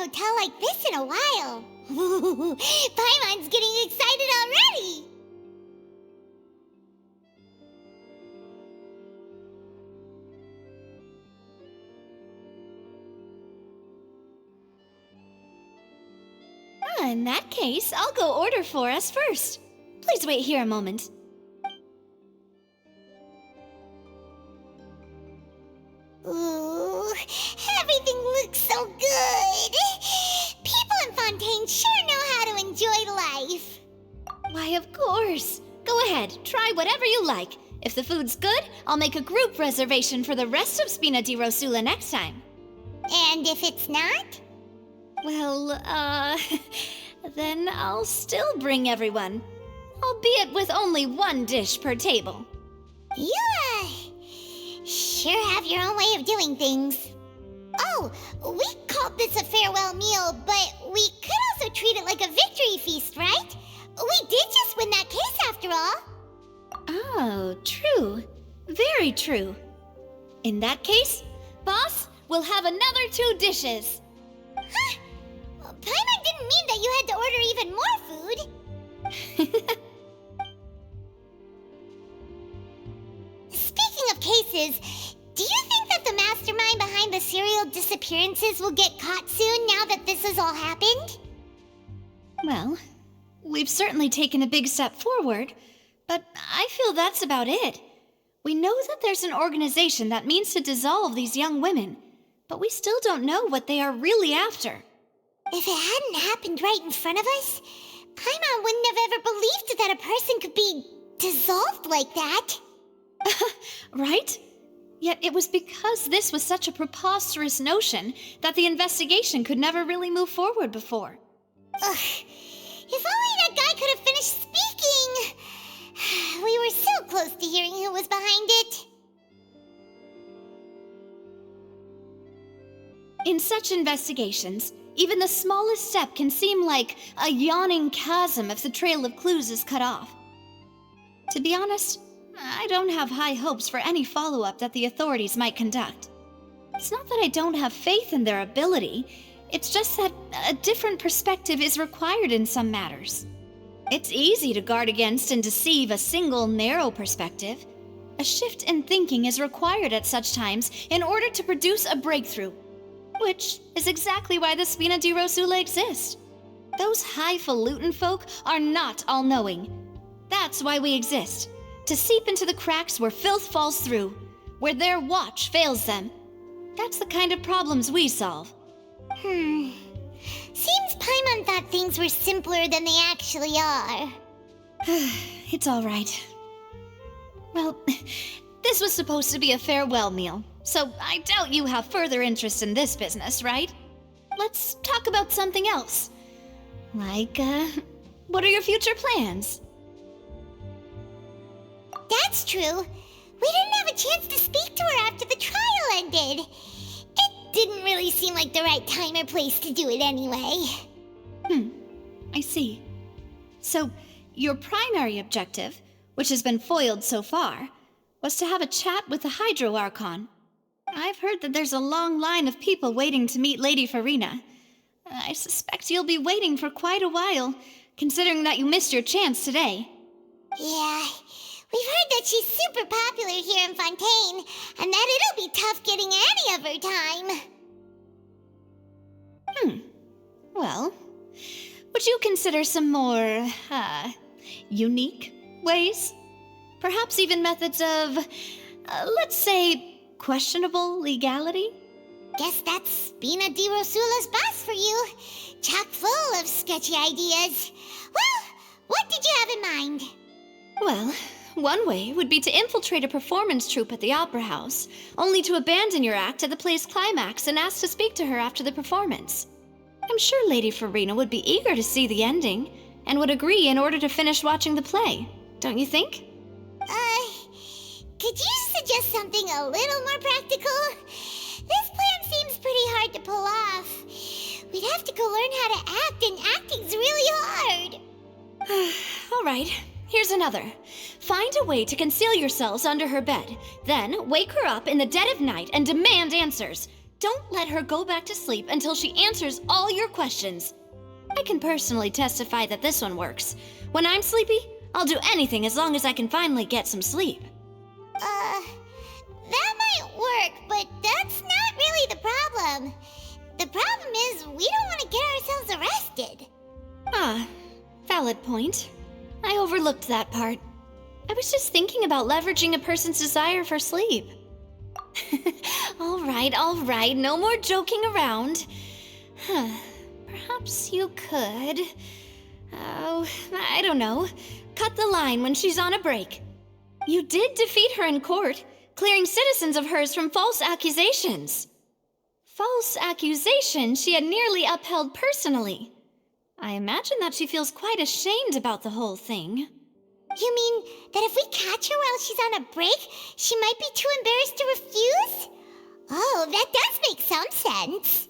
hotel like this in a while. Paimon's getting excited already. In that case, I'll go order for us first. Please wait here a moment. Ooh, everything looks so good. People in Fontaine sure know how to enjoy life. Why, of course. Go ahead, try whatever you like. If the food's good, I'll make a group reservation for the rest of Spina di Rosula next time. And if it's not? Well, then I'll still bring everyone. Albeit with only one dish per table. You, sure have your own way of doing things. Oh, we called this a farewell meal, but we could also treat it like a victory feast, right? We did just win that case after all. Oh, true. Very true. In that case, boss, we'll have another 2 dishes. Huh? Paimon didn't mean that you had to order even more food. Speaking of cases, do you think that the mastermind behind the serial disappearances will get caught soon now that this has all happened? Well, we've certainly taken a big step forward, but I feel that's about it. We know that there's an organization that means to dissolve these young women, but we still don't know what they are really after. If it hadn't happened right in front of us, Paimon wouldn't have ever believed that a person could be dissolved like that. Right? Yet it was because this was such a preposterous notion that the investigation could never really move forward before. Ugh. If only that guy could have finished speaking! We were so close to hearing who was behind it. In such investigations, even the smallest step can seem like a yawning chasm if the trail of clues is cut off. To be honest, I don't have high hopes for any follow-up that the authorities might conduct. It's not that I don't have faith in their ability, it's just that a different perspective is required in some matters. It's easy to guard against and deceive a single narrow perspective. A shift in thinking is required at such times in order to produce a breakthrough, which is exactly why the Spina di Rosula exist. Those highfalutin folk are not all-knowing. That's why we exist, to seep into the cracks where filth falls through, where their watch fails them. That's the kind of problems we solve. Seems Paimon thought things were simpler than they actually are. It's all right. Well, this was supposed to be a farewell meal, so I doubt you have further interest in this business, right? Let's talk about something else. Like, what are your future plans? That's true. We didn't have a chance to speak to her after the trial ended. It didn't really seem like the right time or place to do it anyway. I see. So, your primary objective, which has been foiled so far, was to have a chat with the Hydro Archon. I've heard that there's a long line of people waiting to meet Lady Farina. I suspect you'll be waiting for quite a while, considering that you missed your chance today. Yeah, we've heard that she's super popular here in Fontaine, and that it'll be tough getting any of her time. Well, would you consider some more, unique ways? Perhaps even methods of, let's say, questionable legality? Guess that's Spina di Rosula's boss for you. Chock full of sketchy ideas. Well, what did you have in mind? Well, one way would be to infiltrate a performance troupe at the Opera House, only to abandon your act at the play's climax and ask to speak to her after the performance. I'm sure Lady Farina would be eager to see the ending, and would agree in order to finish watching the play, don't you think? Could you suggest something a little more practical? This plan seems pretty hard to pull off. We'd have to go learn how to act, and acting's really hard. All right, here's another. Find a way to conceal yourselves under her bed, then wake her up in the dead of night and demand answers. Don't let her go back to sleep until she answers all your questions. I can personally testify that this one works. When I'm sleepy, I'll do anything as long as I can finally get some sleep. That might work, but that's not really the problem. The problem is we don't want to get ourselves arrested. Ah, valid point. I overlooked that part. I was just thinking about leveraging a person's desire for sleep. All right, no more joking around. Perhaps you could... Oh, I don't know. Cut the line when she's on a break. You did defeat her in court, clearing citizens of hers from false accusations. False accusations she had nearly upheld personally. I imagine that she feels quite ashamed about the whole thing. You mean that if we catch her while she's on a break, she might be too embarrassed to refuse? Oh, that does make some sense.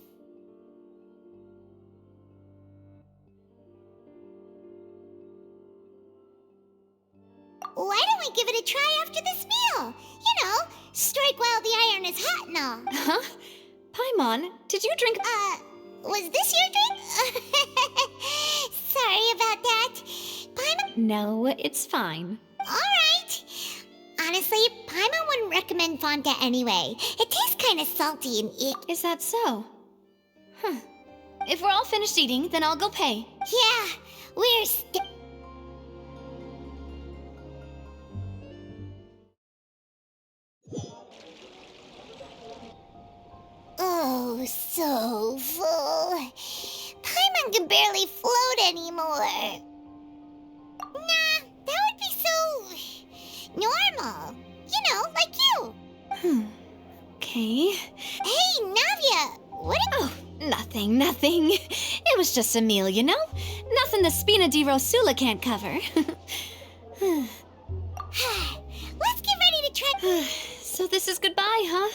Why don't we give it a try after this meal? You know, strike while the iron is hot and all. Huh? Paimon, did you drink— Was this your drink? Sorry about that. Paimon? No, it's fine. Alright. Honestly, Paimon wouldn't recommend Fanta anyway. It tastes kind of salty and ick. Is that so? Huh. If we're all finished eating, then I'll go pay. Yeah, we're Oh, so full. Paimon can barely float anymore. Nah, that would be so normal. You know, like you. Okay. Hey, Navia, what Oh, nothing. It was just a meal, you know? Nothing the Spina di Rosula can't cover. Let's get ready to try. So this is goodbye, huh?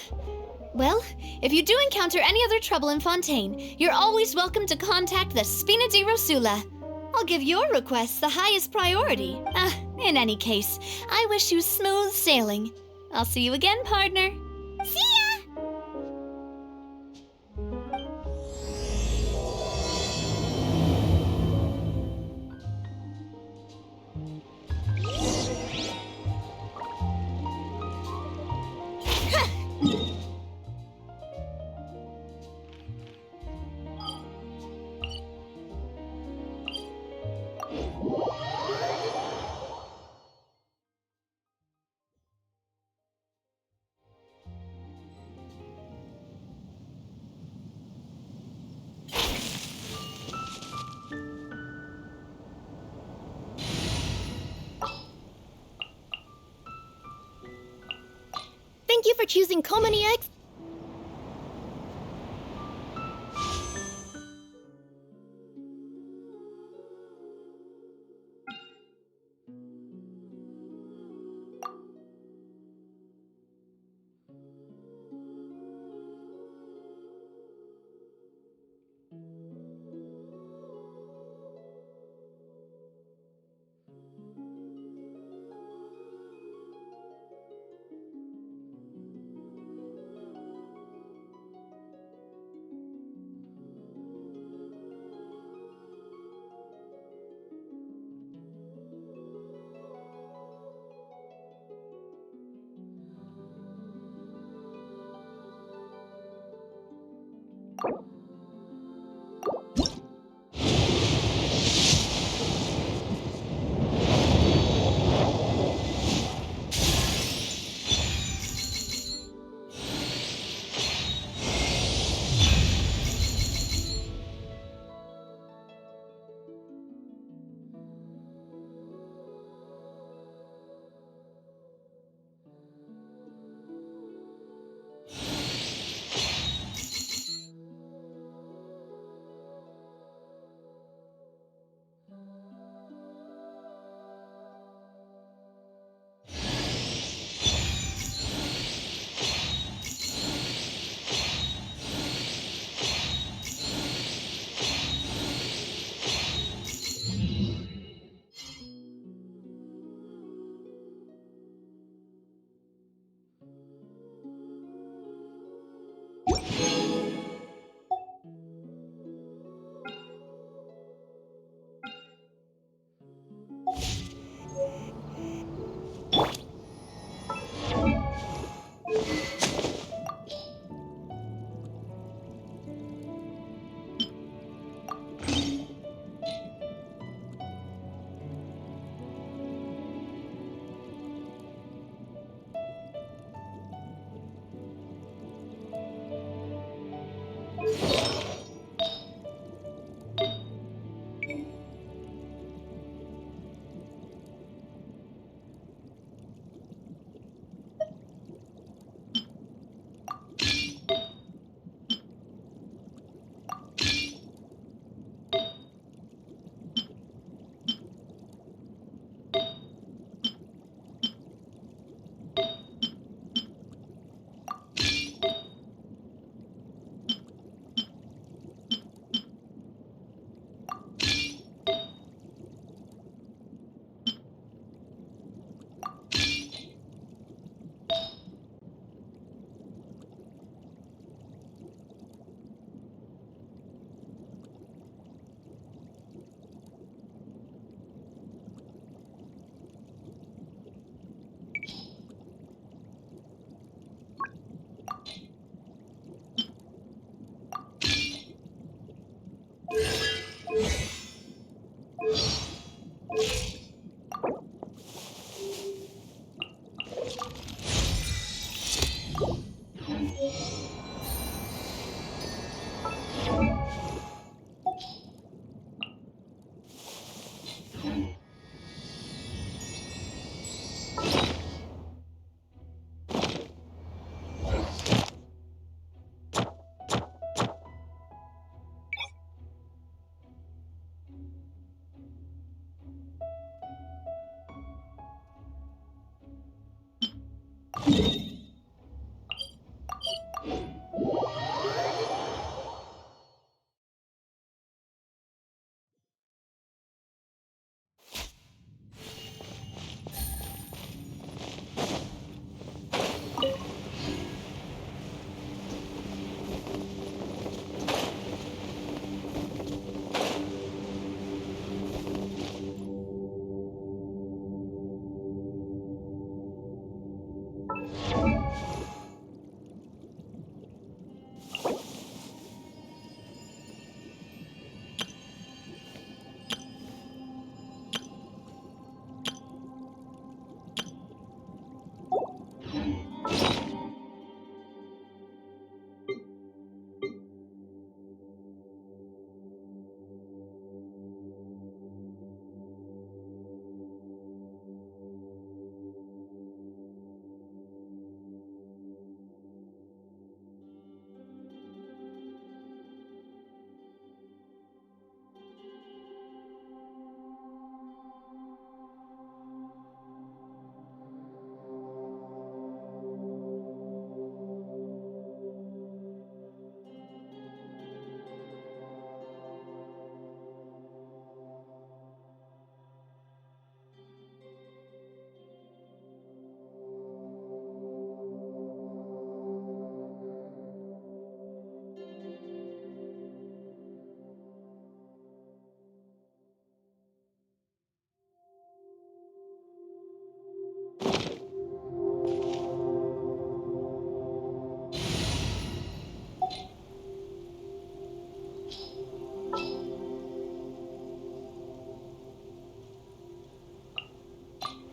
Well, if you do encounter any other trouble in Fontaine, you're always welcome to contact the Spina di Rosula. I'll give your requests the highest priority. In any case, I wish you smooth sailing. I'll see you again, partner. See ya! Thank you for choosing Comedy X.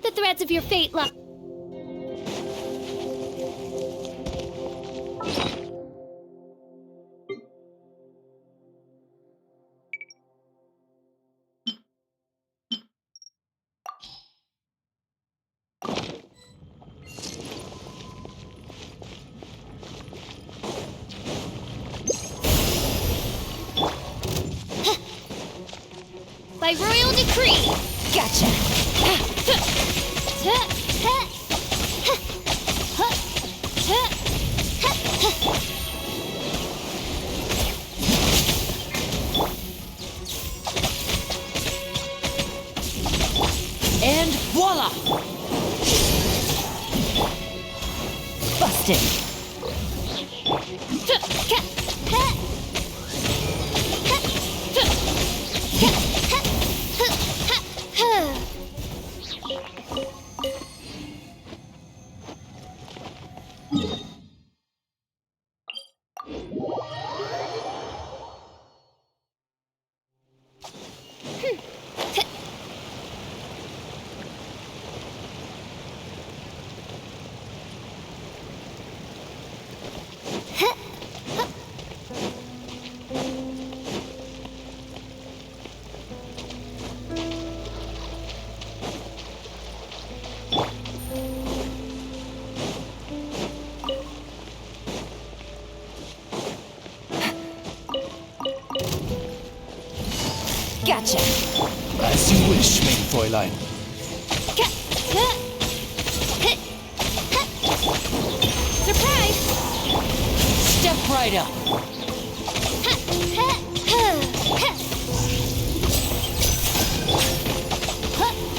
the threads of your fate lie. By royal decree! Gotcha! And voila! Busted! Gotcha! As you wish, mein Fräulein. Surprise! Step right up!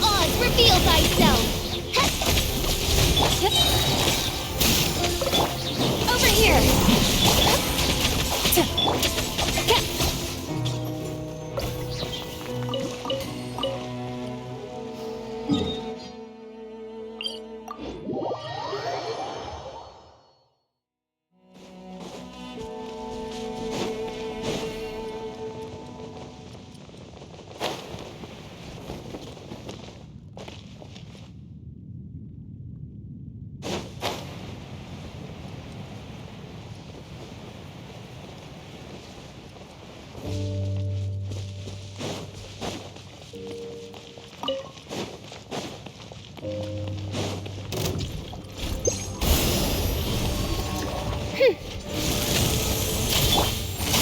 Oz, reveal thyself! Over here!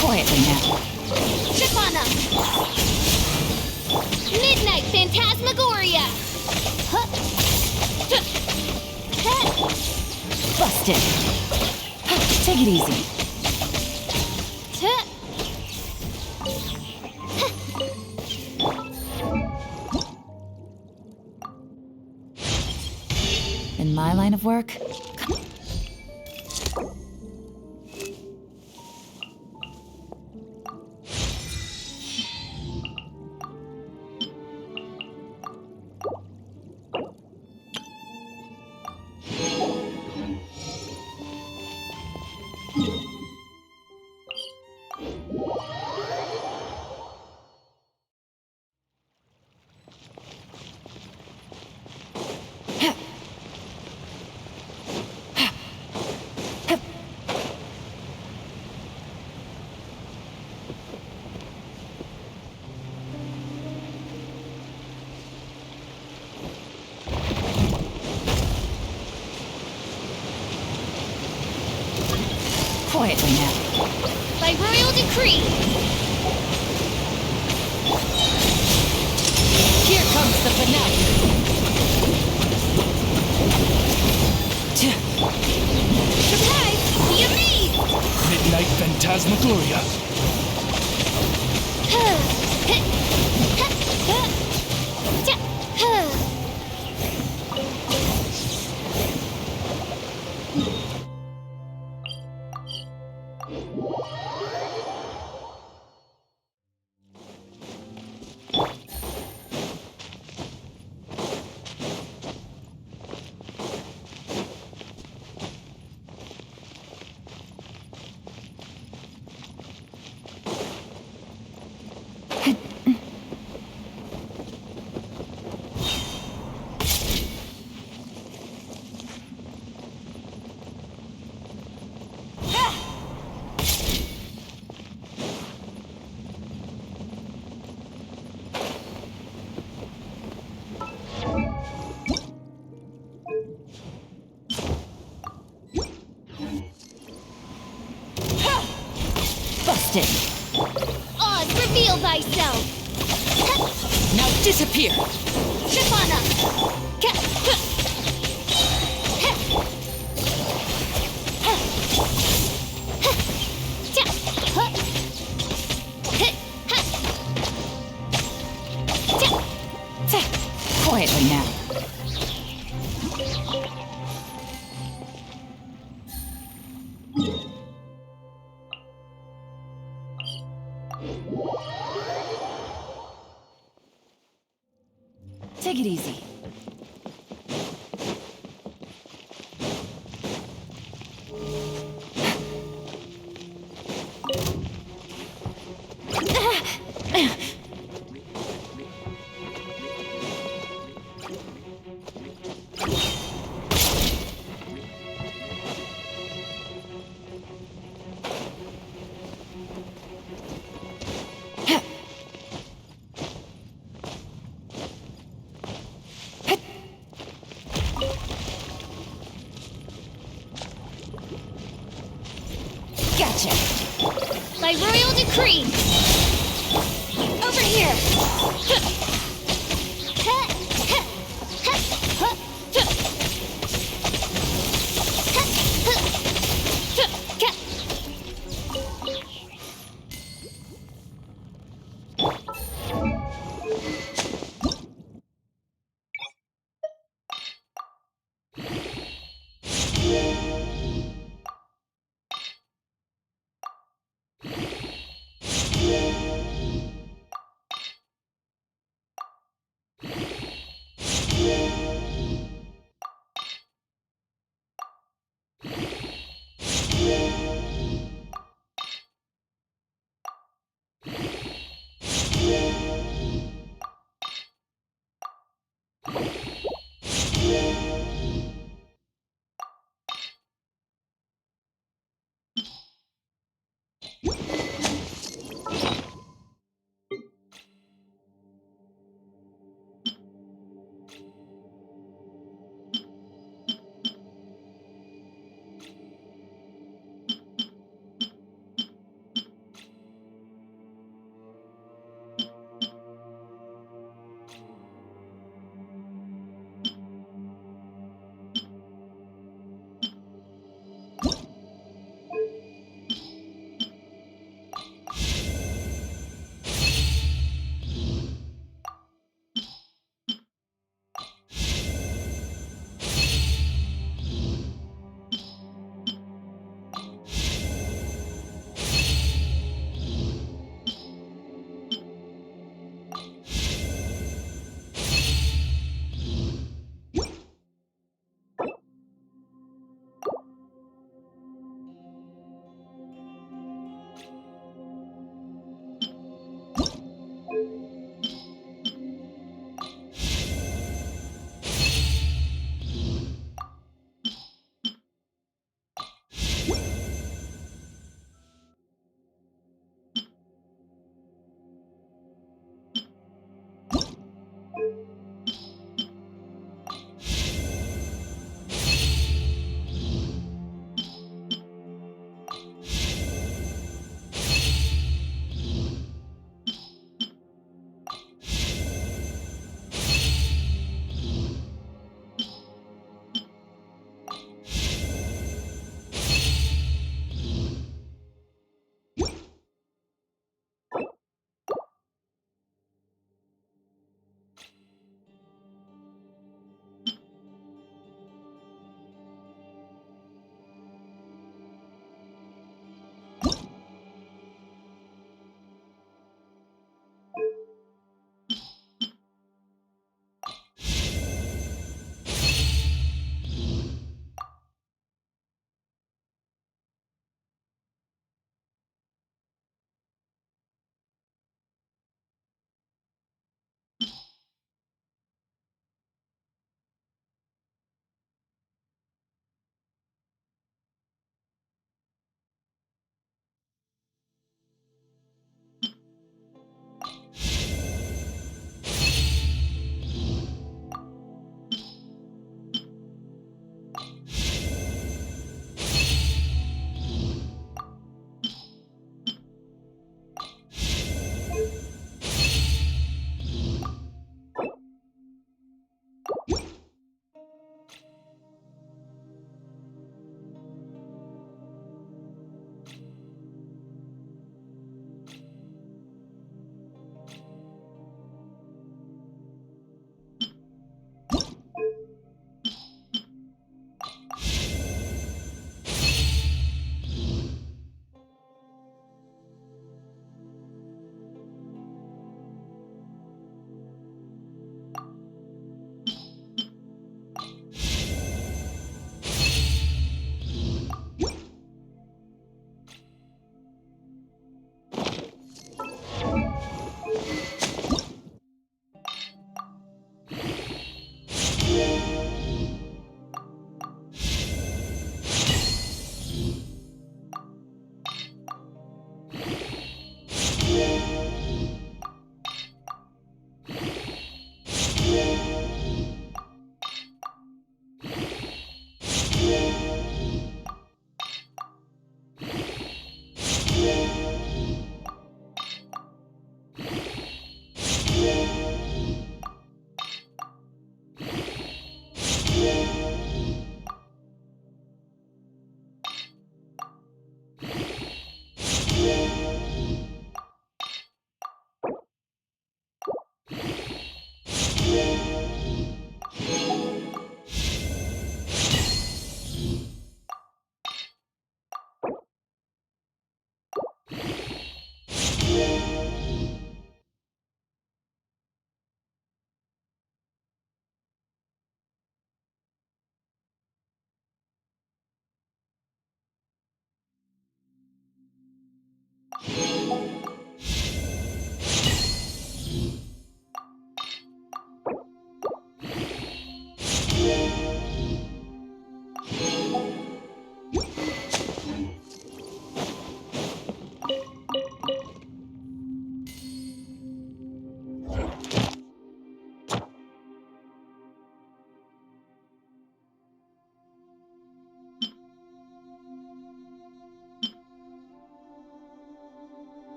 Quietly now. Stefana! Midnight Phantasmagoria! Busted! Take it easy. In my line of work, quietly now. By royal decree! Here comes the finale. Surprise! Be amazed! Midnight Phantasmagoria. Busted! Oz, reveal thyself! Now disappear! Shipana! Quietly now. Take it easy. Gotcha. By royal decree! Over here.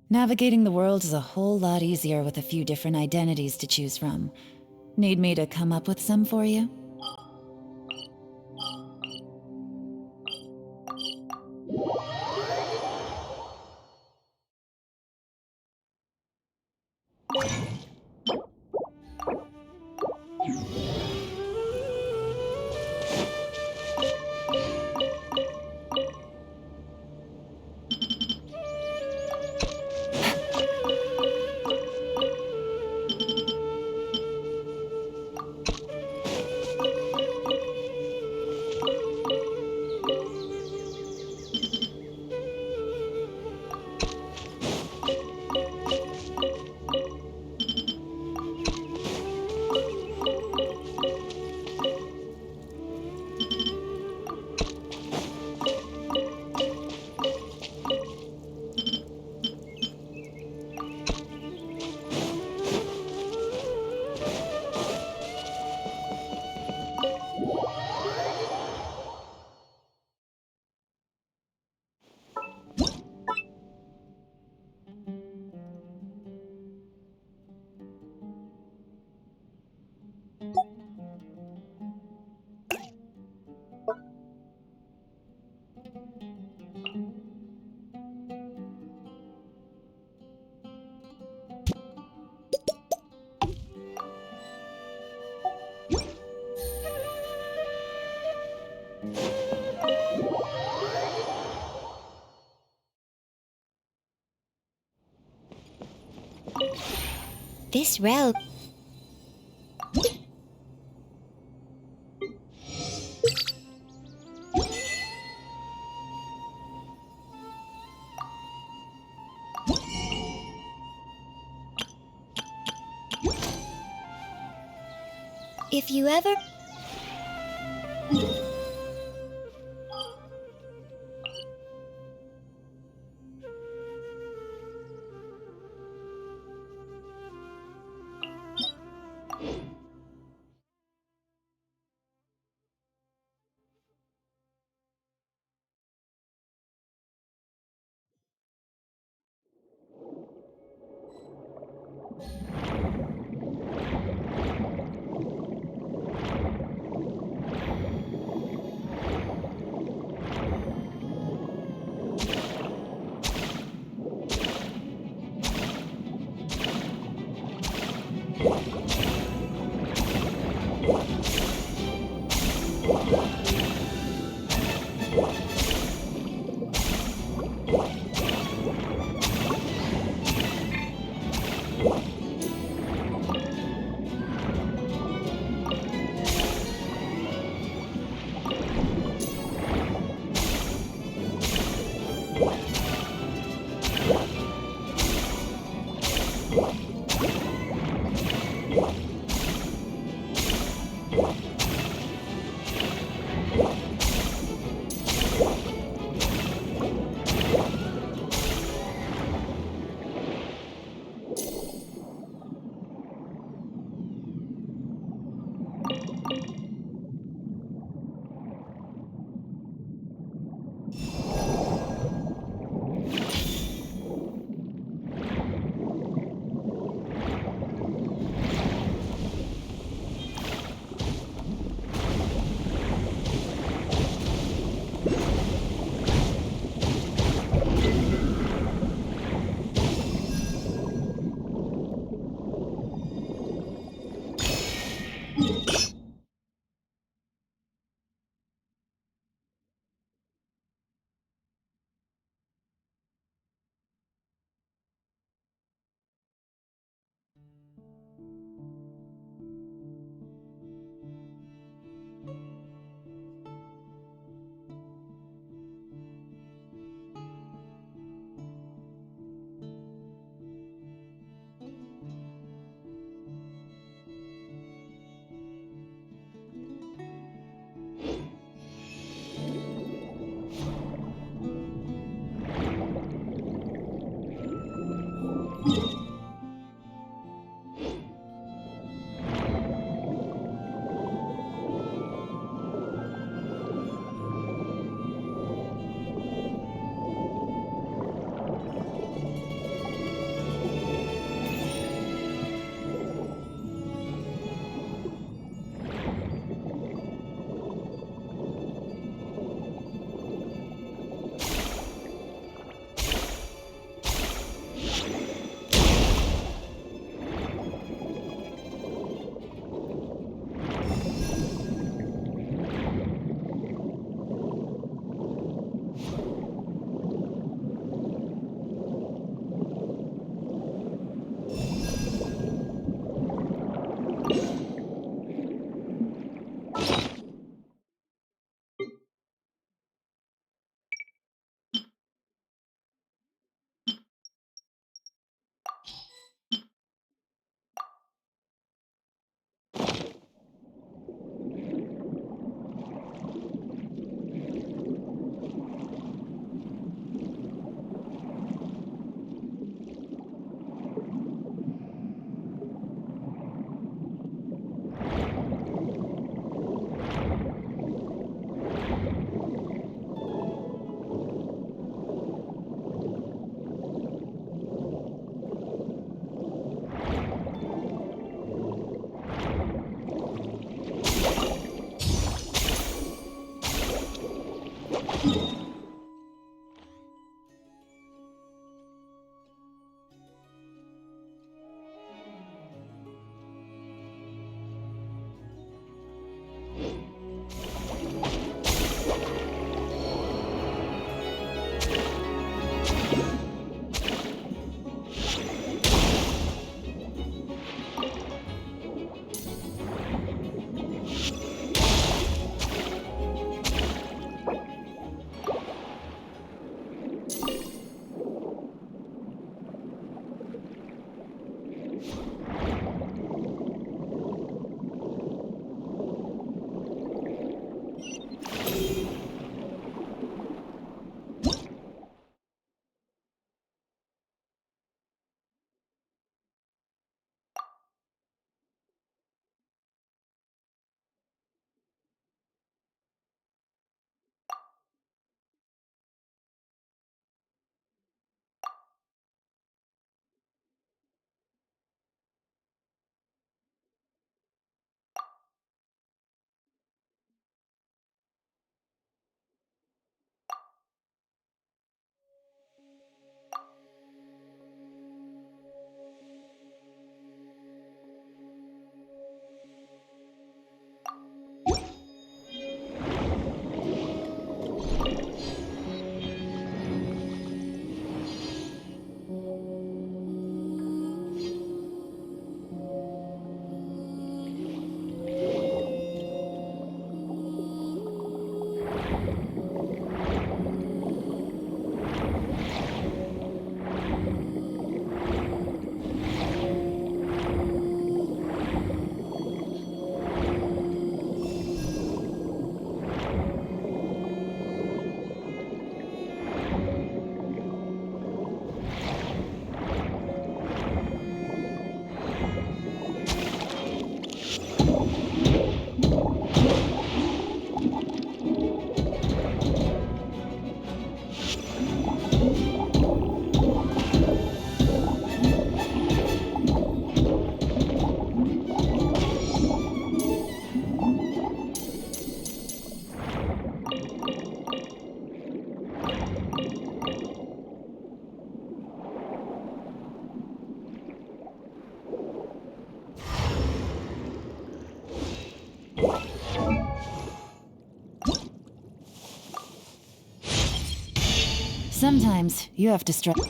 Navigating the world is a whole lot easier with a few different identities to choose from. Need me to come up with some for you? This road. If you ever... Sometimes you have to strike.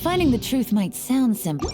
Finding the truth might sound simple.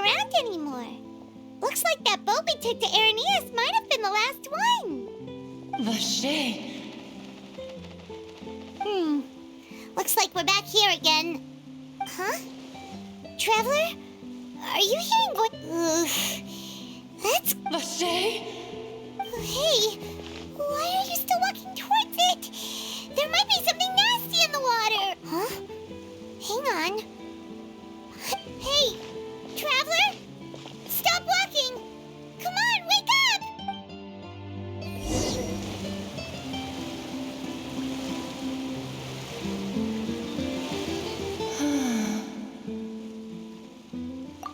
around anymore. Looks like that boat we took to Araneas might have been the last one. Vache. Looks like we're back here again. Huh? Traveler? Are you hearing what? That's... Vache? Hey, why are you still walking towards it? There might be something nasty in the water. Huh? Hang on. Hey, Traveler? Stop walking! Come on, wake up!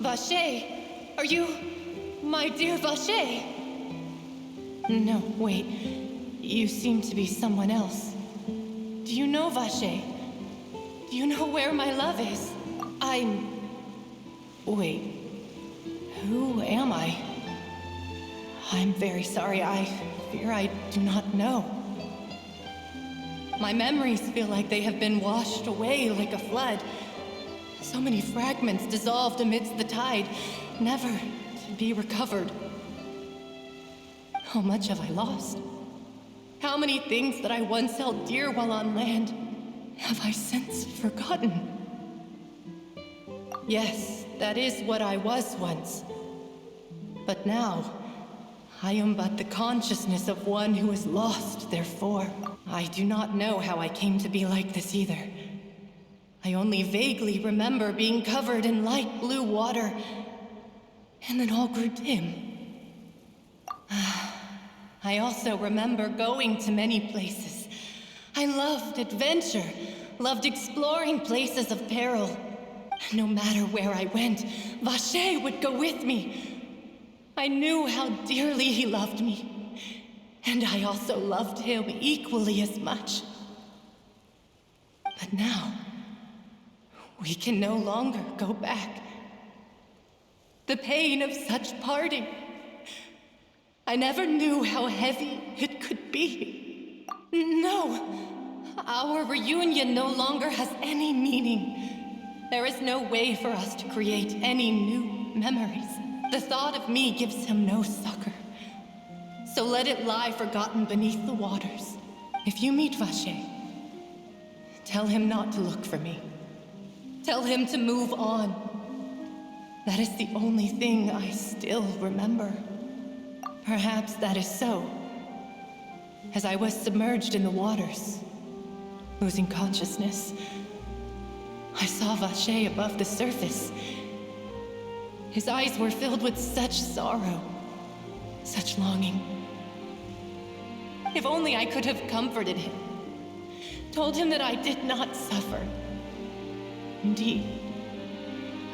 Vache, are you my dear Vache? No, wait. You seem to be someone else. Do you know Vache? Do you know where my love is? Wait. Who am I? I'm very sorry. I fear I do not know. My memories feel like they have been washed away like a flood. So many fragments dissolved amidst the tide, never to be recovered. How much have I lost? How many things that I once held dear while on land have I since forgotten? Yes, that is what I was once. But now, I am but the consciousness of one who is lost, therefore. I do not know how I came to be like this either. I only vaguely remember being covered in light blue water, and then all grew dim. I also remember going to many places. I loved adventure, loved exploring places of peril. No matter where I went, Vache would go with me. I knew how dearly he loved me, and I also loved him equally as much. But now, we can no longer go back. The pain of such parting, I never knew how heavy it could be. No, our reunion no longer has any meaning. There is no way for us to create any new memories. The thought of me gives him no succor. So let it lie forgotten beneath the waters. If you meet Vache, tell him not to look for me. Tell him to move on. That is the only thing I still remember. Perhaps that is so. As I was submerged in the waters, losing consciousness, I saw Vache above the surface. His eyes were filled with such sorrow, such longing. If only I could have comforted him, told him that I did not suffer. Indeed,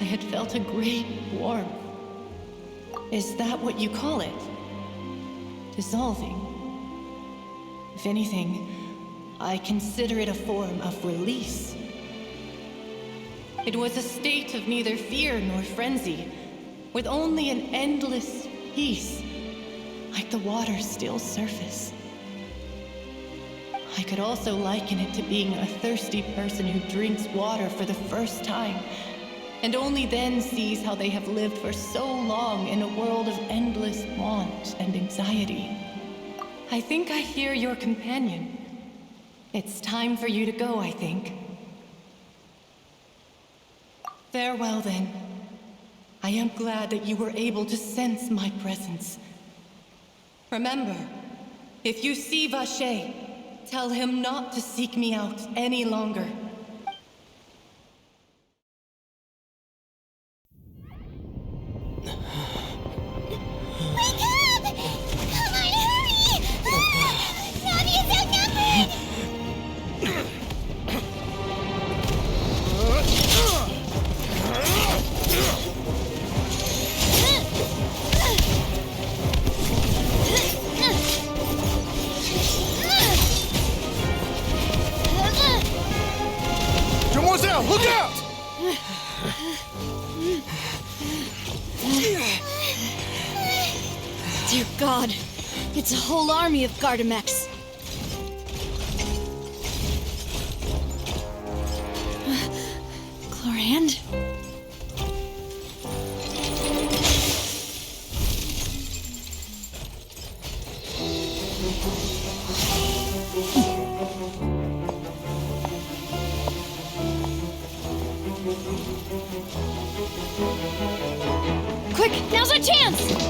I had felt a great warmth. Is that what you call it? Dissolving? If anything, I consider it a form of release. It was a state of neither fear nor frenzy, with only an endless peace, like the water's still surface. I could also liken it to being a thirsty person who drinks water for the first time, and only then sees how they have lived for so long in a world of endless want and anxiety. I think I hear your companion. It's time for you to go, I think. Farewell, then. I am glad that you were able to sense my presence. Remember, if you see Vache, tell him not to seek me out any longer. Wake up! Come on, hurry! Navi is outnumbered! Demoiselle, look out! Dear God, it's a whole army of Gardamex. Chlorand? chance!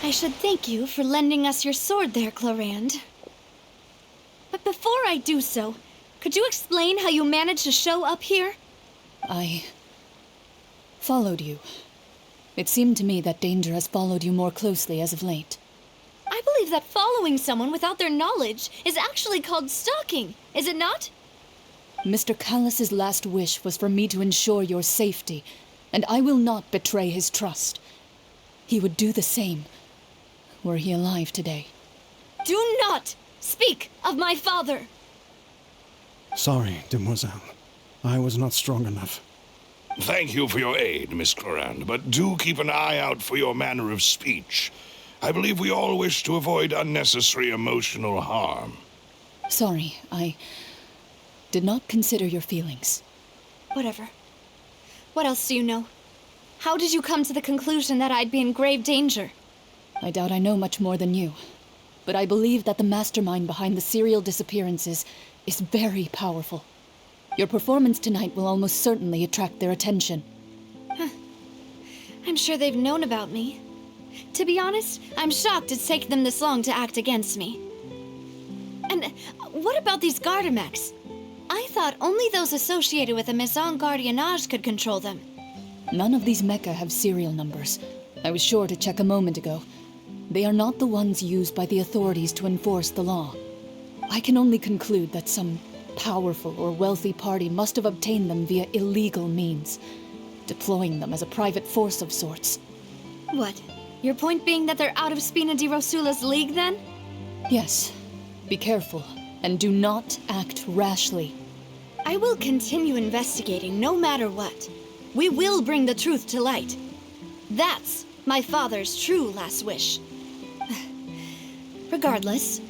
I should thank you for lending us your sword there, Clorand. But before I do so, could you explain how you managed to show up here? I followed you. It seemed to me that danger has followed you more closely as of late. I believe that following someone without their knowledge is actually called stalking, is it not? Mr. Callus's last wish was for me to ensure your safety, and I will not betray his trust. He would do the same, were he alive today. Do not speak of my father! Sorry, demoiselle. I was not strong enough. Thank you for your aid, Miss Clorand, but do keep an eye out for your manner of speech. I believe we all wish to avoid unnecessary emotional harm. Sorry, I did not consider your feelings. Whatever. What else do you know? How did you come to the conclusion that I'd be in grave danger? I doubt I know much more than you, but I believe that the mastermind behind the serial disappearances is very powerful. Your performance tonight will almost certainly attract their attention. I'm sure they've known about me. To be honest, I'm shocked it's taken them this long to act against me. And what about these Gardamex? I thought only those associated with the Maison Gardiennage could control them. None of these mecha have serial numbers. I was sure to check a moment ago. They are not the ones used by the authorities to enforce the law. I can only conclude that some powerful or wealthy party must have obtained them via illegal means, deploying them as a private force of sorts. What? Your point being that they're out of Spina di Rosula's league, then? Yes. Be careful, and do not act rashly. I will continue investigating no matter what. We will bring the truth to light. That's my father's true last wish. Regardless,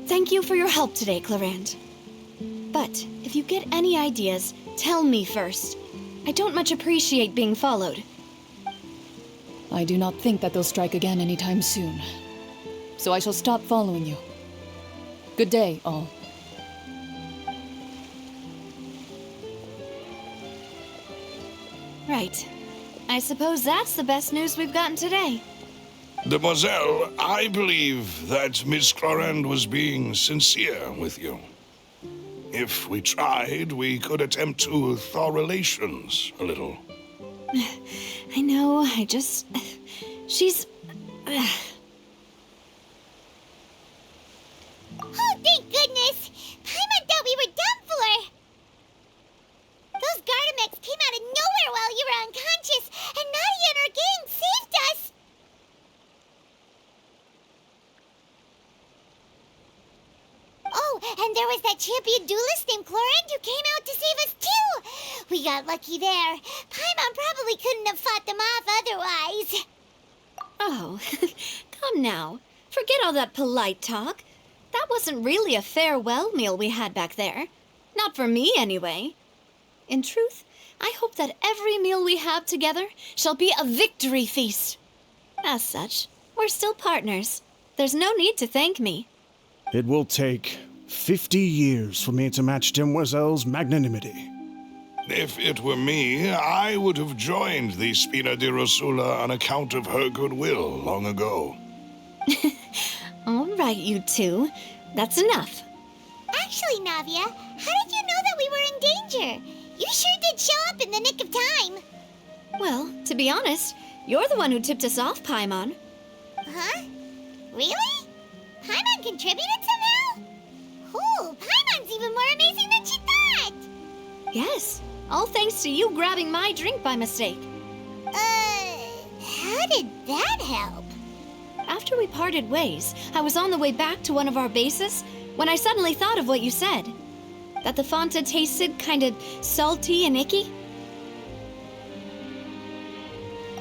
thank you for your help today, Clorand. But if you get any ideas, tell me first. I don't much appreciate being followed. I do not think that they'll strike again anytime soon. So I shall stop following you. Good day, all. Right. I suppose that's the best news we've gotten today. Demoiselle, I believe that Miss Clorand was being sincere with you. If we tried, we could attempt to thaw relations a little. I know, she's... Oh, thank goodness! Paimon thought we were done for! Those Gardamex came out of nowhere while you were unconscious, and Nadia and her gang saved us! Oh, and there was that champion duelist named Clorand who came out to save us too! We got lucky there. Paimon probably couldn't have fought them off otherwise. Oh, come now. Forget all that polite talk. That wasn't really a farewell meal we had back there. Not for me, anyway. In truth, I hope that every meal we have together shall be a victory feast. As such, we're still partners. There's no need to thank me. It will take 50 years for me to match Demoiselle's magnanimity. If it were me, I would have joined the Spina di Rosula on account of her goodwill long ago. All right, you two. That's enough. Actually, Navia, how did you know that we were in danger? You sure did show up in the nick of time. Well, to be honest, you're the one who tipped us off, Paimon. Huh? Really? Paimon contributed somehow? Ooh, Paimon's even more amazing than she thought! Yes, all thanks to you grabbing my drink by mistake. How did that help? After we parted ways, I was on the way back to one of our bases when I suddenly thought of what you said. That the Fanta tasted kind of salty and icky.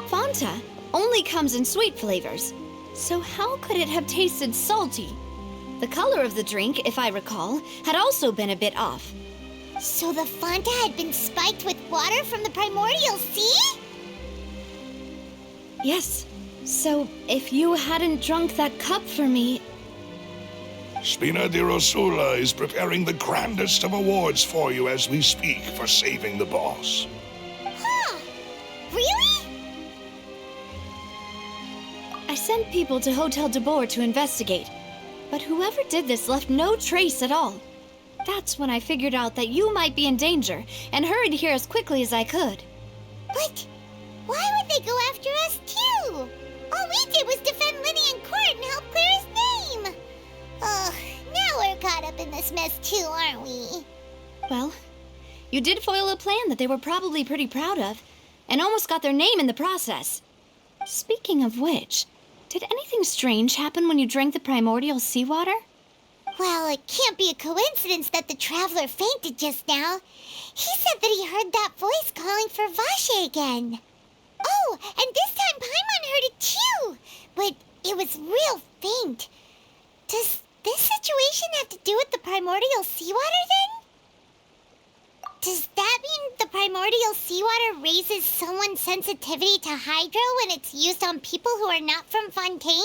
Fanta only comes in sweet flavors, so how could it have tasted salty? The color of the drink, if I recall, had also been a bit off. So the Fanta had been spiked with water from the primordial sea? Yes. So, if you hadn't drunk that cup for me... Spina di Rosula is preparing the grandest of awards for you as we speak for saving the boss. Huh. Really? I sent people to Hotel de Boer to investigate, but whoever did this left no trace at all. That's when I figured out that you might be in danger and hurried here as quickly as I could. But why would they go after us too? All we did was defend Linny in court and help clear his name. Ugh, now we're caught up in this mess too, aren't we? Well, you did foil a plan that they were probably pretty proud of, and almost got their name in the process. Speaking of which, did anything strange happen when you drank the primordial seawater? Well, it can't be a coincidence that the traveler fainted just now. He said that he heard that voice calling for Vache again. Oh, and this time Paimon heard it too, but it was real faint. Does this situation have to do with the primordial seawater then? Does that mean the primordial seawater raises someone's sensitivity to hydro when it's used on people who are not from Fontaine?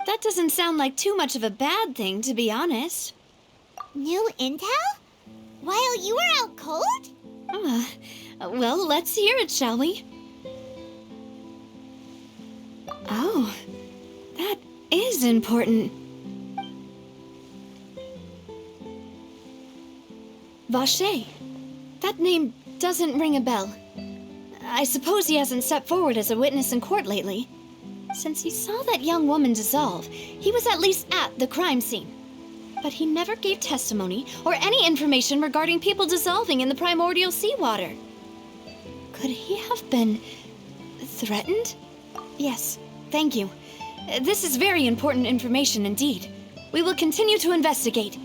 That doesn't sound like too much of a bad thing, to be honest. New intel? While you were out cold? Well, let's hear it, shall we? Oh, that is important. Vache. That name doesn't ring a bell. I suppose he hasn't stepped forward as a witness in court lately. Since he saw that young woman dissolve, he was at least at the crime scene. But he never gave testimony or any information regarding people dissolving in the primordial seawater. Could he have been threatened? Yes, thank you. This is very important information indeed. We will continue to investigate.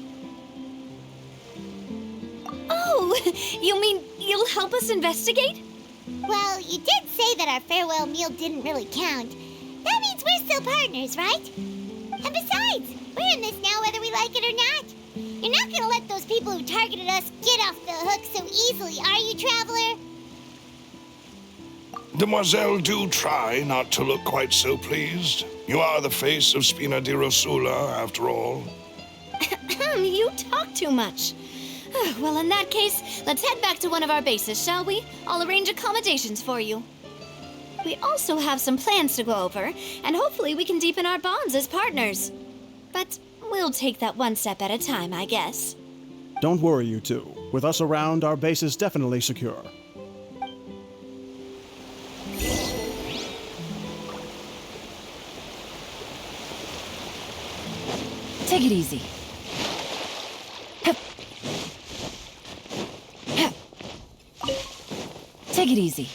Oh, you mean you'll help us investigate? Well, you did say that our farewell meal didn't really count. That means we're still partners, right? And besides, we're in this now whether we like it or not. You're not gonna let those people who targeted us get off the hook so easily, are you, Traveler? Demoiselle, do try not to look quite so pleased. You are the face of Spina di Rosula, after all. You talk too much. Well, in that case, let's head back to one of our bases, shall we? I'll arrange accommodations for you. We also have some plans to go over, and hopefully we can deepen our bonds as partners. But we'll take that one step at a time, I guess. Don't worry, you two. With us around, our base is definitely secure. Take it easy. Take it easy.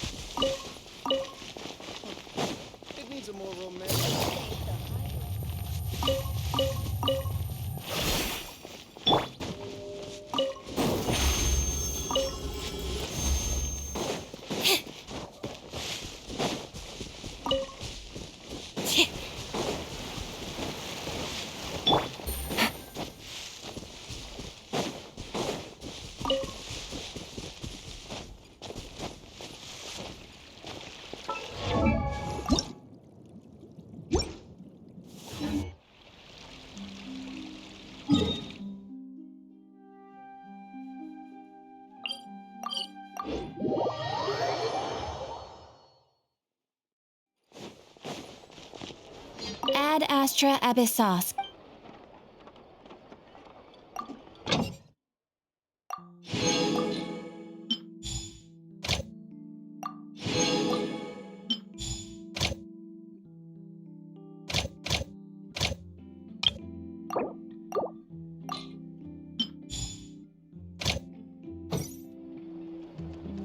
It needs a more romantic. Ad Astra Abyssos.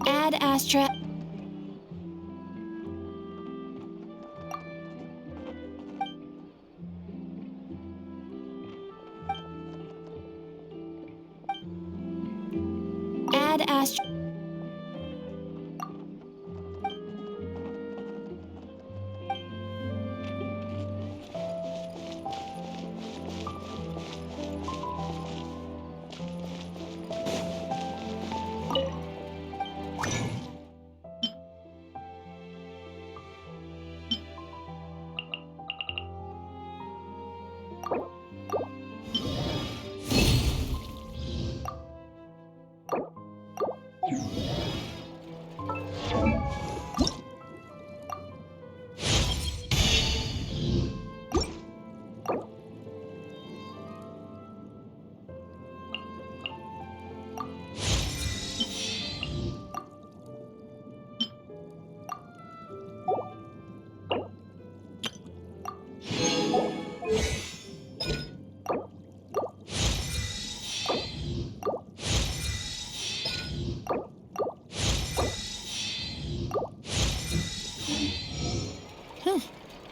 Ad Astra. past.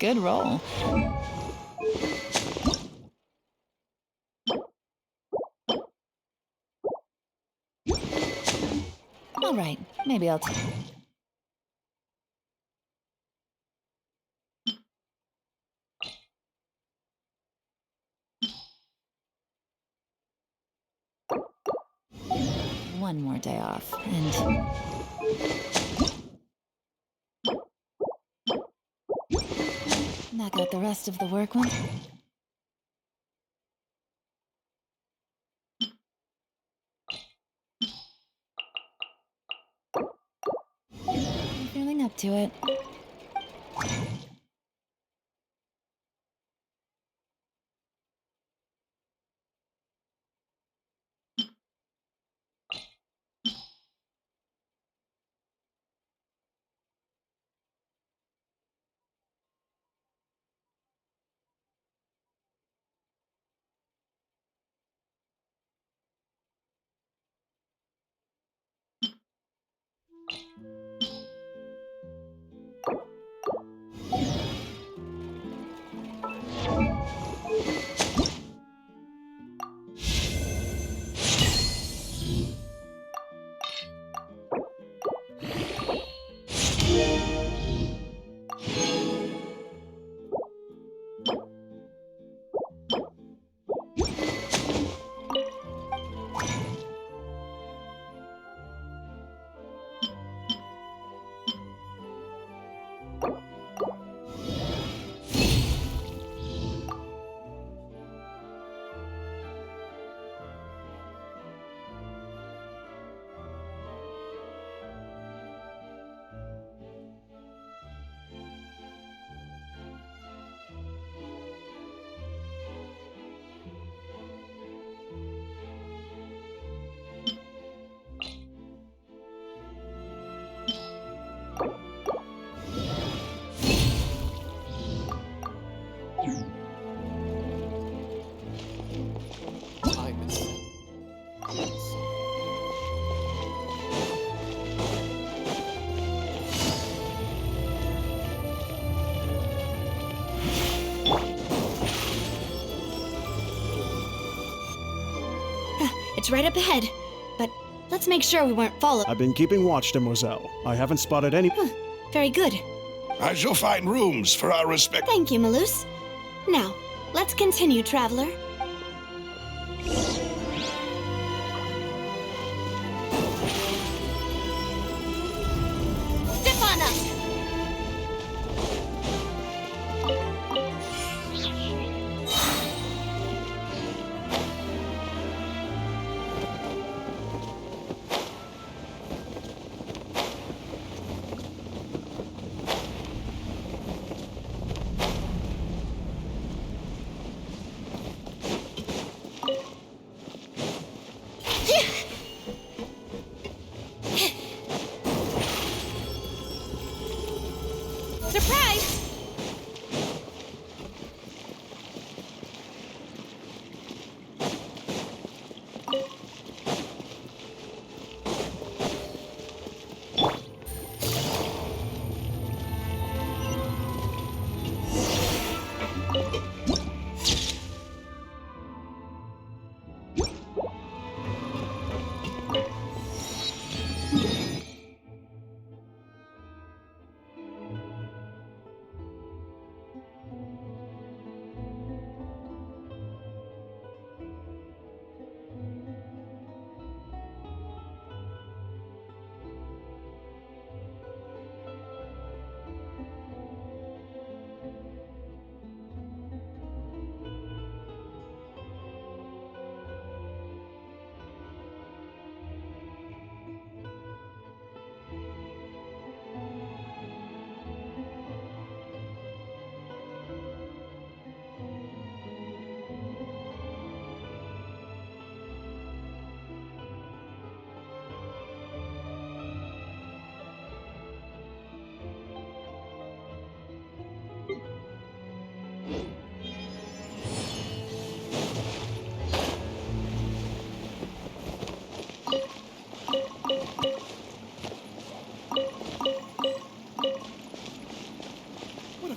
Good roll. All right, maybe I'll one more day off, and knock out the rest of the work one. I'm feeling up to it. It's right up ahead, but let's make sure we weren't followed. I've been keeping watch, demoiselle. I haven't spotted any. Very good. I shall find rooms for our respect. Thank you, Malus. Now, let's continue, traveler. Step on us! Surprise!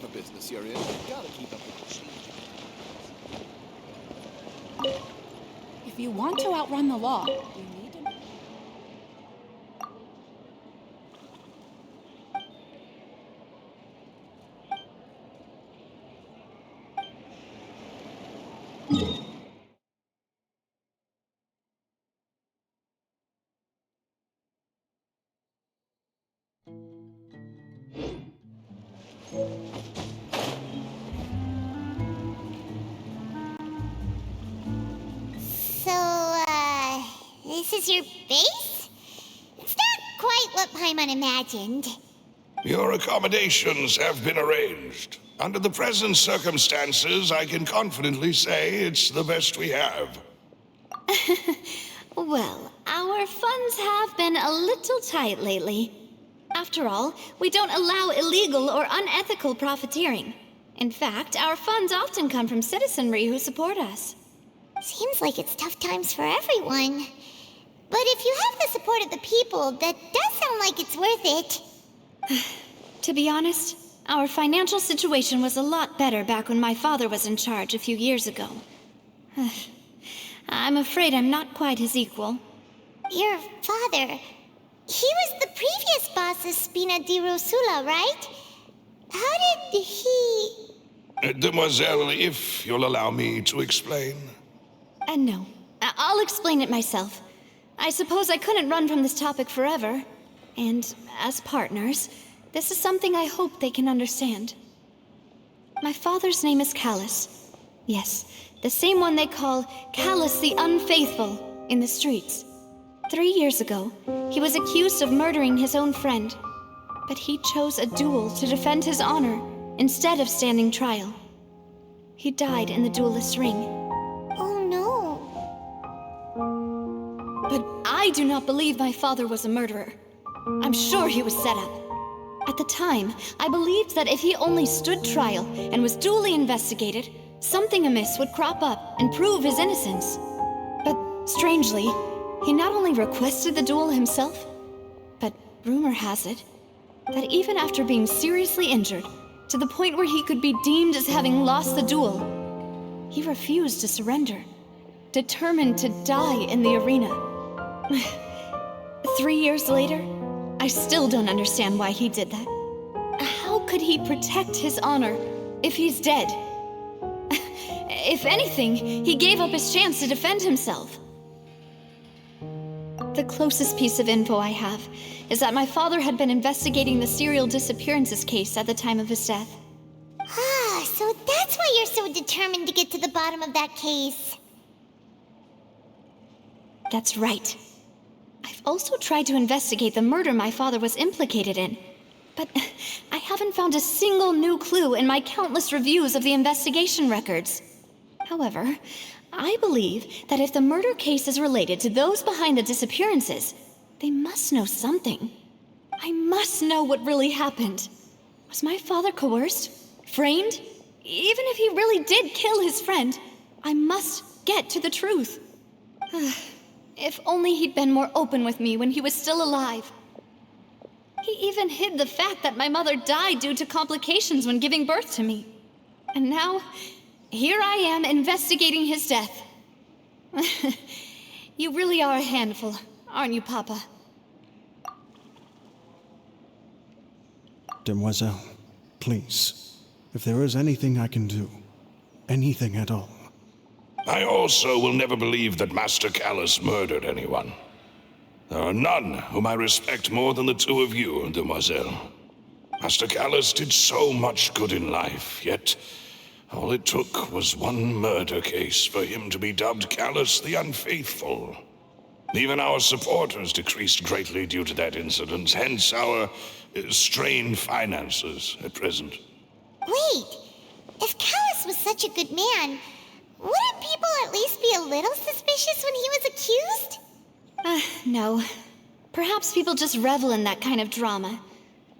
whatever business you're in, you gotta keep up with the change. If you want to outrun the law, you need to... So, this is your base? It's not quite what Paimon imagined. Your accommodations have been arranged. Under the present circumstances, I can confidently say it's the best we have. Well, our funds have been a little tight lately. After all, we don't allow illegal or unethical profiteering. In fact, our funds often come from citizenry who support us. Seems like it's tough times for everyone. But if you have the support of the people, that does sound like it's worth it. To be honest, our financial situation was a lot better back when my father was in charge a few years ago. I'm afraid I'm not quite his equal. Your father, he was the previous boss of Spina di Rosula, right? How did he... Demoiselle, if you'll allow me to explain. No, I'll explain it myself. I suppose I couldn't run from this topic forever. And as partners, this is something I hope they can understand. My father's name is Callus. Yes, the same one they call Callus the Unfaithful in the streets. 3 years ago, he was accused of murdering his own friend. But he chose a duel to defend his honor instead of standing trial. He died in the duelist's ring. Oh no. But I do not believe my father was a murderer. I'm sure he was set up. At the time, I believed that if he only stood trial and was duly investigated, something amiss would crop up and prove his innocence. But strangely, he not only requested the duel himself, but rumor has it that even after being seriously injured, to the point where he could be deemed as having lost the duel, he refused to surrender, determined to die in the arena. 3 years later, I still don't understand why he did that. How could he protect his honor if he's dead? If anything, he gave up his chance to defend himself. The closest piece of info I have is that my father had been investigating the serial disappearances case at the time of his death. Ah, so that's why you're so determined to get to the bottom of that case. That's right. I've also tried to investigate the murder my father was implicated in, but I haven't found a single new clue in my countless reviews of the investigation records. However, I believe that if the murder case is related to those behind the disappearances, they must know something. I must know what really happened. Was my father coerced? Framed? Even if he really did kill his friend, I must get to the truth. If only he'd been more open with me when he was still alive. He even hid the fact that my mother died due to complications when giving birth to me. And now, here I am investigating his death. You really are a handful, aren't you, Papa? Demoiselle, please, if there is anything I can do, anything at all. I also will never believe that Master Callus murdered anyone. There are none whom I respect more than the two of you, Demoiselle. Master Callus did so much good in life, yet all it took was one murder case for him to be dubbed Callus the Unfaithful. Even our supporters decreased greatly due to that incident, hence our strained finances at present. Wait, if Callus was such a good man, wouldn't people at least be a little suspicious when he was accused? No. Perhaps people just revel in that kind of drama.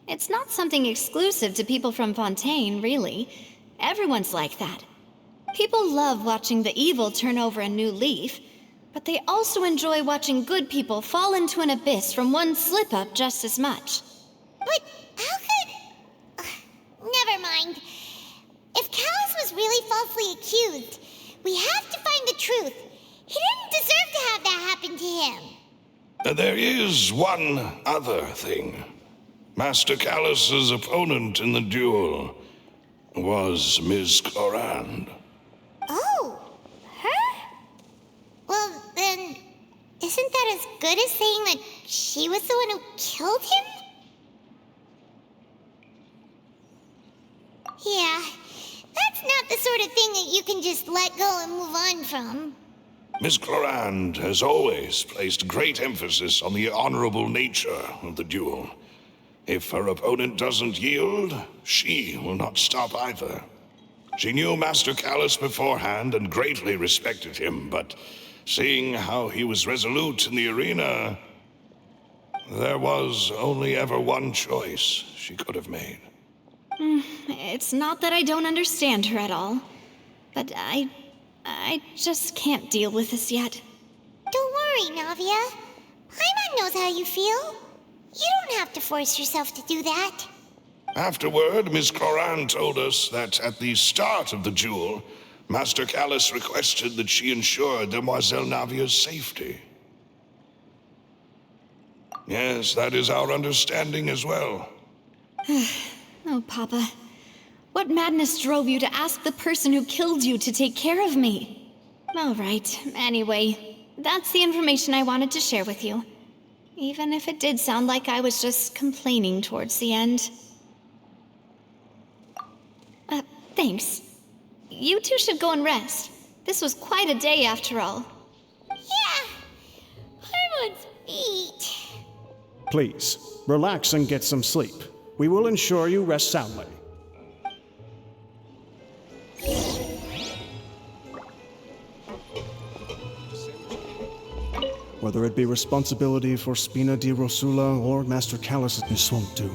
It's not something exclusive to people from Fontaine, really. Everyone's like that. People love watching the evil turn over a new leaf, but they also enjoy watching good people fall into an abyss from one slip-up just as much. But how could... Never mind. mind. If Callus was really falsely accused, we have to find the truth. He didn't deserve to have that happen to him. There is one other thing. Master Callus's opponent in the duel was Ms. Clorand. Oh, her? Well, then, isn't that as good as saying that she was the one who killed him? Yeah, that's not the sort of thing that you can just let go and move on from. Miss Clorand has always placed great emphasis on the honorable nature of the duel. If her opponent doesn't yield, she will not stop either. She knew Master Callus beforehand and greatly respected him, but seeing how he was resolute in the arena, there was only ever one choice she could have made. It's not that I don't understand her at all, but I just can't deal with this yet. Don't worry, Navia. Paimon knows how you feel. You don't have to force yourself to do that. Afterward, Miss Clorand told us that at the start of the duel, Master Callus requested that she ensure Demoiselle Navia's safety. Yes, that is our understanding as well. Oh, Papa. What madness drove you to ask the person who killed you to take care of me? All right, anyway, that's the information I wanted to share with you. Even if it did sound like I was just complaining towards the end. Thanks. You two should go and rest. This was quite a day after all. Yeah, Paimon's feet. Please, relax and get some sleep. We will ensure you rest soundly. Whether it be responsibility for Spina di Rosula or Master Callus, this won't do.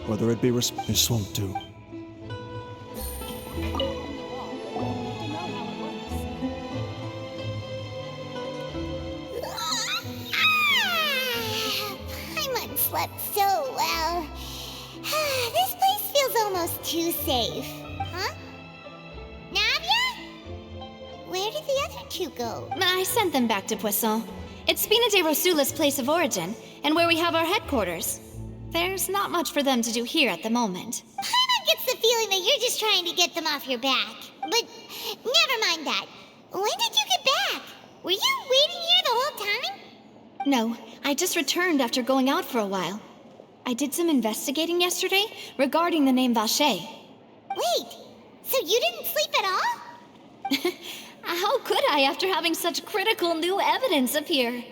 Whether it be this won't do. Paimon slept so well. This place feels almost too safe. Huh? Navia? Where did the other two go? I sent them back to Poisson. It's Spina de Rosula's place of origin, and where we have our headquarters. There's not much for them to do here at the moment. Paimon gets the feeling that you're just trying to get them off your back. But never mind that. When did you get back? Were you waiting here the whole time? No, I just returned after going out for a while. I did some investigating yesterday regarding the name Vache. Wait, so you didn't sleep at all? How could I after having such critical new evidence appear?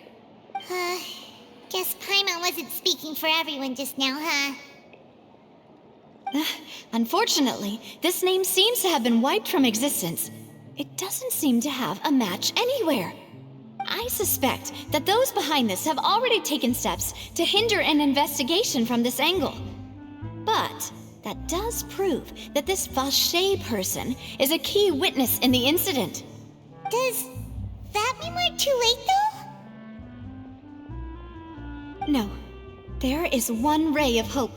Guess Paimon wasn't speaking for everyone just now, huh? Unfortunately, this name seems to have been wiped from existence. It doesn't seem to have a match anywhere. I suspect that those behind this have already taken steps to hinder an investigation from this angle. But that does prove that this Vache person is a key witness in the incident. Does that mean we're too late, though? No. There is one ray of hope.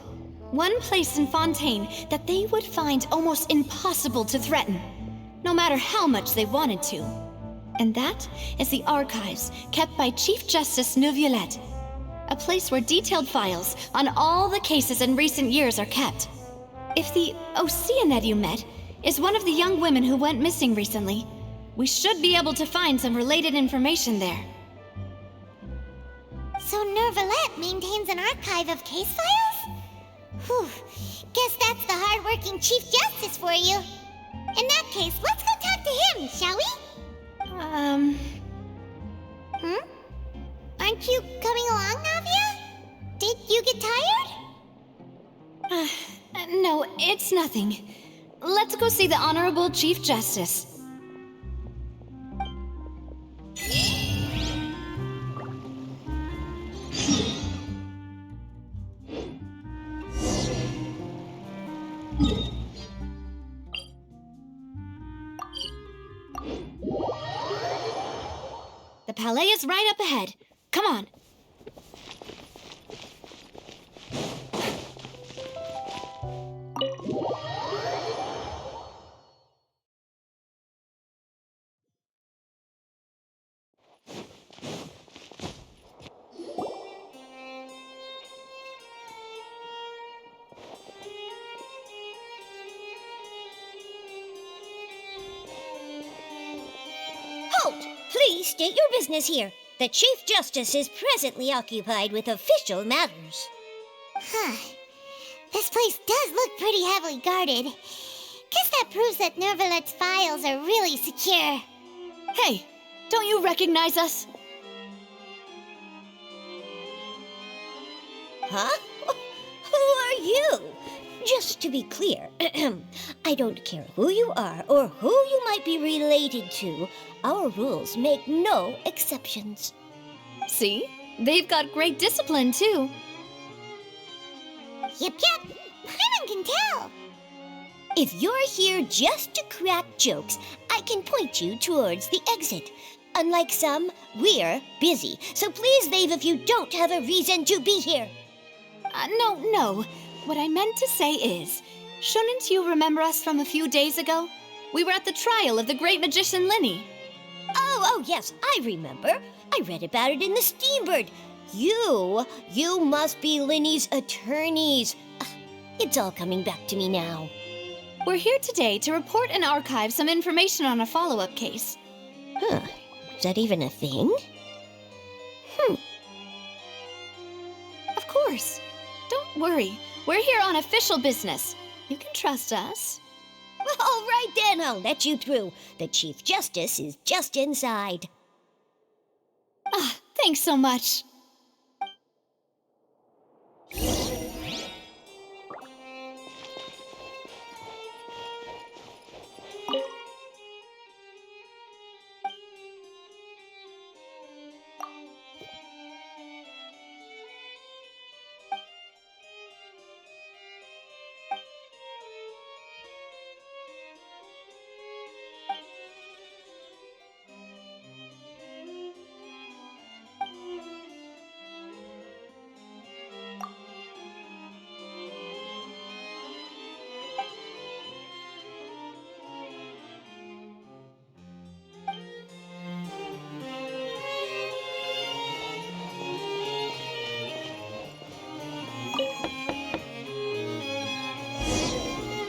One place in Fontaine that they would find almost impossible to threaten, no matter how much they wanted to. And that is the archives kept by Chief Justice Neuvillette. A place where detailed files on all the cases in recent years are kept. If the Oceanette you met is one of the young women who went missing recently, we should be able to find some related information there. So Neuvillette maintains an archive of case files? Whew, guess that's the hard-working Chief Justice for you. In that case, let's go talk to him, shall we? Aren't you coming along, Navia? Did you get tired? No, it's nothing. Let's go see the Honorable Chief Justice. The palais is right up ahead. Come on. Halt! Please state your business here. The Chief Justice is presently occupied with official matters. Huh. This place does look pretty heavily guarded. Guess that proves that Nervalet's files are really secure. Hey, don't you recognize us? Huh? Who are you? Just to be clear, I don't care who you are or who you might be related to. Our rules make no exceptions. See? They've got great discipline, too. Yep. Paimon can tell. If you're here just to crack jokes, I can point you towards the exit. Unlike some, we're busy, so please leave if you don't have a reason to be here. No. What I meant to say is, shouldn't you remember us from a few days ago? We were at the trial of the great magician Linny. Oh, yes, I remember. I read about it in the Steambird. You must be Linny's attorneys. It's all coming back to me now. We're here today to report and archive some information on a follow-up case. Huh. Is that even a thing? Of course. Don't worry. We're here on official business. You can trust us. All right then, I'll let you through. The Chief Justice is just inside. Thanks so much.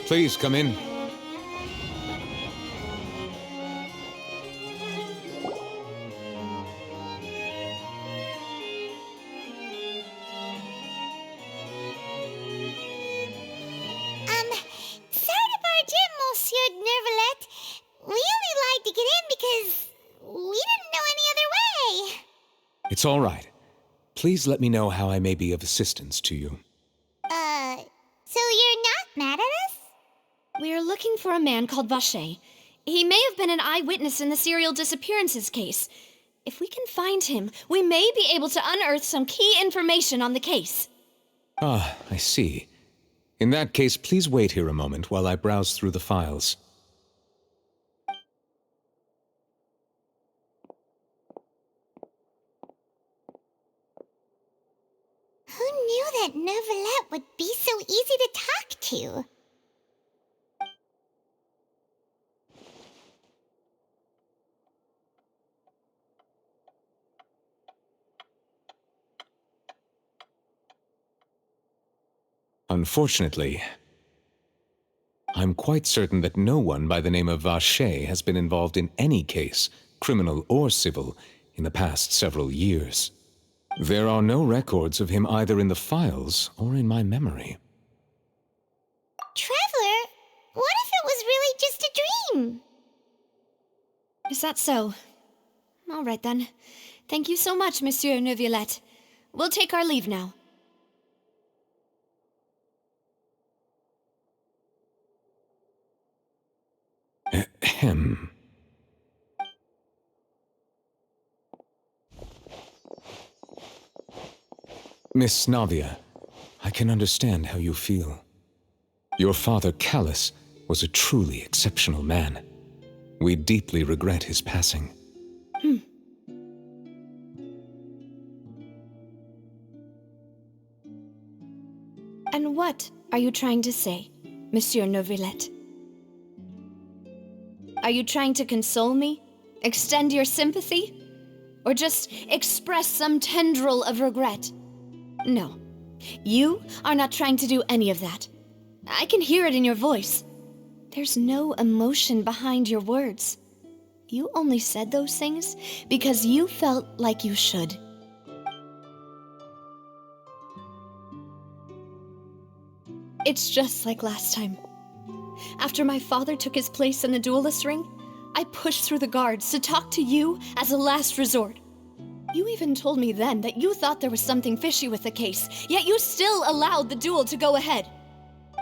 Please come in. Sorry to barge in, Monsieur Nervalet. We only lied to get in because we didn't know any other way. It's all right. Please let me know how I may be of assistance to you. So you're not mad at us? We're looking for a man called Vacher. He may have been an eyewitness in the serial disappearances case. If we can find him, we may be able to unearth some key information on the case. Ah, I see. In that case, please wait here a moment while I browse through the files. Who knew that Nervalet would be so easy to talk to? Unfortunately, I'm quite certain that no one by the name of Vacher has been involved in any case, criminal or civil, in the past several years. There are no records of him either in the files or in my memory. Traveler, what if it was really just a dream? Is that so? All right then. Thank you so much, Monsieur Neuvillette. We'll take our leave now. Ahem. Miss Navia, I can understand how you feel. Your father, Callus, was a truly exceptional man. We deeply regret his passing. And what are you trying to say, Monsieur Neuvillette? Are you trying to console me? Extend your sympathy? Or just express some tendril of regret? No, you are not trying to do any of that. I can hear it in your voice. There's no emotion behind your words. You only said those things because you felt like you should. It's just like last time. After my father took his place in the duelist ring, I pushed through the guards to talk to you as a last resort. You even told me then that you thought there was something fishy with the case, yet you still allowed the duel to go ahead.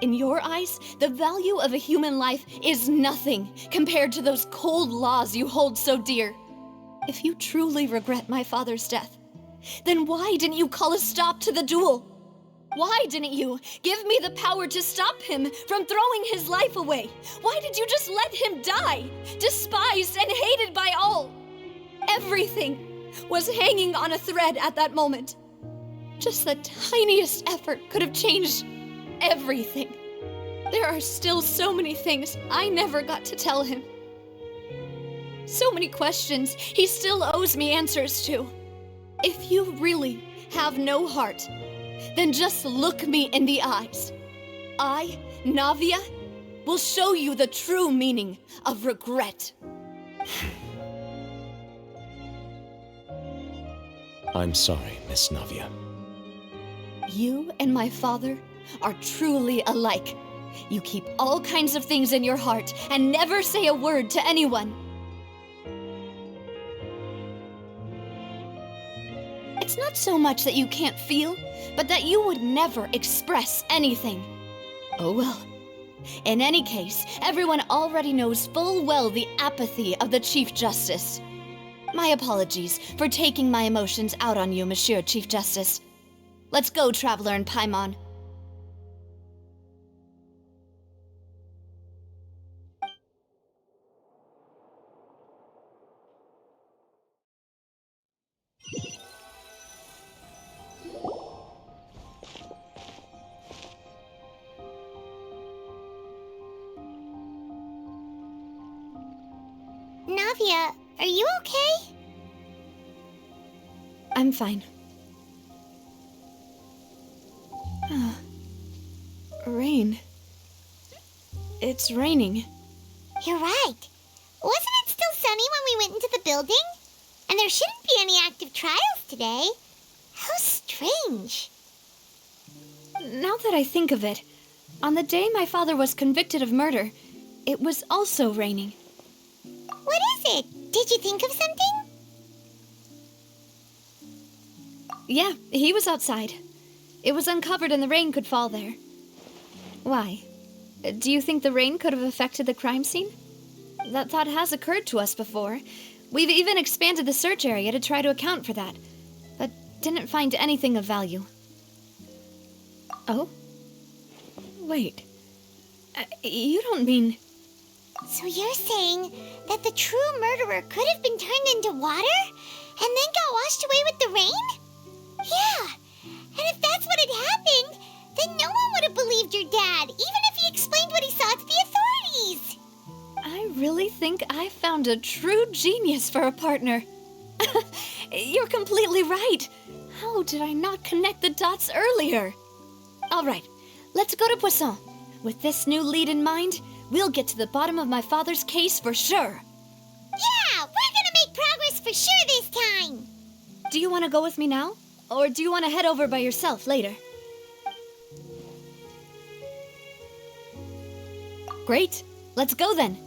In your eyes, the value of a human life is nothing compared to those cold laws you hold so dear. If you truly regret my father's death, then why didn't you call a stop to the duel? Why didn't you give me the power to stop him from throwing his life away? Why did you just let him die, despised and hated by all? Everything was hanging on a thread at that moment. Just the tiniest effort could have changed everything. There are still so many things I never got to tell him. So many questions he still owes me answers to. If you really have no heart, then just look me in the eyes. I, Navia, will show you the true meaning of regret. I'm sorry, Miss Navia. You and my father are truly alike. You keep all kinds of things in your heart and never say a word to anyone. It's not so much that you can't feel, but that you would never express anything. Oh well. In any case, everyone already knows full well the apathy of the Chief Justice. My apologies for taking my emotions out on you, Monsieur Chief Justice. Let's go, Traveler and Paimon. Navia, are you okay? I'm fine. Rain. It's raining. You're right. Wasn't it still sunny when we went into the building? And there shouldn't be any active trials today. How strange. Now that I think of it, on the day my father was convicted of murder, it was also raining. What is it? Did you think of something? Yeah, he was outside. It was uncovered and the rain could fall there. Why? Do you think the rain could have affected the crime scene? That thought has occurred to us before. We've even expanded the search area to try to account for that, but didn't find anything of value. Oh? Wait. You don't mean... So you're saying that the true murderer could have been turned into water and then got washed away with the rain? Yeah, and if that's what had happened, then no one would have believed your dad, even if he explained what he saw to the authorities. I really think I found a true genius for a partner. You're completely right. How did I not connect the dots earlier? All right, let's go to Poisson. With this new lead in mind, we'll get to the bottom of my father's case for sure. Yeah, we're gonna make progress for sure this time. Do you want to go with me now? Or do you want to head over by yourself later? Great, let's go then.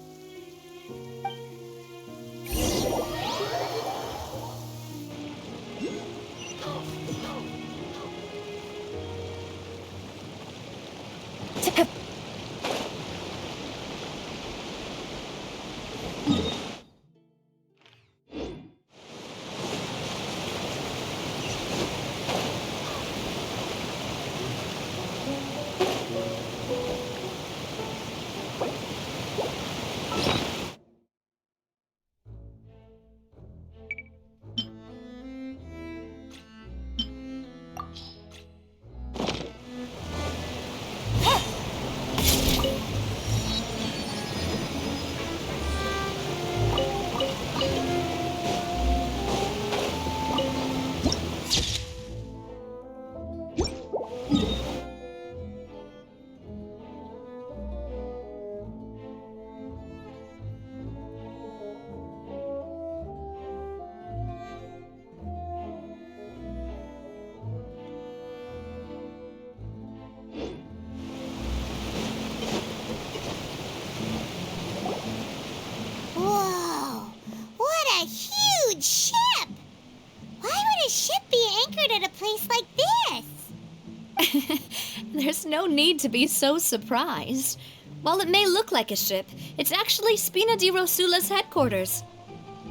There's no need to be so surprised. While it may look like a ship, it's actually Spina di Rosula's headquarters.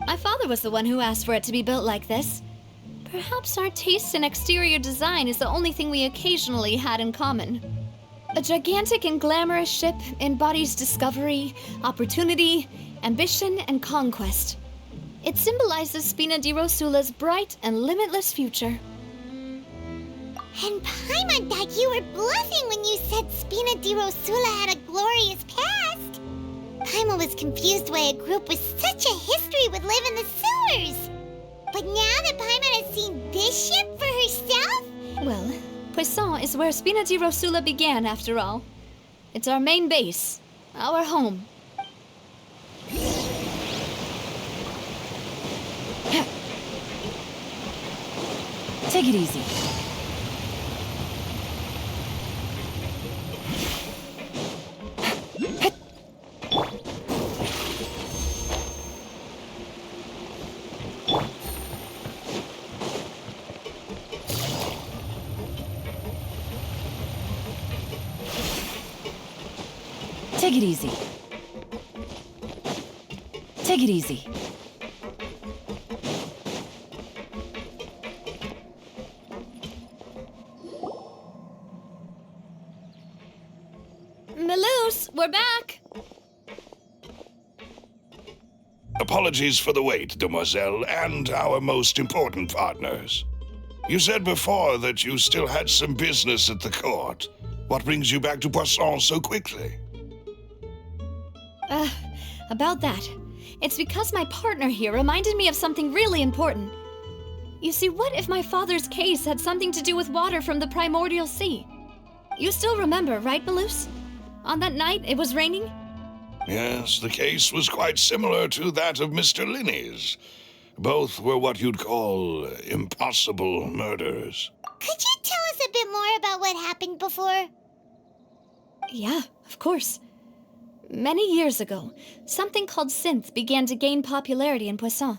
My father was the one who asked for it to be built like this. Perhaps our taste in exterior design is the only thing we occasionally had in common. A gigantic and glamorous ship embodies discovery, opportunity, ambition, and conquest. It symbolizes Spina di Rosula's bright and limitless future. And Paimon thought you were bluffing when you said Spina di Rosula had a glorious past. Paimon was confused why a group with such a history would live in the sewers. But now that Paimon has seen this ship for herself? Well, Poisson is where Spina di Rosula began, after all. It's our main base, our home. Take it easy. Take it easy. Take it easy. Melus, we're back! Apologies for the wait, demoiselle, and our most important partners. You said before that you still had some business at the court. What brings you back to Poisson so quickly? About that. It's because my partner here reminded me of something really important. You see, what if my father's case had something to do with water from the primordial sea? You still remember, right, Melus? On that night, it was raining? Yes, the case was quite similar to that of Mr. Linney's. Both were what you'd call impossible murders. Could you tell us a bit more about what happened before? Yeah, of course. Many years ago, something called synth began to gain popularity in Poisson.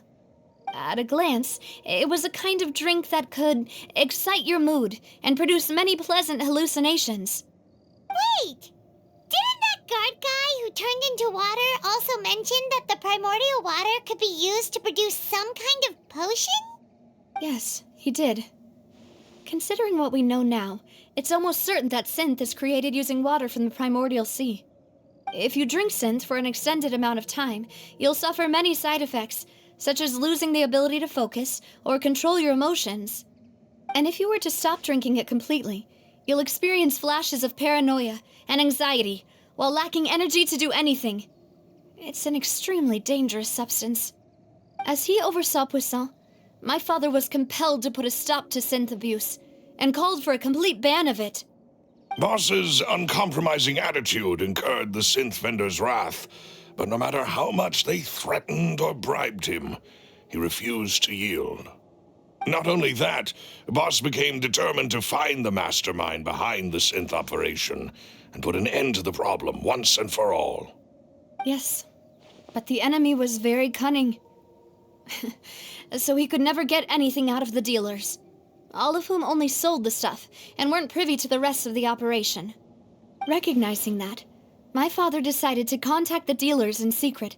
At a glance, it was a kind of drink that could excite your mood and produce many pleasant hallucinations. Wait! Didn't that guard guy who turned into water also mention that the primordial water could be used to produce some kind of potion? Yes, he did. Considering what we know now, it's almost certain that synth is created using water from the primordial sea. If you drink synth for an extended amount of time, you'll suffer many side effects, such as losing the ability to focus or control your emotions. And if you were to stop drinking it completely, you'll experience flashes of paranoia and anxiety while lacking energy to do anything. It's an extremely dangerous substance. As he oversaw Poisson, my father was compelled to put a stop to synth abuse and called for a complete ban of it. Boss's uncompromising attitude incurred the synth vendor's wrath, but no matter how much they threatened or bribed him, he refused to yield. Not only that, Boss became determined to find the mastermind behind the synth operation and put an end to the problem once and for all. Yes, but the enemy was very cunning. So he could never get anything out of the dealers, all of whom only sold the stuff and weren't privy to the rest of the operation. Recognizing that, my father decided to contact the dealers in secret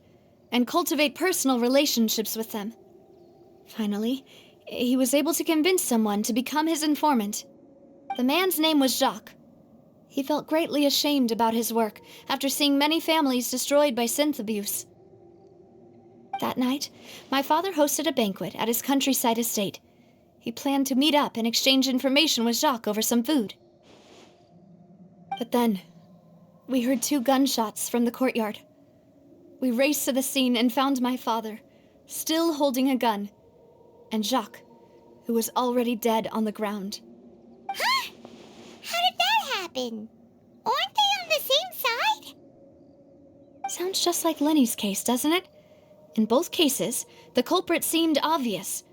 and cultivate personal relationships with them. Finally, he was able to convince someone to become his informant. The man's name was Jacques. He felt greatly ashamed about his work after seeing many families destroyed by synth abuse. That night, my father hosted a banquet at his countryside estate. He planned to meet up and exchange information with Jacques over some food. But then, we heard 2 gunshots from the courtyard. We raced to the scene and found my father, still holding a gun, and Jacques, who was already dead on the ground. Huh? How did that happen? Aren't they on the same side? Sounds just like Lenny's case, doesn't it? In both cases, the culprit seemed obvious,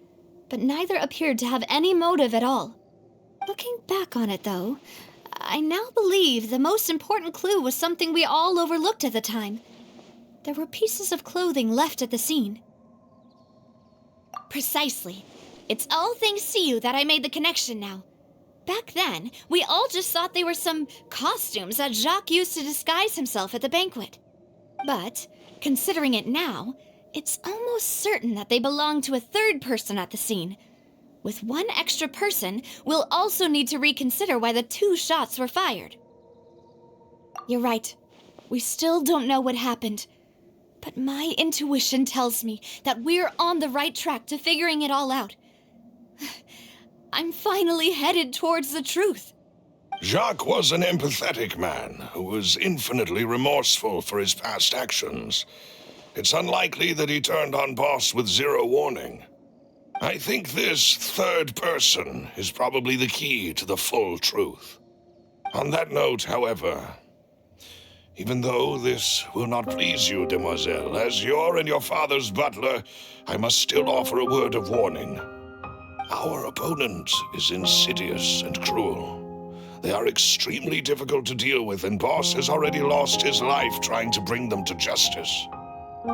but neither appeared to have any motive at all. Looking back on it, though, I now believe the most important clue was something we all overlooked at the time. There were pieces of clothing left at the scene. Precisely. It's all thanks to you that I made the connection now. Back then, we all just thought they were some costumes that Jacques used to disguise himself at the banquet. But, considering it now, it's almost certain that they belong to a third person at the scene. With one extra person, we'll also need to reconsider why the 2 shots were fired. You're right. We still don't know what happened. But my intuition tells me that we're on the right track to figuring it all out. I'm finally headed towards the truth. Jacques was an empathetic man who was infinitely remorseful for his past actions. It's unlikely that he turned on Boss with 0 warning. I think this third person is probably the key to the full truth. On that note, however, even though this will not please you, demoiselle, as your and your father's butler, I must still offer a word of warning. Our opponent is insidious and cruel. They are extremely difficult to deal with, and Boss has already lost his life trying to bring them to justice.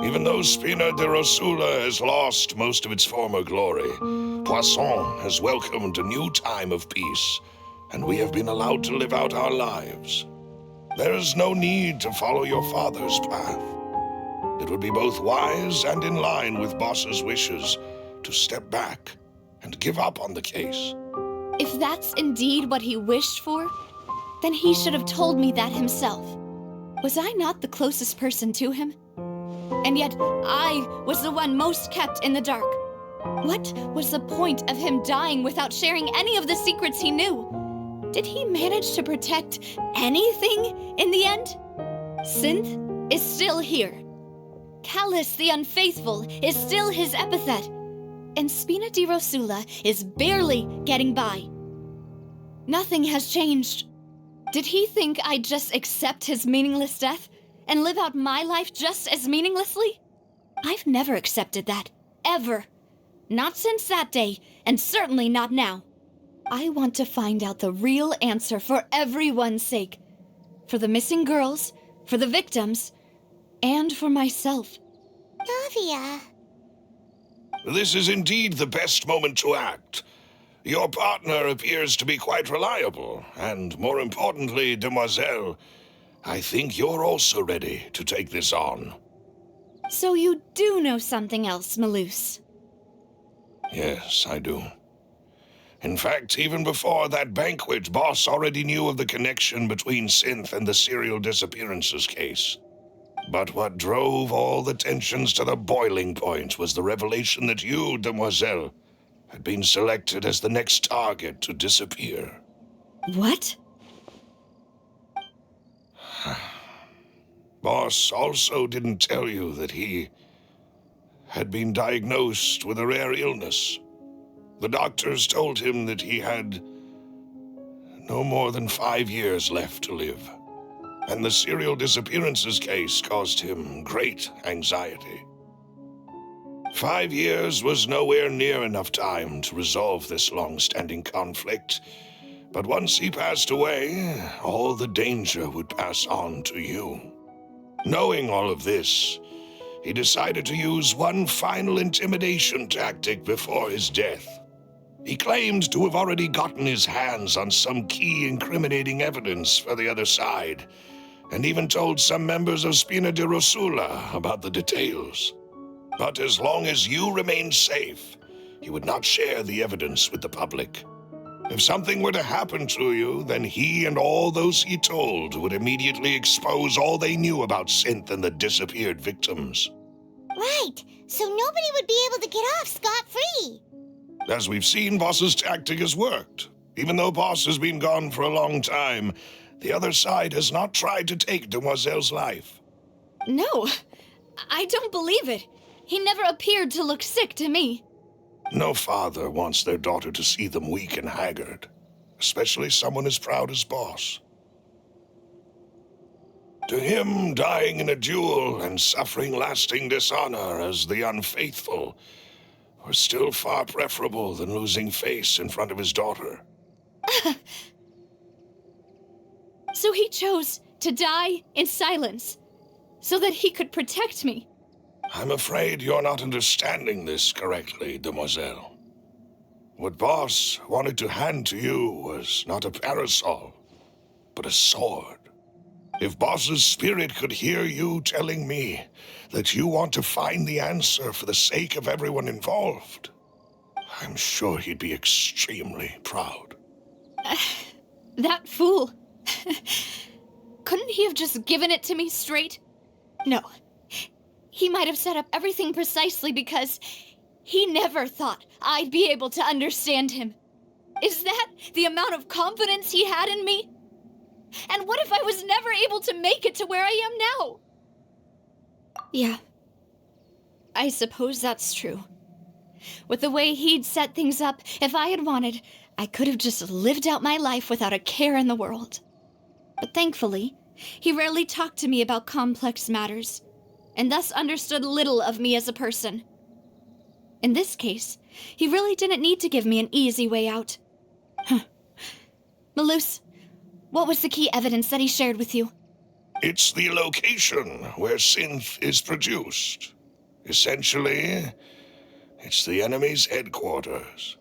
Even though Spina de Rosula has lost most of its former glory, Poisson has welcomed a new time of peace, and we have been allowed to live out our lives. There is no need to follow your father's path. It would be both wise and in line with Boss's wishes to step back and give up on the case. If that's indeed what he wished for, then he should have told me that himself. Was I not the closest person to him? And yet, I was the one most kept in the dark. What was the point of him dying without sharing any of the secrets he knew? Did he manage to protect anything in the end? Synth is still here. Callus the Unfaithful is still his epithet. And Spina di Rosula is barely getting by. Nothing has changed. Did he think I'd just accept his meaningless death and live out my life just as meaninglessly? I've never accepted that, ever. Not since that day, and certainly not now. I want to find out the real answer for everyone's sake. For the missing girls, for the victims, and for myself. Navia. This is indeed the best moment to act. Your partner appears to be quite reliable, and more importantly, demoiselle, I think you're also ready to take this on. So you do know something else, Malouse? Yes, I do. In fact, even before that banquet, Boss already knew of the connection between Synth and the serial disappearances case. But what drove all the tensions to the boiling point was the revelation that you, demoiselle, had been selected as the next target to disappear. What? Boss also didn't tell you that he had been diagnosed with a rare illness. The doctors told him that he had no more than 5 years left to live, and the serial disappearances case caused him great anxiety. 5 years was nowhere near enough time to resolve this long-standing conflict, but once he passed away, all the danger would pass on to you. Knowing all of this, he decided to use one final intimidation tactic before his death. He claimed to have already gotten his hands on some key incriminating evidence for the other side, and even told some members of Spina di Rosula about the details. But as long as you remained safe, he would not share the evidence with the public. If something were to happen to you, then he and all those he told would immediately expose all they knew about Synth and the disappeared victims. Right, so nobody would be able to get off scot-free. As we've seen, Boss's tactic has worked. Even though Boss has been gone for a long time, the other side has not tried to take Demoiselle's life. No, I don't believe it. He never appeared to look sick to me. No father wants their daughter to see them weak and haggard, especially someone as proud as Boss. To him, dying in a duel and suffering lasting dishonor as the unfaithful were still far preferable than losing face in front of his daughter. So he chose to die in silence, so that he could protect me. I'm afraid you're not understanding this correctly, demoiselle. What Boss wanted to hand to you was not a parasol, but a sword. If Boss's spirit could hear you telling me that you want to find the answer for the sake of everyone involved, I'm sure he'd be extremely proud. That fool. Couldn't he have just given it to me straight? No. He might have set up everything precisely because he never thought I'd be able to understand him. Is that the amount of confidence he had in me? And what if I was never able to make it to where I am now? Yeah. I suppose that's true. With the way he'd set things up, if I had wanted, I could have just lived out my life without a care in the world. But thankfully, he rarely talked to me about complex matters, and thus understood little of me as a person. In this case, he really didn't need to give me an easy way out. Malus, what was the key evidence that he shared with you? It's the location where synth is produced. Essentially, it's the enemy's headquarters.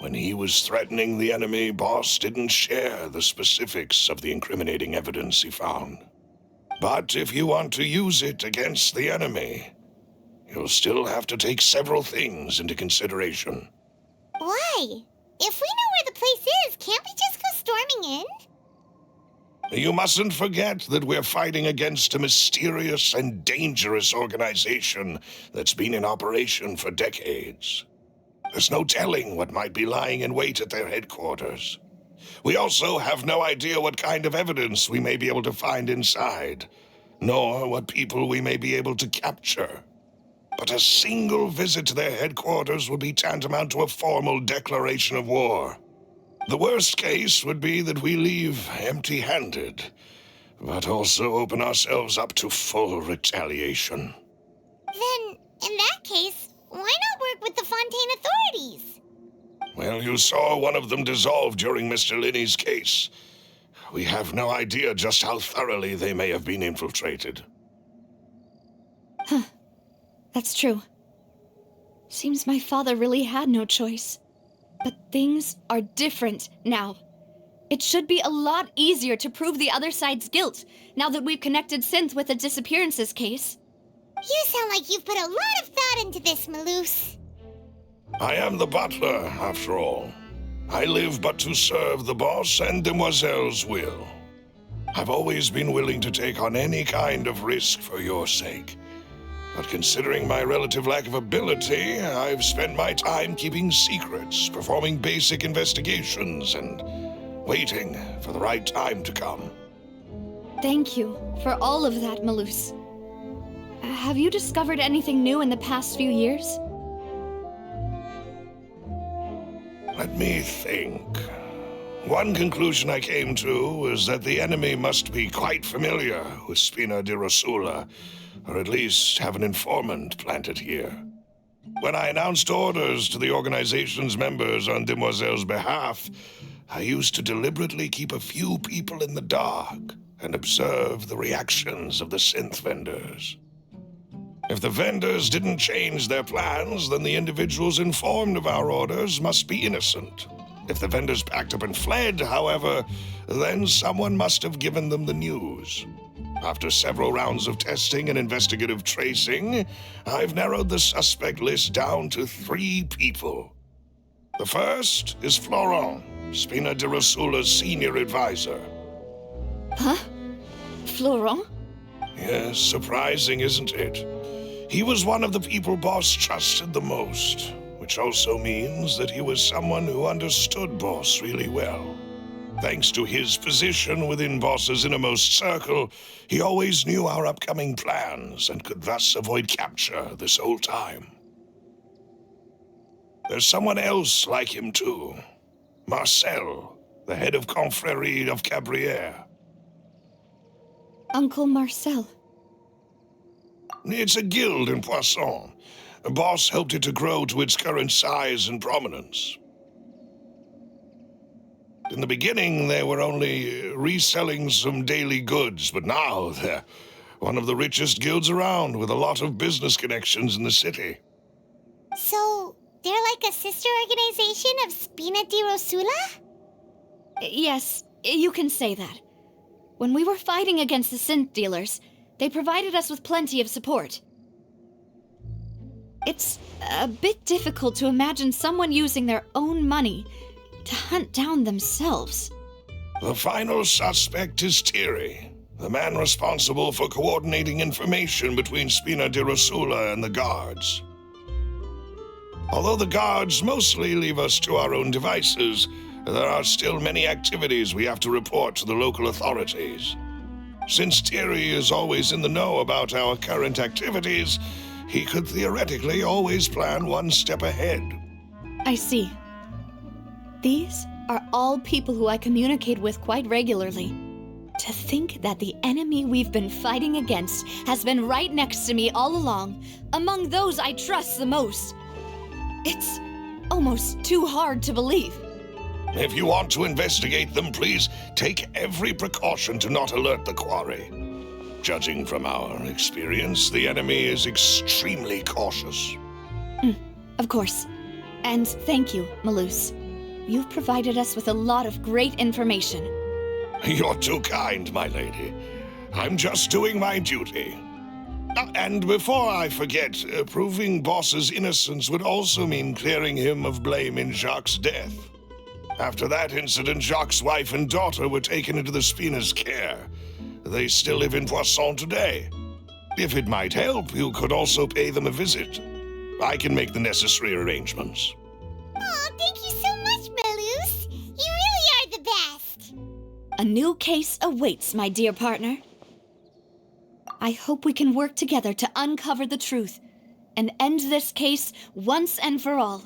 When he was threatening the enemy, Boss didn't share the specifics of the incriminating evidence he found. But if you want to use it against the enemy, you'll still have to take several things into consideration. Why? If we know where the place is, can't we just go storming in? You mustn't forget that we're fighting against a mysterious and dangerous organization that's been in operation for decades. There's no telling what might be lying in wait at their headquarters. We also have no idea what kind of evidence we may be able to find inside, nor what people we may be able to capture. But a single visit to their headquarters would be tantamount to a formal declaration of war. The worst case would be that we leave empty-handed, but also open ourselves up to full retaliation. Then, in that case, why not work with the Fontaine authorities? Well, you saw one of them dissolve during Mr. Linney's case. We have no idea just how thoroughly they may have been infiltrated. Huh. That's true. Seems my father really had no choice. But things are different now. It should be a lot easier to prove the other side's guilt, now that we've connected Synth with the disappearances case. You sound like you've put a lot of thought into this, Malus. I am the butler, after all. I live but to serve the boss and Demoiselle's will. I've always been willing to take on any kind of risk for your sake. But considering my relative lack of ability, I've spent my time keeping secrets, performing basic investigations, and waiting for the right time to come. Thank you for all of that, Malus. Have you discovered anything new in the past few years? Let me think. One conclusion I came to was that the enemy must be quite familiar with Spina di Rosula, or at least have an informant planted here. When I announced orders to the organization's members on Demoiselle's behalf, I used to deliberately keep a few people in the dark and observe the reactions of the synth vendors. If the vendors didn't change their plans, then the individuals informed of our orders must be innocent. If the vendors packed up and fled, however, then someone must have given them the news. After several rounds of testing and investigative tracing, I've narrowed the suspect list down to 3 people. The first is Florent, Spina di Rosula's senior advisor. Huh? Florent? Yes, surprising, isn't it? He was one of the people Boss trusted the most, which also means that he was someone who understood Boss really well. Thanks to his position within Boss's innermost circle, he always knew our upcoming plans and could thus avoid capture this whole time. There's someone else like him too. Marcel, the head of Confrérie of Cabrières. Uncle Marcel. It's a guild in Poisson. Boss helped it to grow to its current size and prominence. In the beginning, they were only reselling some daily goods, but now they're one of the richest guilds around with a lot of business connections in the city. So, They're like a sister organization of Spina di Rosula? Yes, you can say that. When we were fighting against the synth dealers, they provided us with plenty of support. It's a bit difficult to imagine someone using their own money to hunt down themselves. The final suspect is Thierry, the man responsible for coordinating information between Spina di Rosula and the guards. Although the guards mostly leave us to our own devices, there are still many activities we have to report to the local authorities. Since Thierry is always in the know about our current activities, he could theoretically always plan one step ahead. I see. These are all people who I communicate with quite regularly. To think that the enemy we've been fighting against has been right next to me all along, among those I trust the most. It's almost too hard to believe. If you want to investigate them, please take every precaution to not alert the quarry. Judging from our experience, the enemy is extremely cautious. Of course. And thank you, Malus. You've provided us with a lot of great information. You're too kind, my lady. I'm just doing my duty. And before I forget, proving Boss's innocence would also mean clearing him of blame in Jacques' death. After that incident, Jacques' wife and daughter were taken into the Spina's care. They still live in Poisson today. If it might help, you could also pay them a visit. I can make the necessary arrangements. Oh, thank you so much, Malus. You really are the best. A new case awaits, my dear partner. I hope we can work together to uncover the truth and end this case once and for all.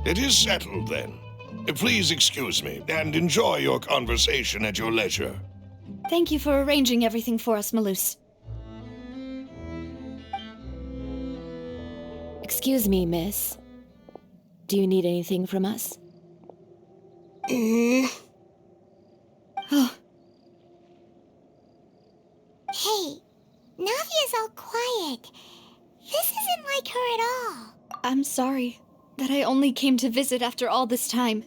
It is settled then. Please excuse me, and enjoy your conversation at your leisure. Thank you for arranging everything for us, Malus. Excuse me, miss. Do you need anything from us? Mm. Oh, Hey, Navia's all quiet. This isn't like her at all. I'm sorry that I only came to visit after all this time.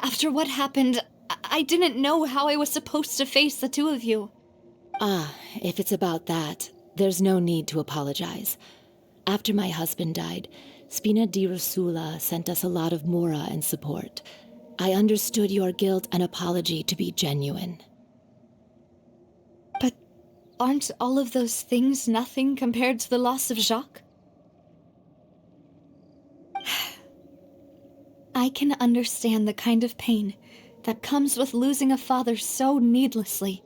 After what happened, I didn't know how I was supposed to face the two of you. Ah, if it's about that, there's no need to apologize. After my husband died, Spina di Rosula sent us a lot of mora and support. I understood your guilt and apology to be genuine. But aren't all of those things nothing compared to the loss of Jacques? I can understand the kind of pain that comes with losing a father so needlessly.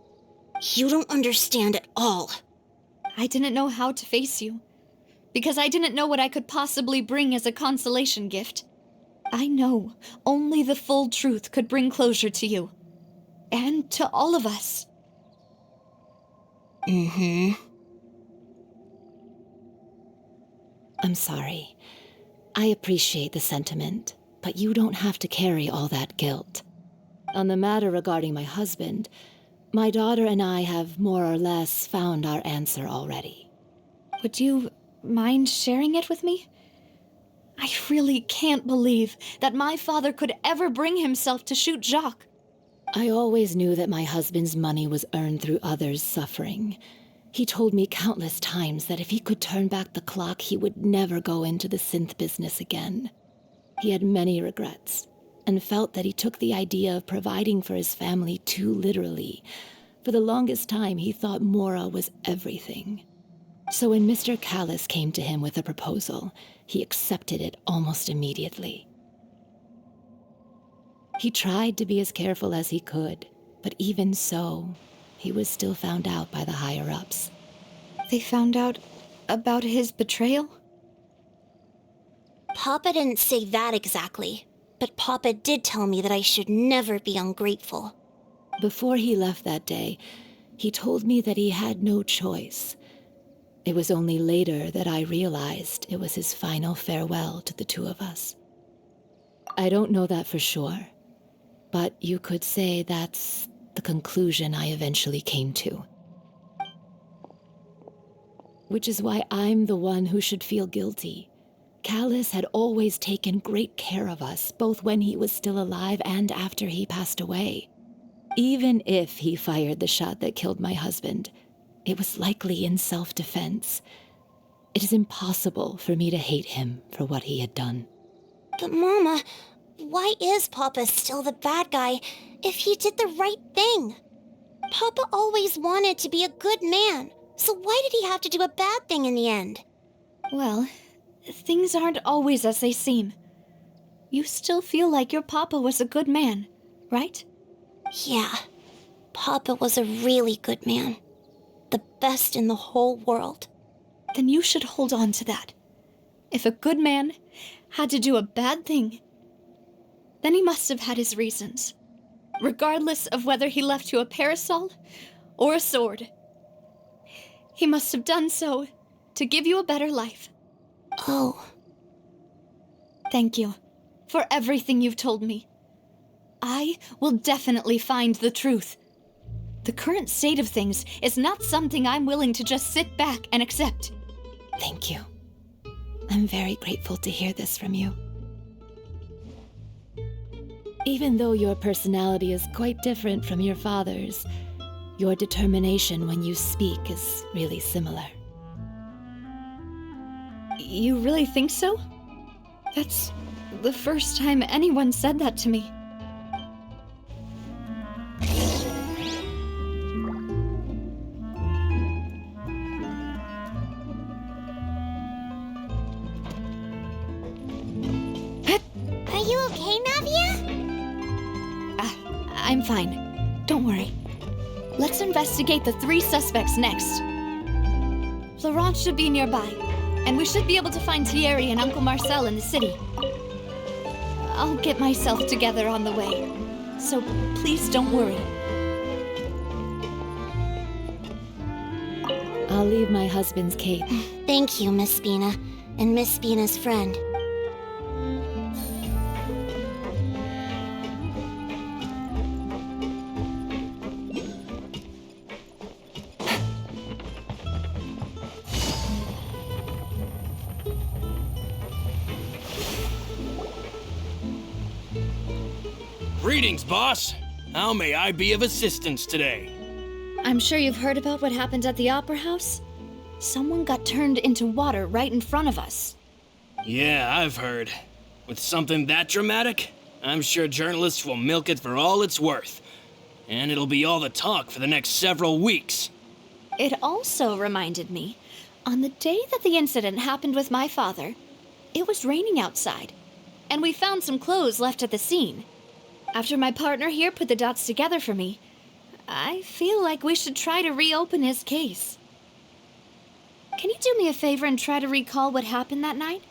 You don't understand at all. I didn't know how to face you, because I didn't know what I could possibly bring as a consolation gift. I know only the full truth could bring closure to you, and to all of us. Mm-hmm. I'm sorry. I appreciate the sentiment, but you don't have to carry all that guilt. On the matter regarding my husband, my daughter and I have more or less found our answer already. Would you mind sharing it with me? I really can't believe that my father could ever bring himself to shoot Jacques. I always knew that my husband's money was earned through others' suffering. He told me countless times that if he could turn back the clock, he would never go into the synth business again. He had many regrets, and felt that he took the idea of providing for his family too literally. For the longest time, he thought Mora was everything. So when Mr. Callis came to him with a proposal, he accepted it almost immediately. He tried to be as careful as he could, but even so, he was still found out by the higher-ups. They found out about his betrayal? Papa didn't say that exactly, but Papa did tell me that I should never be ungrateful. Before he left that day, he told me that he had no choice. It was only later that I realized it was his final farewell to the two of us. I don't know that for sure, but you could say that's the conclusion I eventually came to. Which is why I'm the one who should feel guilty. Callis had always taken great care of us, both when he was still alive and after he passed away. Even if he fired the shot that killed my husband, it was likely in self-defense. It is impossible for me to hate him for what he had done. But Mama, why is Papa still the bad guy if he did the right thing? Papa always wanted to be a good man, so why did he have to do a bad thing in the end? Well, things aren't always as they seem. You still feel like your papa was a good man, right? Yeah, Papa was a really good man. The best in the whole world. Then you should hold on to that. If a good man had to do a bad thing, then he must have had his reasons, regardless of whether he left you a parasol or a sword. He must have done so to give you a better life. Oh. Thank you for everything you've told me. I will definitely find the truth. The current state of things is not something I'm willing to just sit back and accept. Thank you. I'm very grateful to hear this from you. Even though your personality is quite different from your father's, your determination when you speak is really similar. You really think so? That's the first time anyone said that to me. Are you okay, Navia? I'm fine. Don't worry. Let's investigate the 3 suspects next. Florence should be nearby. and we should be able to find Thierry and Uncle Marcel in the city. I'll get myself together on the way, so please don't worry. I'll leave my husband's cape. Thank you, Miss Spina, and Miss Spina's friend. Greetings, boss. How may I be of assistance today? I'm sure you've heard about what happened at the Opera House. Someone got turned into water right in front of us. Yeah, I've heard. With something that dramatic, I'm sure journalists will milk it for all it's worth. And it'll be all the talk for the next several weeks. It also reminded me, on the day that the incident happened with my father, it was raining outside, and we found some clothes left at the scene. After my partner here put the dots together for me, I feel like we should try to reopen his case. Can you do me a favor and try to recall what happened that night?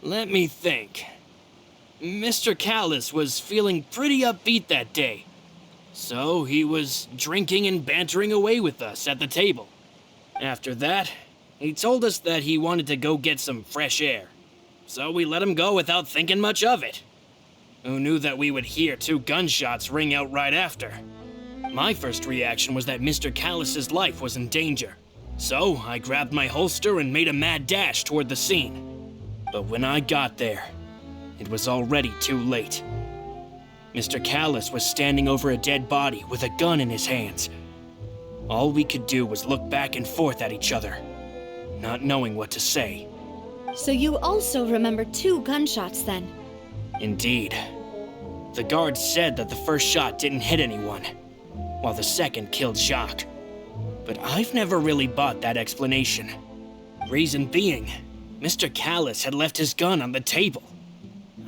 Let me think. Mr. Callis was feeling pretty upbeat that day. So he was drinking and bantering away with us at the table. After that, he told us that he wanted to go get some fresh air. So we let him go without thinking much of it. Who knew that we would hear 2 gunshots ring out right after? My first reaction was that Mr. Callis's life was in danger. So I grabbed my holster and made a mad dash toward the scene. But when I got there, it was already too late. Mr. Callis was standing over a dead body with a gun in his hands. All we could do was look back and forth at each other, not knowing what to say. So you also remember 2 gunshots then? Indeed. The guard said that the first shot didn't hit anyone, while the second killed Jacques. But I've never really bought that explanation. Reason being, Mr. Callis had left his gun on the table.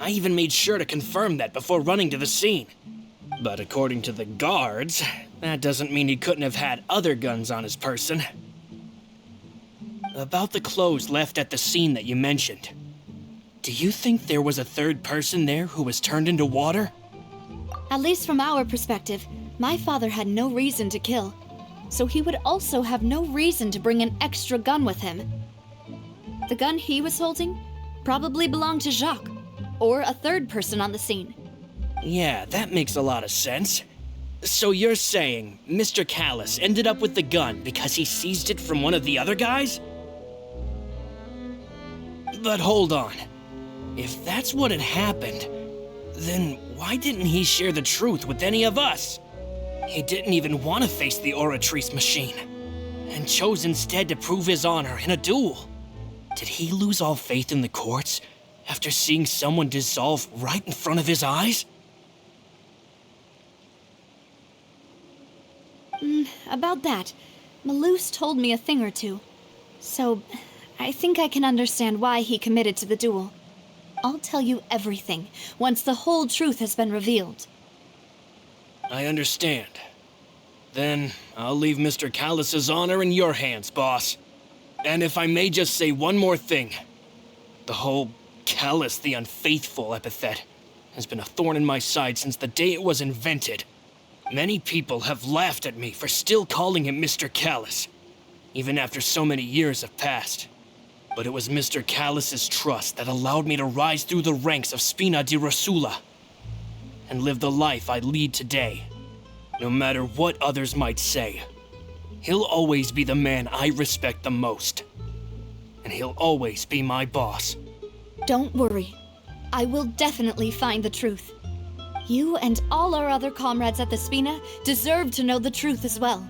I even made sure to confirm that before running to the scene. But according to the guards, that doesn't mean he couldn't have had other guns on his person. About the clothes left at the scene that you mentioned. Do you think there was a third person there who was turned into water? At least from our perspective, my father had no reason to kill. So he would also have no reason to bring an extra gun with him. The gun he was holding probably belonged to Jacques, or a third person on the scene. Yeah, that makes a lot of sense. So you're saying Mr. Callis ended up with the gun because he seized it from one of the other guys? But hold on. If that's what had happened, then why didn't he share the truth with any of us? He didn't even want to face the Oratrice machine, and chose instead to prove his honor in a duel. Did he lose all faith in the courts after seeing someone dissolve right in front of his eyes? About that, Malouse told me a thing or two. So, I think I can understand why he committed to the duel. I'll tell you everything once the whole truth has been revealed. I understand. Then I'll leave Mr. Callis's honor in your hands, boss. And if I may just say one more thing. The whole Callis the Unfaithful epithet has been a thorn in my side since the day it was invented. Many people have laughed at me for still calling him Mr. Callis, even after so many years have passed. But it was Mr. Callis's trust that allowed me to rise through the ranks of Spina di Rosula and live the life I lead today. No matter what others might say, he'll always be the man I respect the most. And he'll always be my boss. Don't worry. I will definitely find the truth. You and all our other comrades at the Spina deserve to know the truth as well.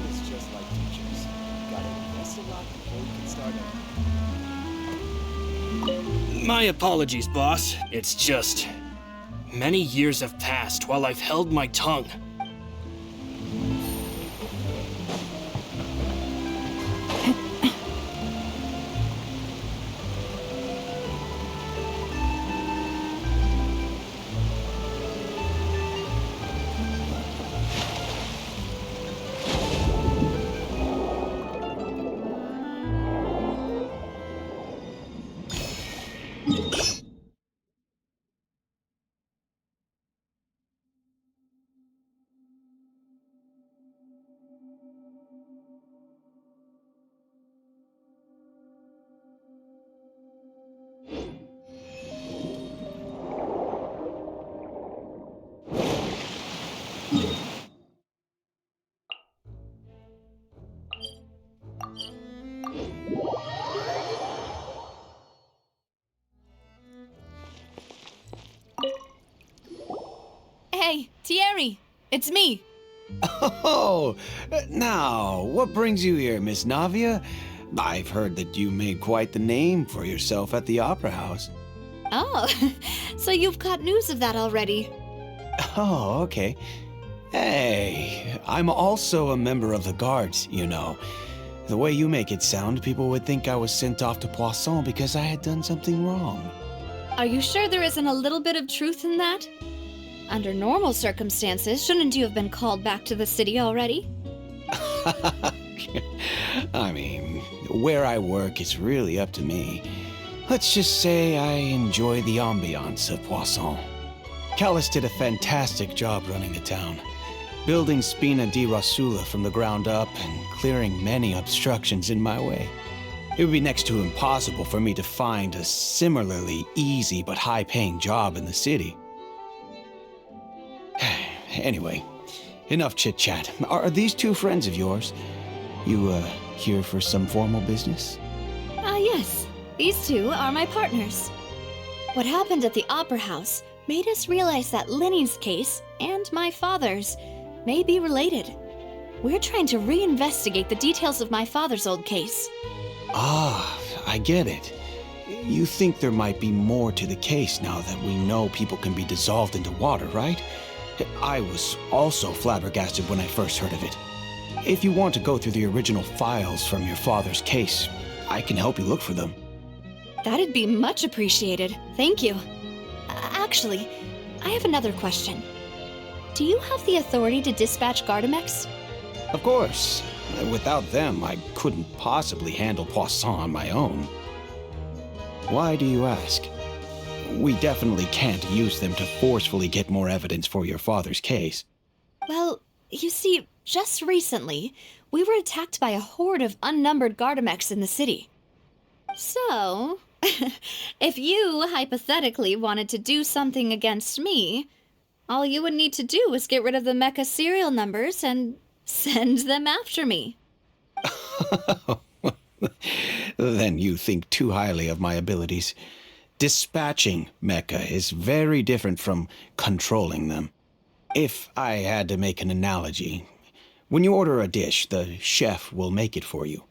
It's just like teachers. Gotta invest a lot before we can start it. My apologies, boss. It's just... many years have passed while I've held my tongue. Hey, Thierry! It's me! Oh, now, what brings you here, Miss Navia? I've heard that you made quite the name for yourself at the Opera House. Oh, so you've got news of that already. Oh, okay. Hey, I'm also a member of the Guards, you know. The way you make it sound, people would think I was sent off to Poisson because I had done something wrong. Are you sure there isn't a little bit of truth in that? Under normal circumstances, shouldn't you have been called back to the city already? I mean, where I work is really up to me. Let's just say I enjoy the ambiance of Poisson. Callis did a fantastic job running the town, building Spina di Rosula from the ground up and clearing many obstructions in my way. It would be next to impossible for me to find a similarly easy but high-paying job in the city. Anyway, enough chit-chat. Are these two friends of yours? You, here for some formal business? Yes. These two are my partners. What happened at the Opera House made us realize that Linny's case and my father's may be related. We're trying to reinvestigate the details of my father's old case. Ah, I get it. You think there might be more to the case now that we know people can be dissolved into water, right? I was also flabbergasted when I first heard of it. If you want to go through the original files from your father's case, I can help you look for them. That'd be much appreciated. Thank you. Actually, I have another question. Do you have the authority to dispatch Gardamex? Of course. Without them, I couldn't possibly handle Poisson on my own. Why do you ask? We definitely can't use them to forcefully get more evidence for your father's case. Well, you see, just recently, we were attacked by a horde of unnumbered Gardamex in the city. So, if you hypothetically wanted to do something against me, all you would need to do is get rid of the mecha serial numbers and send them after me. Then you think too highly of my abilities. Dispatching mecha is very different from controlling them. If I had to make an analogy, when you order a dish, the chef will make it for you.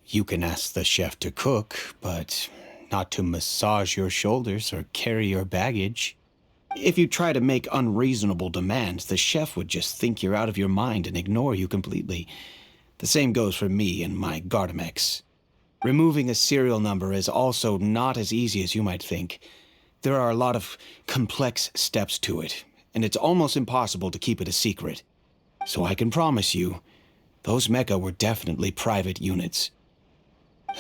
You can ask the chef to cook, but not to massage your shoulders or carry your baggage. If you try to make unreasonable demands, the chef would just think you're out of your mind and ignore you completely. The same goes for me and my Gardamex. Removing a serial number is also not as easy as you might think. There are a lot of complex steps to it, and it's almost impossible to keep it a secret. So I can promise you, those mecha were definitely private units.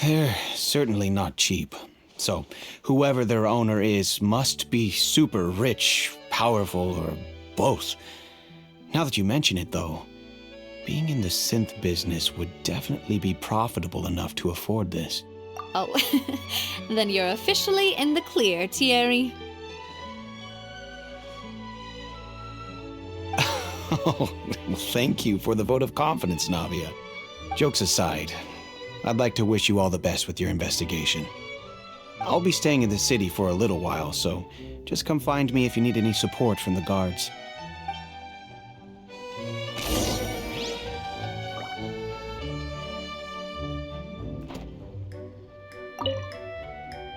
They're certainly not cheap. So whoever their owner is must be super rich, powerful, or both. Now that you mention it, though, being in the synth business would definitely be profitable enough to afford this. Oh, then you're officially in the clear, Thierry. Oh, well, thank you for the vote of confidence, Navia. Jokes aside, I'd like to wish you all the best with your investigation. I'll be staying in the city for a little while, so just come find me if you need any support from the guards.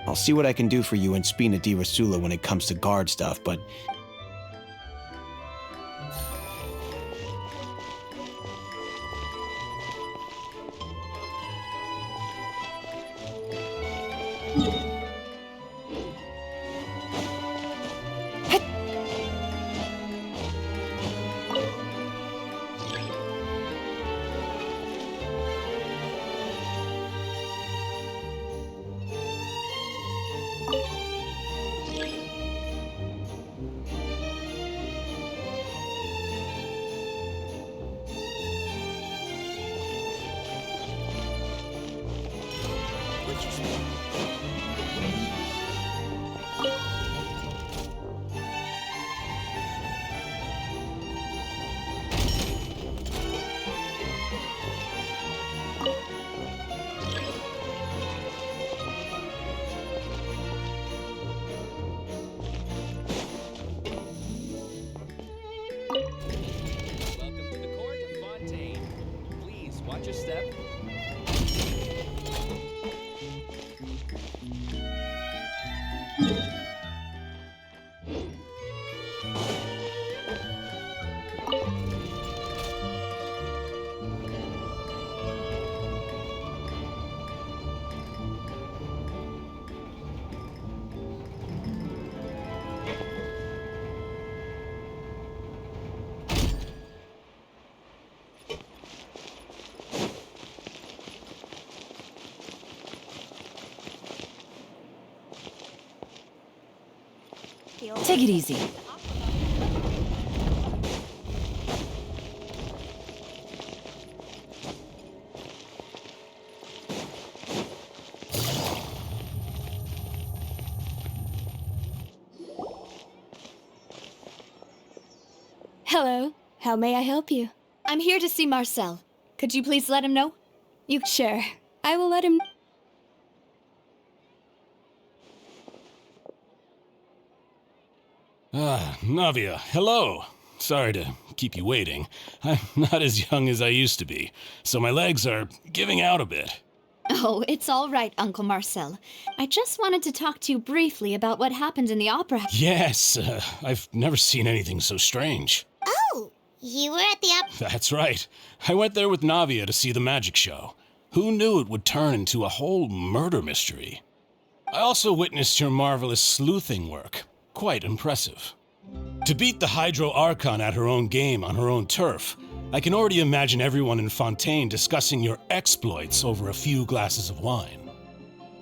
I'll see what I can do for you in Spina di Rosula when it comes to guard stuff, but... Watch your step. Take it easy. Hello. How may I help you? I'm here to see Marcel. Could you please let him know? Sure. I will let him... Navia, hello. Sorry to keep you waiting. I'm not as young as I used to be, so my legs are giving out a bit. Oh, it's all right, Uncle Marcel. I just wanted to talk to you briefly about what happened in the opera. Yes, I've never seen anything so strange. Oh, you were at the That's right. I went there with Navia to see the magic show. Who knew it would turn into a whole murder mystery? I also witnessed your marvelous sleuthing work. Quite impressive. To beat the Hydro Archon at her own game on her own turf, I can already imagine everyone in Fontaine discussing your exploits over a few glasses of wine.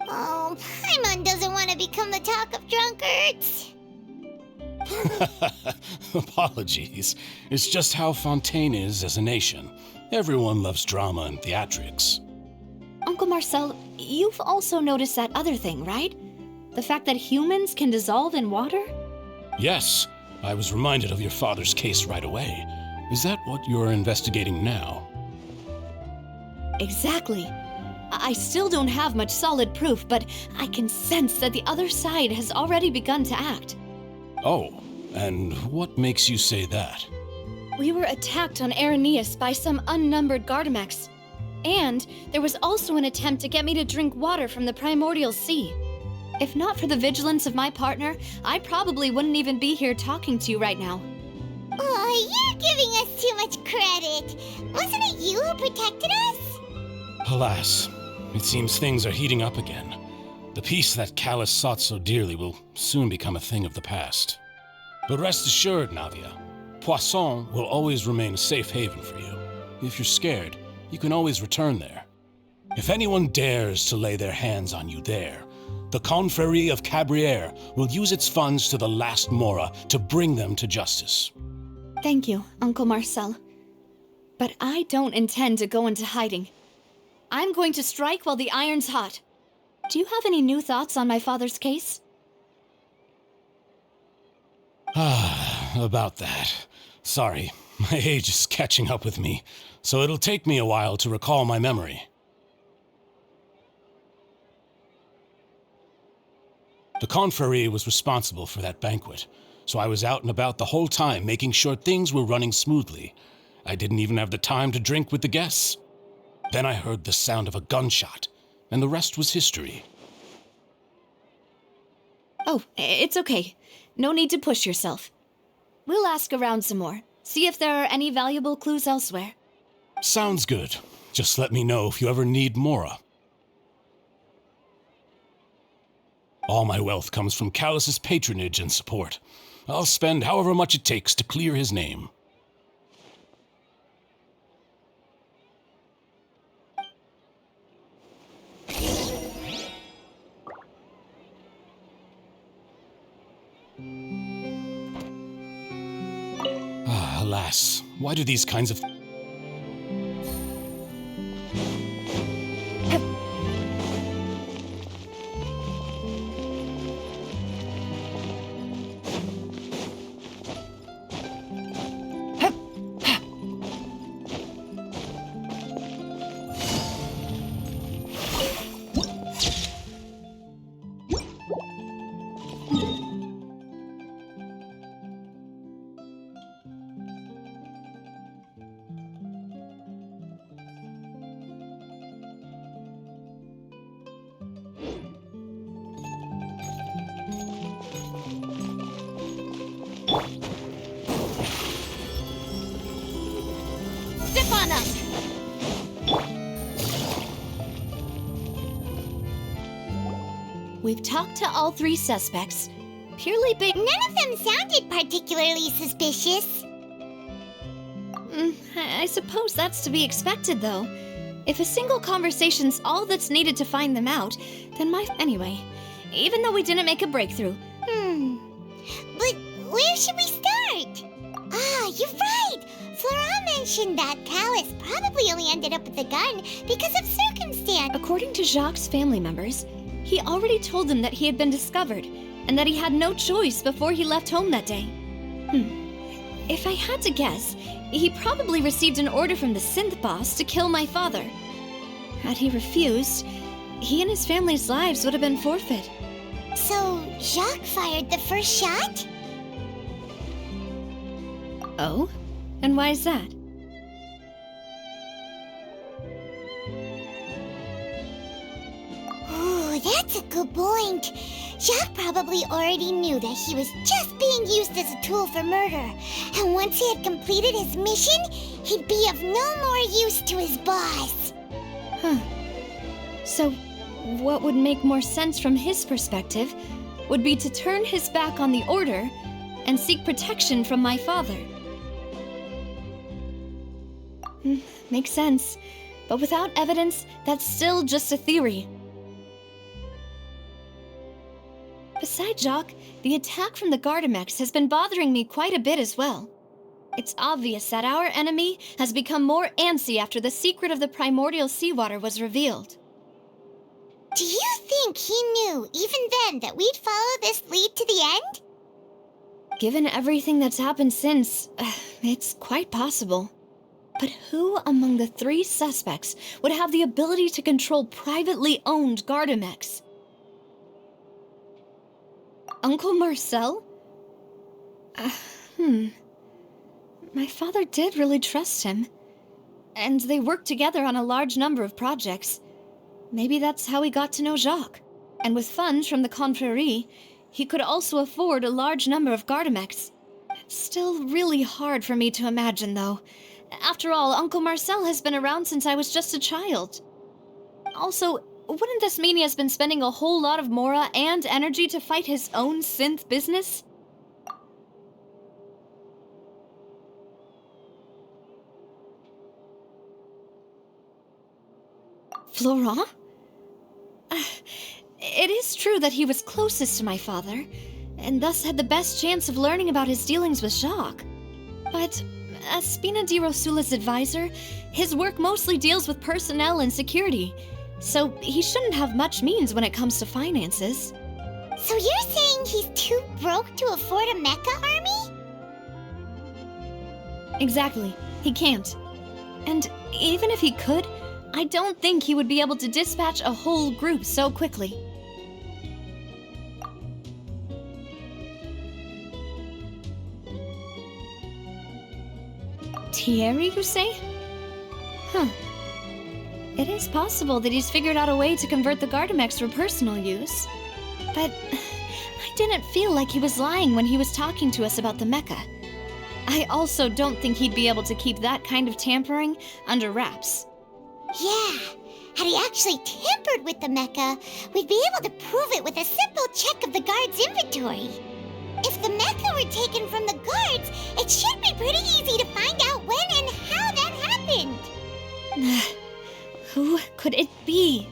Oh, Paimon doesn't want to become the talk of drunkards. Apologies. It's just how Fontaine is as a nation. Everyone loves drama and theatrics. Uncle Marcel, you've also noticed that other thing, right? The fact that humans can dissolve in water? Yes, I was reminded of your father's case right away. Is that what you're investigating now? Exactly. I still don't have much solid proof, but I can sense that the other side has already begun to act. Oh, and what makes you say that? We were attacked on Araneus by some unnumbered Gardamex. And there was also an attempt to get me to drink water from the primordial sea. If not for the vigilance of my partner, I probably wouldn't even be here talking to you right now. Oh, you're giving us too much credit. Wasn't it you who protected us? Alas, it seems things are heating up again. The peace that Callus sought so dearly will soon become a thing of the past. But rest assured, Navia, Poisson will always remain a safe haven for you. If you're scared, you can always return there. If anyone dares to lay their hands on you there, the Confrérie of Cabrières will use its funds to the last Mora to bring them to justice. Thank you, Uncle Marcel. But I don't intend to go into hiding. I'm going to strike while the iron's hot. Do you have any new thoughts on my father's case? About that. Sorry, my age is catching up with me, so it'll take me a while to recall my memory. The Confrérie was responsible for that banquet, so I was out and about the whole time making sure things were running smoothly. I didn't even have the time to drink with the guests. Then I heard the sound of a gunshot, and the rest was history. Oh, it's okay. No need to push yourself. We'll ask around some more, see if there are any valuable clues elsewhere. Sounds good. Just let me know if you ever need Mora. All my wealth comes from Callus's patronage and support. I'll spend however much it takes to clear his name. Alas, why do these kinds of... stiff on them! We've talked to all 3 suspects. Purely None of them sounded particularly suspicious. I suppose that's to be expected, though. If a single conversation's all that's needed to find them out, then Anyway, even though we didn't make a breakthrough... But where should we start? Ah, you're right! Flora mentioned that Callus probably only ended up with the gun because of circumstance. According to Jacques' family members, he already told them that he had been discovered, and that he had no choice before he left home that day. If I had to guess, he probably received an order from the synth boss to kill my father. Had he refused, he and his family's lives would have been forfeit. So, Jacques fired the first shot? Oh? And why is that? Ooh, that's a good point. Jacques probably already knew that he was just being used as a tool for murder. And once he had completed his mission, he'd be of no more use to his boss. So, what would make more sense from his perspective would be to turn his back on the order and seek protection from my father. Makes sense. But without evidence, that's still just a theory. Besides Jacques, the attack from the Gardamex has been bothering me quite a bit as well. It's obvious that our enemy has become more antsy after the secret of the primordial seawater was revealed. Do you think he knew, even then, that we'd follow this lead to the end? Given everything that's happened since, it's quite possible. But who among the 3 suspects would have the ability to control privately owned Gardamex? Uncle Marcel? My father did really trust him. And they worked together on a large number of projects. Maybe that's how he got to know Jacques. And with funds from the Confrérie, he could also afford a large number of Gardamex. It's still really hard for me to imagine, though. After all, Uncle Marcel has been around since I was just a child. Also, wouldn't this mean he has been spending a whole lot of mora and energy to fight his own synth business? Florent? It is true that he was closest to my father, and thus had the best chance of learning about his dealings with Jacques. But as Spina di Rosula's advisor, his work mostly deals with personnel and security, so he shouldn't have much means when it comes to finances. So you're saying he's too broke to afford a mecha army? Exactly. He can't. And even if he could, I don't think he would be able to dispatch a whole group so quickly. Thierry, you say? It is possible that he's figured out a way to convert the Gardamex for personal use. But I didn't feel like he was lying when he was talking to us about the mecha. I also don't think he'd be able to keep that kind of tampering under wraps. Yeah, had he actually tampered with the mecha, we'd be able to prove it with a simple check of the guard's inventory. If the mecha were taken from the guards, it should be pretty easy to find out when and how that happened. Who could it be?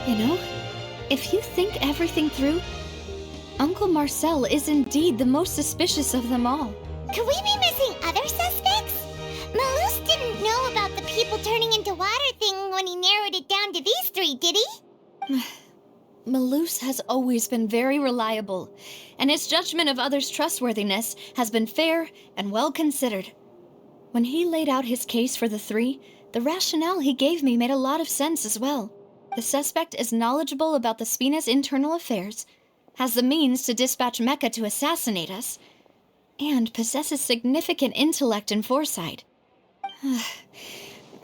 You know, if you think everything through, Uncle Marcel is indeed the most suspicious of them all. Could we be missing other suspects? Malus didn't know about the people turning into water thing when he narrowed it down to these 3, did he? Malus has always been very reliable, and his judgment of others' trustworthiness has been fair and well considered. When he laid out his case for the three, the rationale he gave me made a lot of sense as well. The suspect is knowledgeable about the Spina's internal affairs, has the means to dispatch Mecha to assassinate us, and possesses significant intellect and foresight.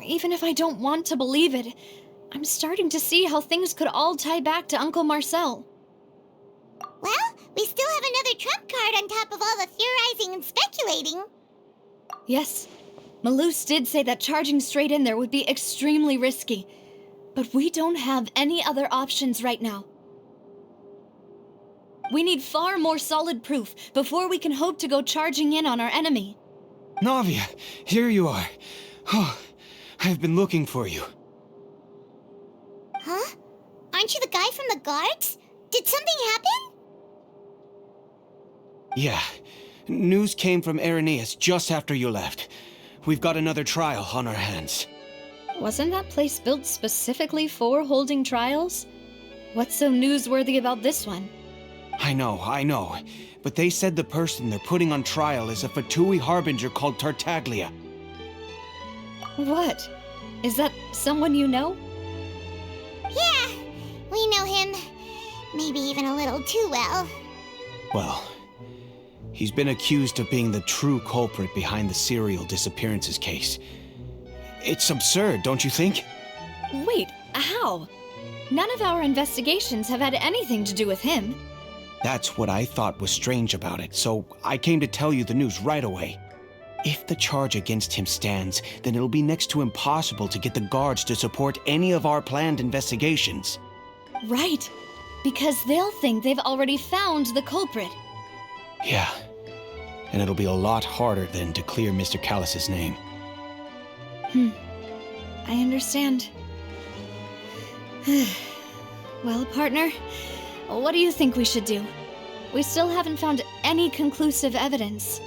Even if I don't want to believe it, I'm starting to see how things could all tie back to Uncle Marcel. Well, we still have another trump card on top of all the theorizing and speculating. Yes, Malus did say that charging straight in there would be extremely risky, but we don't have any other options right now. We need far more solid proof before we can hope to go charging in on our enemy. Navia, here you are. Oh, I've been looking for you. Huh? Aren't you the guy from the guards? Did something happen? Yeah. News came from Irenaeus just after you left. We've got another trial on our hands. Wasn't that place built specifically for holding trials? What's so newsworthy about this one? I know. But they said the person they're putting on trial is a Fatui harbinger called Tartaglia. What? Is that someone you know? Yeah, we know him. Maybe even a little too well. Well, he's been accused of being the true culprit behind the serial disappearances case. It's absurd, don't you think? Wait, how? None of our investigations have had anything to do with him. That's what I thought was strange about it, so I came to tell you the news right away. If the charge against him stands, then it'll be next to impossible to get the guards to support any of our planned investigations. Right, because they'll think they've already found the culprit. Yeah, and it'll be a lot harder then to clear Mr. Callus's name. I understand. Well, partner, what do you think we should do? We still haven't found any conclusive evidence.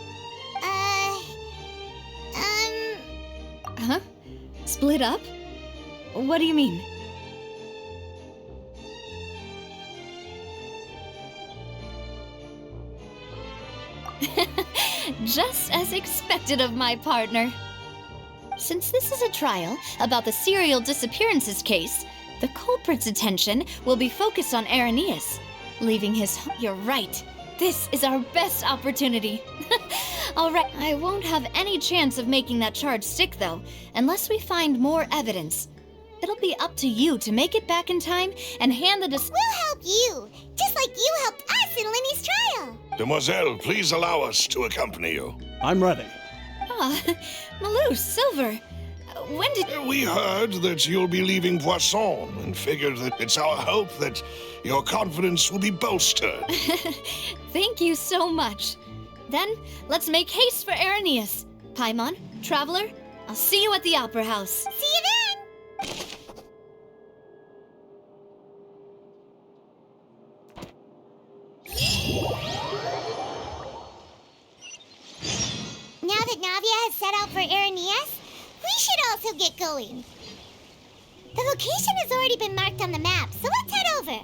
Huh? Split up? What do you mean? Just as expected of my partner. Since this is a trial about the serial disappearances case, the culprit's attention will be focused on Irenaeus, leaving his... You're right. This is our best opportunity. All right, I won't have any chance of making that charge stick, though, unless we find more evidence. It'll be up to you to make it back in time and hand the We'll help you, just like you helped us in Lenny's trial. Demoiselle, please allow us to accompany you. I'm ready. Malus, Silver, when did... We heard that you'll be leaving Poisson and figured that it's our hope that your confidence will be bolstered. Thank you so much. Then, let's make haste for Irenaeus. Paimon, Traveler, I'll see you at the Opera House. See you then! Now that Navia has set out for Irenaeus, we should also get going. The location has already been marked on the map, so let's head over.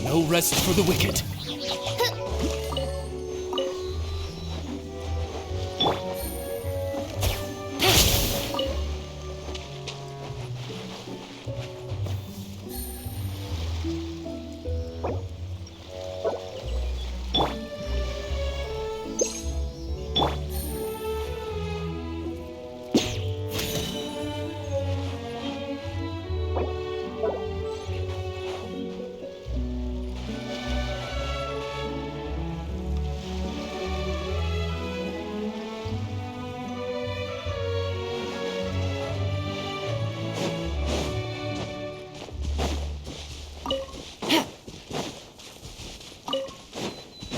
No rest for the wicked.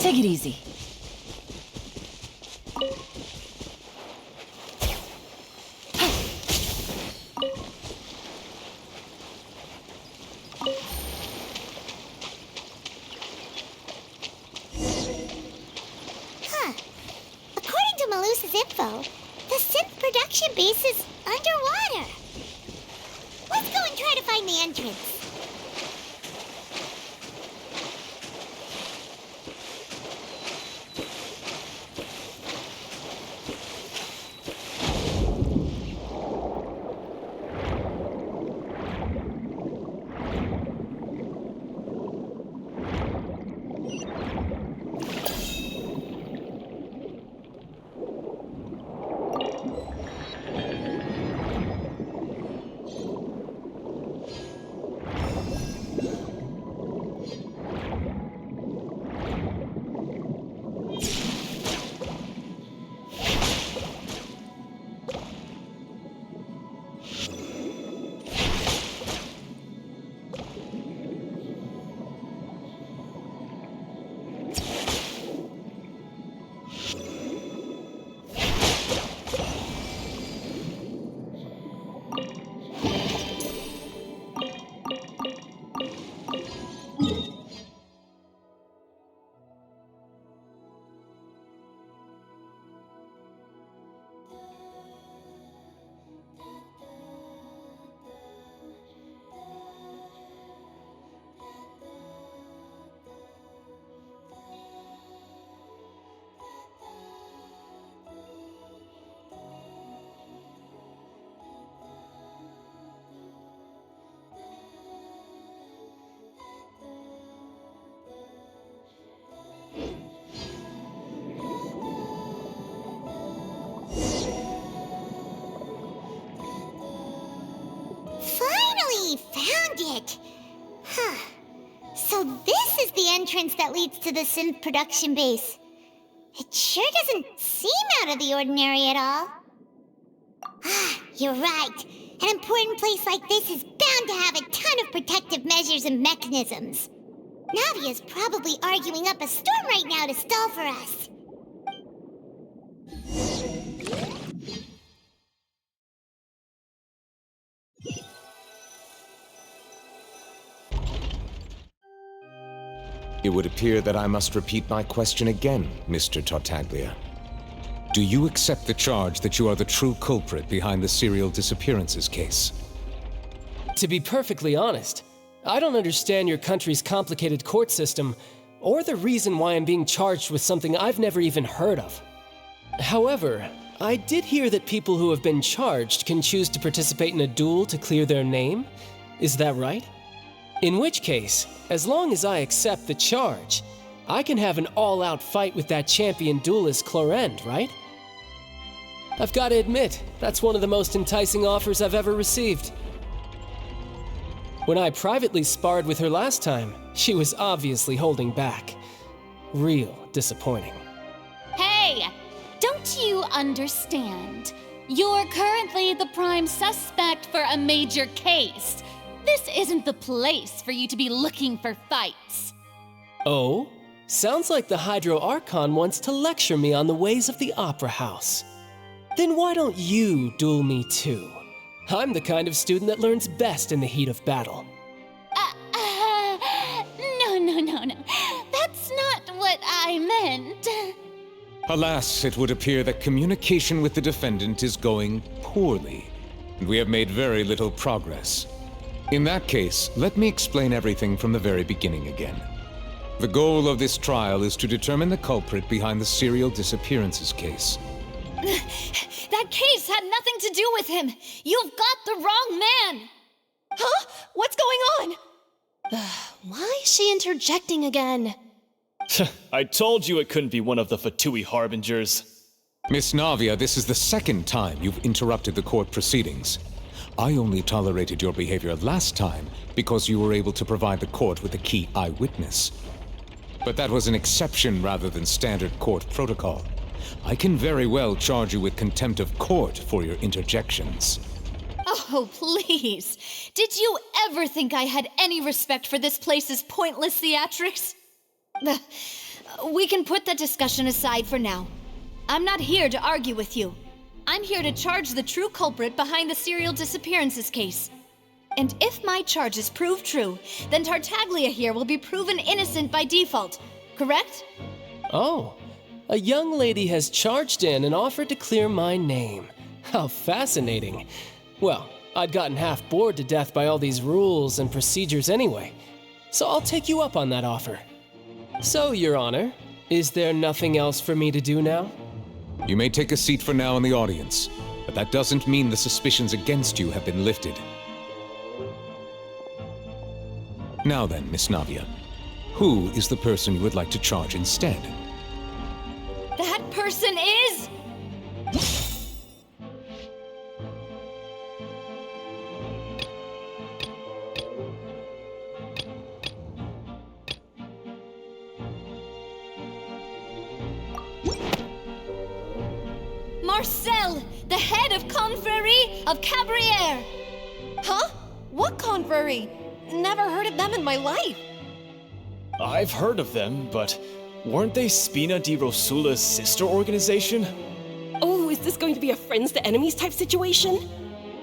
Take it easy. his info, the synth production base is underwater. Let's go and try to find the entrance. Huh. So this is the entrance that leads to the synth production base. It sure doesn't seem out of the ordinary at all. You're right. An important place like this is bound to have a ton of protective measures and mechanisms. Navia's probably arguing up a storm right now to stall for us. It would appear that I must repeat my question again, Mr. Tartaglia. Do you accept the charge that you are the true culprit behind the serial disappearances case? To be perfectly honest, I don't understand your country's complicated court system, or the reason why I'm being charged with something I've never even heard of. However, I did hear that people who have been charged can choose to participate in a duel to clear their name. Is that right? In which case, as long as I accept the charge, I can have an all-out fight with that champion duelist Clorend, right? I've got to admit, that's one of the most enticing offers I've ever received. When I privately sparred with her last time, she was obviously holding back. Real disappointing. Hey! Don't you understand? You're currently the prime suspect for a major case. This isn't the place for you to be looking for fights. Oh? Sounds like the Hydro Archon wants to lecture me on the ways of the Opera House. Then why don't you duel me too? I'm the kind of student that learns best in the heat of battle. No. That's not what I meant. Alas, it would appear that communication with the defendant is going poorly, and we have made very little progress. In that case, let me explain everything from the very beginning again. The goal of this trial is to determine the culprit behind the serial disappearances case. That case had nothing to do with him. You've got the wrong man. Huh? What's going on? Why is she interjecting again? I told you it couldn't be one of the Fatui Harbingers. Miss Navia, this is the second time you've interrupted the court proceedings. I only tolerated your behavior last time because you were able to provide the court with a key eyewitness. But that was an exception rather than standard court protocol. I can very well charge you with contempt of court for your interjections. Oh, please. Did you ever think I had any respect for this place's pointless theatrics? We can put that discussion aside for now. I'm not here to argue with you. I'm here to charge the true culprit behind the serial disappearances case. And if my charges prove true, then Tartaglia here will be proven innocent by default, correct? Oh, A young lady has charged in and offered to clear my name. How fascinating. Well, I'd gotten half bored to death by all these rules and procedures anyway, so I'll take you up on that offer. So, Your Honor, is there nothing else for me to do now? You may take a seat for now in the audience, but that doesn't mean the suspicions against you have been lifted. Now then, Miss Navia, who is the person you would like to charge instead? That person is... Marcel, the head of Confrérie of Cabrières! Huh? What confrérie? Never heard of them in my life. I've heard of them, but weren't they Spina di Rosula's sister organization? Oh, is this going to be a friends to enemies type situation?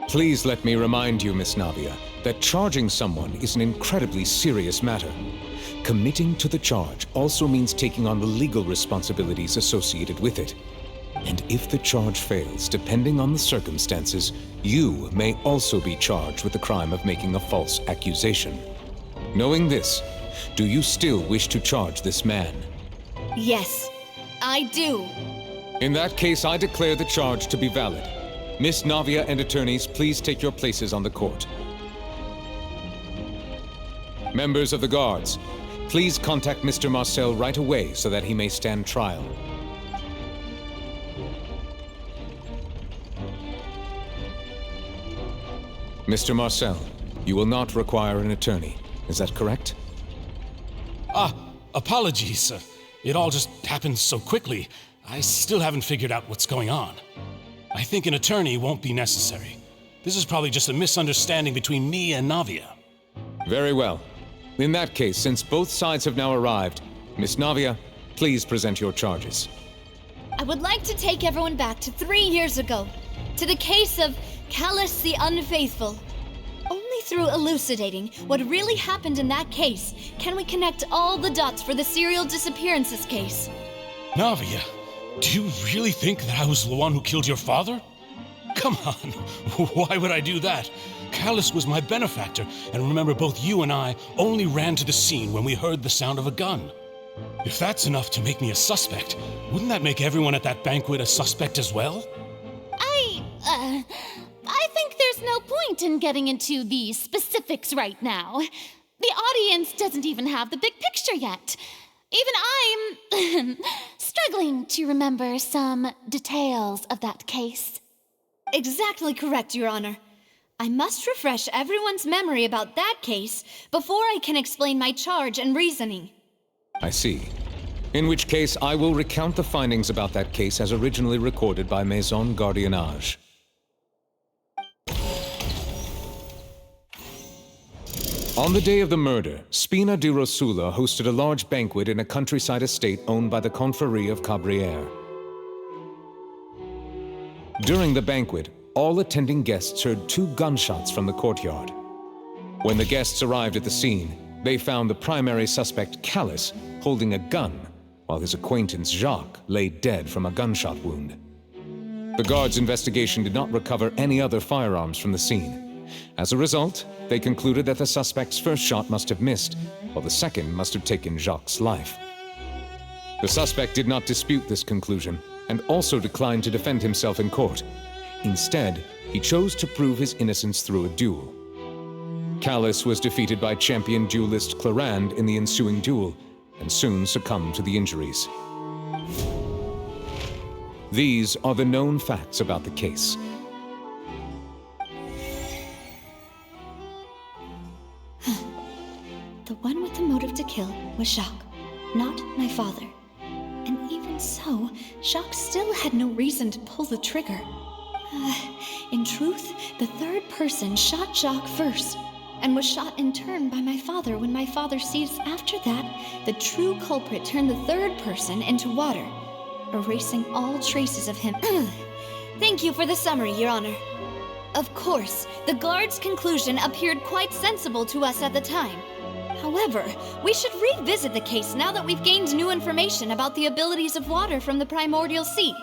Please let me remind you, Miss Navia, that charging someone is an incredibly serious matter. Committing to the charge also means taking on the legal responsibilities associated with it. And if the charge fails, depending on the circumstances, you may also be charged with the crime of making a false accusation. Knowing this, do you still wish to charge this man? Yes, I do. In that case, I declare the charge to be valid. Miss Navia and attorneys, please take your places on the court. Members of the guards, please contact Mr. Marcel right away so that he may stand trial. Mr. Marcel, you will not require an attorney. Is that correct? Apologies. It all just happened so quickly. I still haven't figured out what's going on. I think an attorney won't be necessary. This is probably just a misunderstanding between me and Navia. Very well. In that case, since both sides have now arrived, Miss Navia, please present your charges. I would like to take everyone back to 3 years ago, to the case of Callus the Unfaithful. Only through elucidating what really happened in that case can we connect all the dots for the serial disappearances case. Navia, do you really think that I was the one who killed your father? Come on, why would I do that? Callus was my benefactor, and remember, both you and I only ran to the scene when we heard the sound of a gun. If that's enough to make me a suspect, wouldn't that make everyone at that banquet a suspect as well? I think there's no point in getting into the specifics right now. The audience doesn't even have the big picture yet. Even I'm struggling to remember some details of that case. Exactly correct, Your Honor. I must refresh everyone's memory about that case before I can explain my charge and reasoning. I see. In which case, I will recount the findings about that case as originally recorded by Maison Gardiennage. On the day of the murder, Spina di Rosula hosted a large banquet in a countryside estate owned by the Confrérie of Cabrières. During the banquet, all attending guests heard 2 gunshots from the courtyard. When the guests arrived at the scene, they found the primary suspect, Callus, holding a gun, while his acquaintance, Jacques, lay dead from a gunshot wound. The guards' investigation did not recover any other firearms from the scene. As a result, they concluded that the suspect's first shot must have missed, while the second must have taken Jacques' life. The suspect did not dispute this conclusion, and also declined to defend himself in court. Instead, he chose to prove his innocence through a duel. Callus was defeated by champion duelist Clarande in the ensuing duel, and soon succumbed to the injuries. These are the known facts about the case. The one with the motive to kill was Jacques, not my father. And even so, Jacques still had no reason to pull the trigger. In truth, the third person shot Jacques first, and was shot in turn by my father when my father seized. After that, the true culprit turned the third person into water, erasing all traces of him. Thank you for the summary, Your Honor. Of course, the guard's conclusion appeared quite sensible to us at the time. However, we should revisit the case now that we've gained new information about the abilities of water from the primordial sea.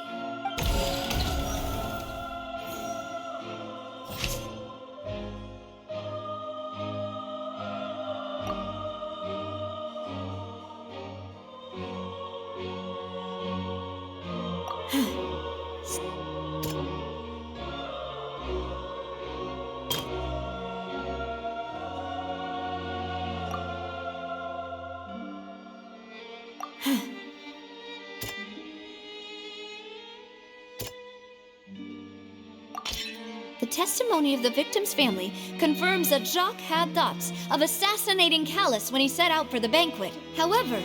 The testimony of the victim's family confirms that Jacques had thoughts of assassinating Callus when he set out for the banquet. However,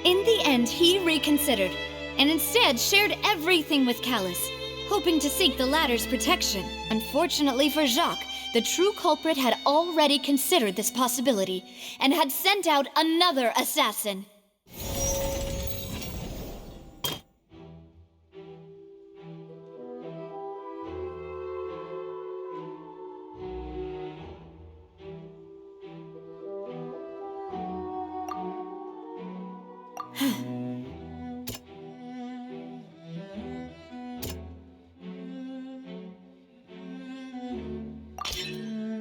in the end, he reconsidered and instead shared everything with Callus, hoping to seek the latter's protection. Unfortunately for Jacques, the true culprit had already considered this possibility and had sent out another assassin.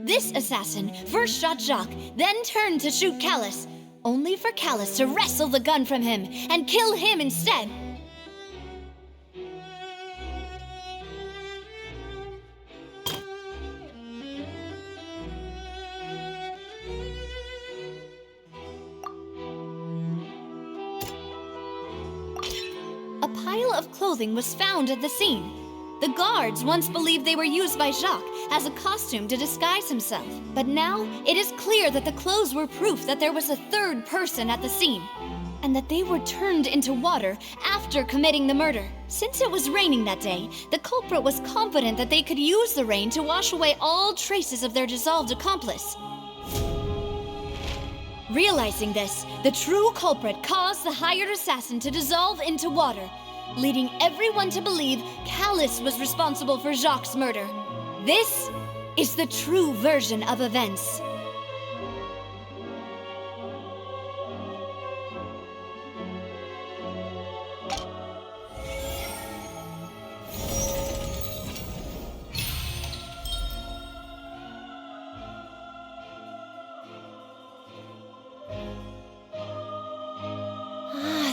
This assassin first shot Jacques, then turned to shoot Callus, only for Callus to wrestle the gun from him and kill him instead. A pile of clothing was found at the scene. The guards once believed they were used by Jacques as a costume to disguise himself. But now, it is clear that the clothes were proof that there was a third person at the scene, and that they were turned into water after committing the murder. Since it was raining that day, the culprit was confident that they could use the rain to wash away all traces of their dissolved accomplice. Realizing this, the true culprit caused the hired assassin to dissolve into water, leading everyone to believe Callus was responsible for Jacques' murder. This is the true version of events.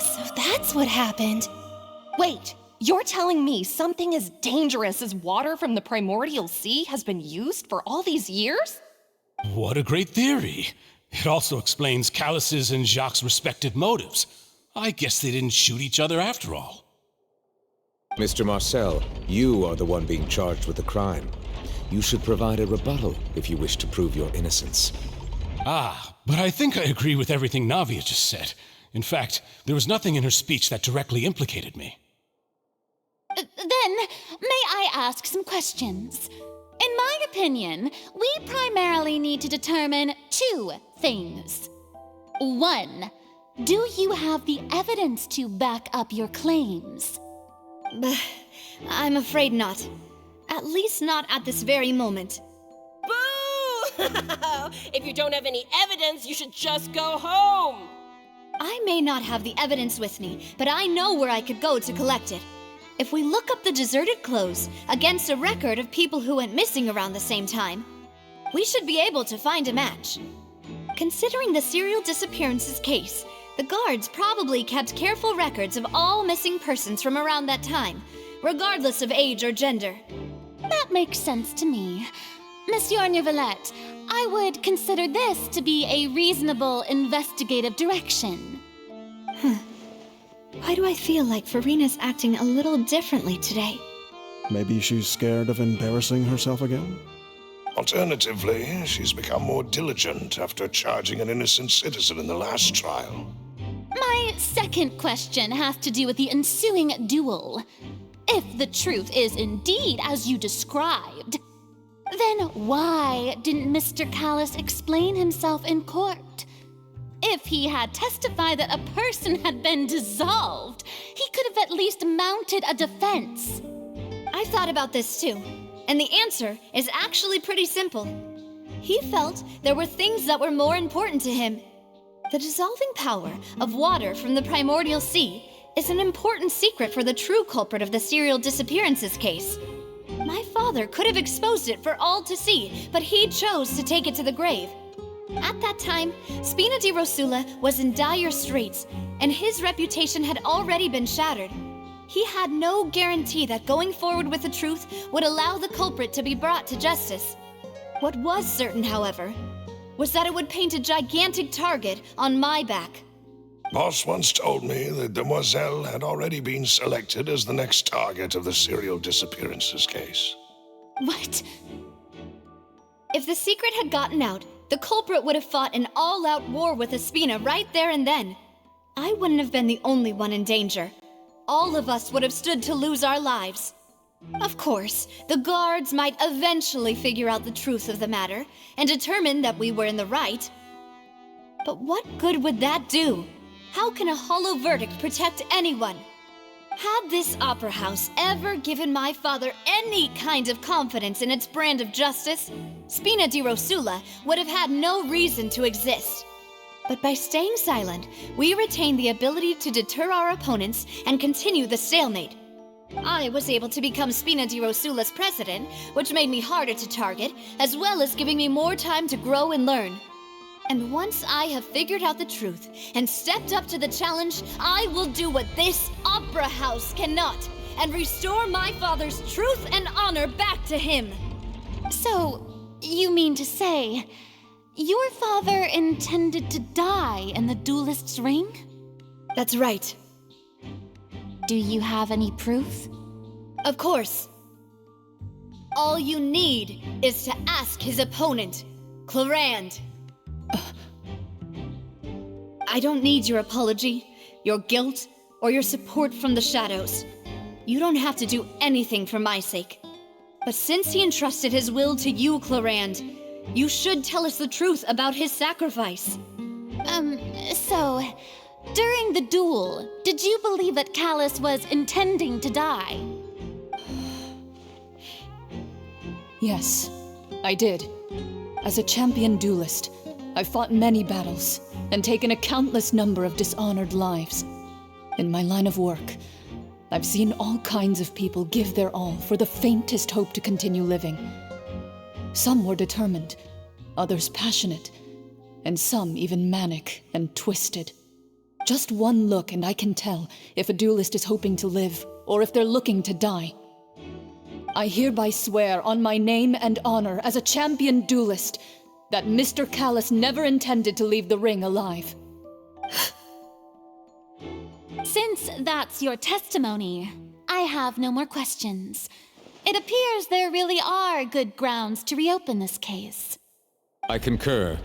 So that's what happened. Wait, you're telling me something as dangerous as water from the primordial sea has been used for all these years? What a great theory. It also explains Callus's and Jacques' respective motives. I guess they didn't shoot each other after all. Mr. Marcel, you are the one being charged with the crime. You should provide a rebuttal if you wish to prove your innocence. Ah, but I think I agree with everything Navia just said. In fact, there was nothing in her speech that directly implicated me. Then, may I ask some questions? In my opinion, we primarily need to determine two things. One, do you have the evidence to back up your claims? I'm afraid not. At least not at this very moment. Boo! If you don't have any evidence, you should just go home! I may not have the evidence with me, but I know where I could go to collect it. If we look up the deserted clothes against a record of people who went missing around the same time, we should be able to find a match. Considering the serial disappearances case, the guards probably kept careful records of all missing persons from around that time, regardless of age or gender. That makes sense to me. Monsieur Neuvillette, I would consider this to be a reasonable investigative direction. Why do I feel like Farina's acting a little differently today? Maybe she's scared of embarrassing herself again? Alternatively, she's become more diligent after charging an innocent citizen in the last trial. My second question has to do with the ensuing duel. If the truth is indeed as you described, then why didn't Mr. Callus explain himself in court? If he had testified that a person had been dissolved, he could have at least mounted a defense. I've thought about this too, and the answer is actually pretty simple. He felt there were things that were more important to him. The dissolving power of water from the primordial sea is an important secret for the true culprit of the serial disappearances case. My father could have exposed it for all to see, but he chose to take it to the grave. At that time, Spina di Rosula was in dire straits, and his reputation had already been shattered. He had no guarantee that going forward with the truth would allow the culprit to be brought to justice. What was certain, however, was that it would paint a gigantic target on my back. Boss once told me that Demoiselle had already been selected as the next target of the serial disappearances case. What? If the secret had gotten out, the culprit would have fought an all-out war with Espina right there and then. I wouldn't have been the only one in danger. All of us would have stood to lose our lives. Of course, the guards might eventually figure out the truth of the matter and determine that we were in the right. But what good would that do? How can a hollow verdict protect anyone? Had this opera house ever given my father any kind of confidence in its brand of justice, Spina di Rosula would have had no reason to exist. But by staying silent, we retained the ability to deter our opponents and continue the stalemate. I was able to become Spina di Rosula's president, which made me harder to target, as well as giving me more time to grow and learn. And once I have figured out the truth and stepped up to the challenge, I will do what this opera house cannot, and restore my father's truth and honor back to him. So, you mean to say, your father intended to die in the duelist's ring? That's right. Do you have any proof? Of course. All you need is to ask his opponent, Clarand. I don't need your apology, your guilt, or your support from the shadows. You don't have to do anything for my sake. But since he entrusted his will to you, Clarand, you should tell us the truth about his sacrifice. So, during the duel, did you believe that Callus was intending to die? Yes, I did. As a champion duelist, I've fought many battles and taken a countless number of dishonored lives. In my line of work, I've seen all kinds of people give their all for the faintest hope to continue living. Some were determined, others passionate, and some even manic and twisted. Just one look and I can tell if a duelist is hoping to live or if they're looking to die. I hereby swear on my name and honor as a champion duelist that Mr. Callus never intended to leave the ring alive. Since that's your testimony, I have no more questions. It appears there really are good grounds to reopen this case. I concur.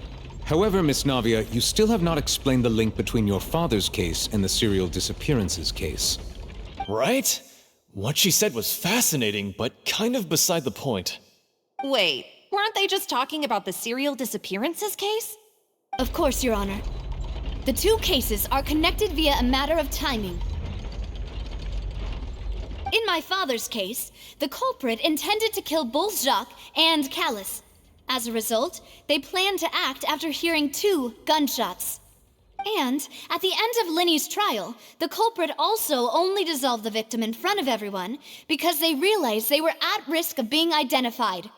However, Miss Navia, you still have not explained the link between your father's case and the serial disappearances case. Right? What she said was fascinating, but kind of beside the point. Wait, weren't they just talking about the serial disappearances case? Of course, Your Honor. The two cases are connected via a matter of timing. In my father's case, the culprit intended to kill both Jacques and Callus. As a result, they planned to act after hearing 2 gunshots. And at the end of Linny's trial, the culprit also only dissolved the victim in front of everyone because they realized they were at risk of being identified.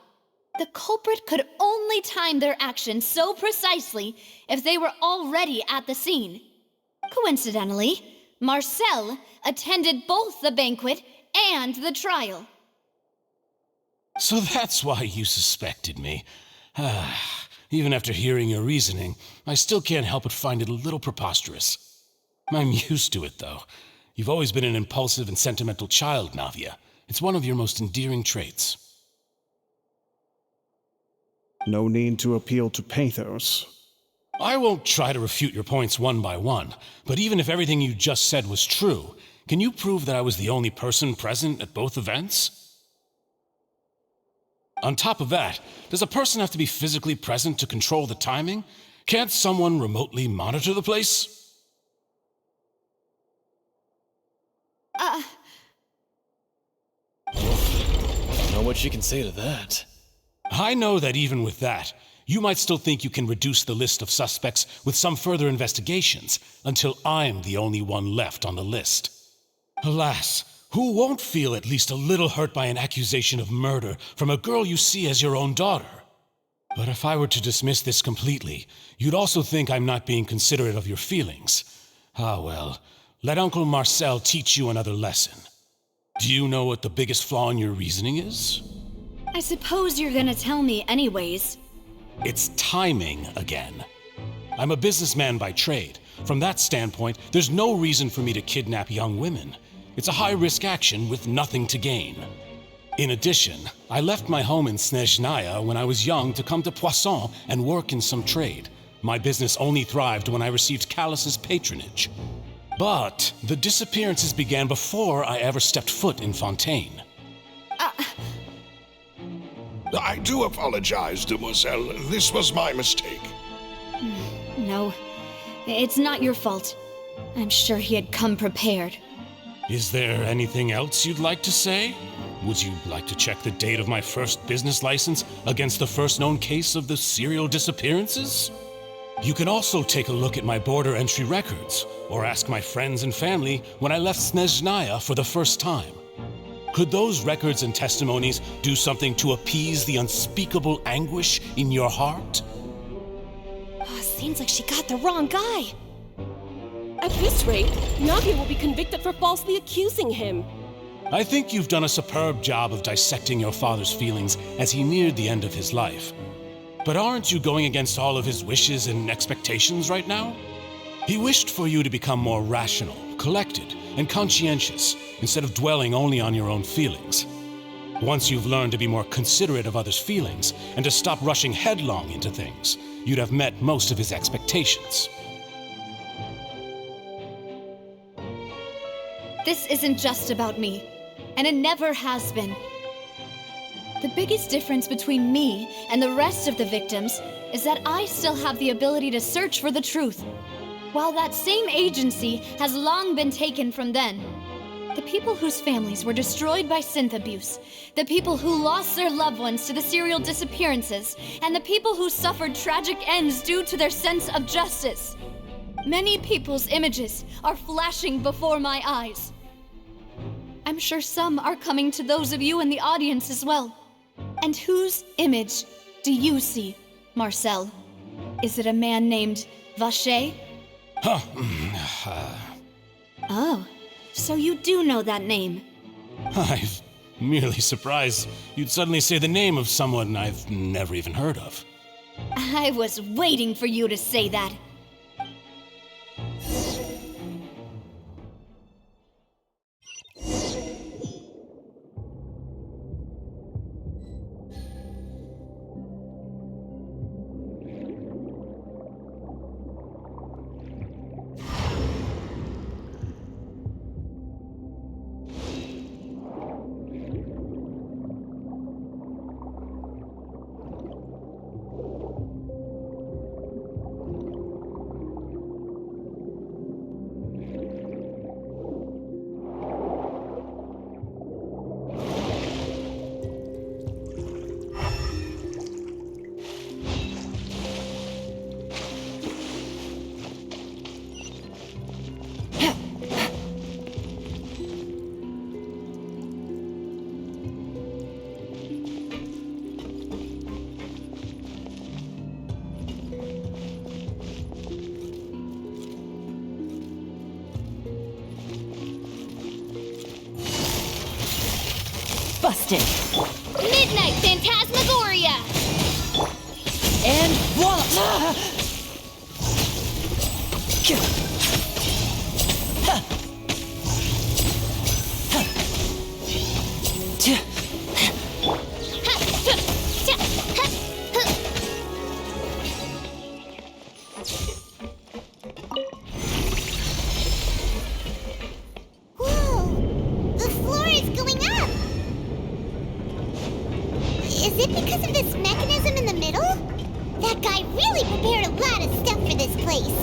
The culprit could only time their actions so precisely if they were already at the scene. Coincidentally, Marcel attended both the banquet and the trial. So that's why you suspected me. Even after hearing your reasoning, I still can't help but find it a little preposterous. I'm used to it, though. You've always been an impulsive and sentimental child, Navia. It's one of your most endearing traits. No need to appeal to pathos. I won't try to refute your points one by one, but even if everything you just said was true, can you prove that I was the only person present at both events? On top of that, does a person have to be physically present to control the timing? Can't someone remotely monitor the place? I don't know what she can say to that. I know that even with that, You might still think you can reduce the list of suspects with some further investigations, until I'm the only one left on the list. Alas, who won't feel at least a little hurt by an accusation of murder from a girl you see as your own daughter? But if I were to dismiss this completely, you'd also think I'm not being considerate of your feelings. Ah well, let Uncle Marcel teach you another lesson. Do you know what the biggest flaw in your reasoning is? I suppose you're gonna tell me anyways. It's timing again. I'm a businessman by trade. From that standpoint, there's no reason for me to kidnap young women. It's a high-risk action with nothing to gain. In addition, I left my home in Snezhnaya when I was young to come to Poisson and work in some trade. My business only thrived when I received Callus's patronage. But the disappearances began before I ever stepped foot in Fontaine. I do apologize, demoiselle. This was my mistake. No, it's not your fault. I'm sure he had come prepared. Is there anything else you'd like to say? Would you like to check the date of my first business license against the first known case of the serial disappearances? You can also take a look at my border entry records, or ask my friends and family when I left Snezhnaya for the first time. Could those records and testimonies do something to appease the unspeakable anguish in your heart? Seems like she got the wrong guy. At this rate, Navia will be convicted for falsely accusing him. I think you've done a superb job of dissecting your father's feelings as he neared the end of his life. But aren't you going against all of his wishes and expectations right now? He wished for you to become more rational, collected, and conscientious, instead of dwelling only on your own feelings. Once you've learned to be more considerate of others' feelings, and to stop rushing headlong into things, you'd have met most of his expectations. This isn't just about me, and it never has been. The biggest difference between me and the rest of the victims is that I still have the ability to search for the truth, while that same agency has long been taken from them. The people whose families were destroyed by synth abuse, the people who lost their loved ones to the serial disappearances, and the people who suffered tragic ends due to their sense of justice. Many people's images are flashing before my eyes. I'm sure some are coming to those of you in the audience as well. And whose image do you see, Marcel? Is it a man named Vacher? Oh, so you do know that name. I'm merely surprised you'd suddenly say the name of someone I've never even heard of. I was waiting for you to say that. Busted. Midnight Phantasmagoria! And voila! Whoa! The floor is going up! Is it because of this mechanism in the middle? That guy really prepared a lot of stuff for this place.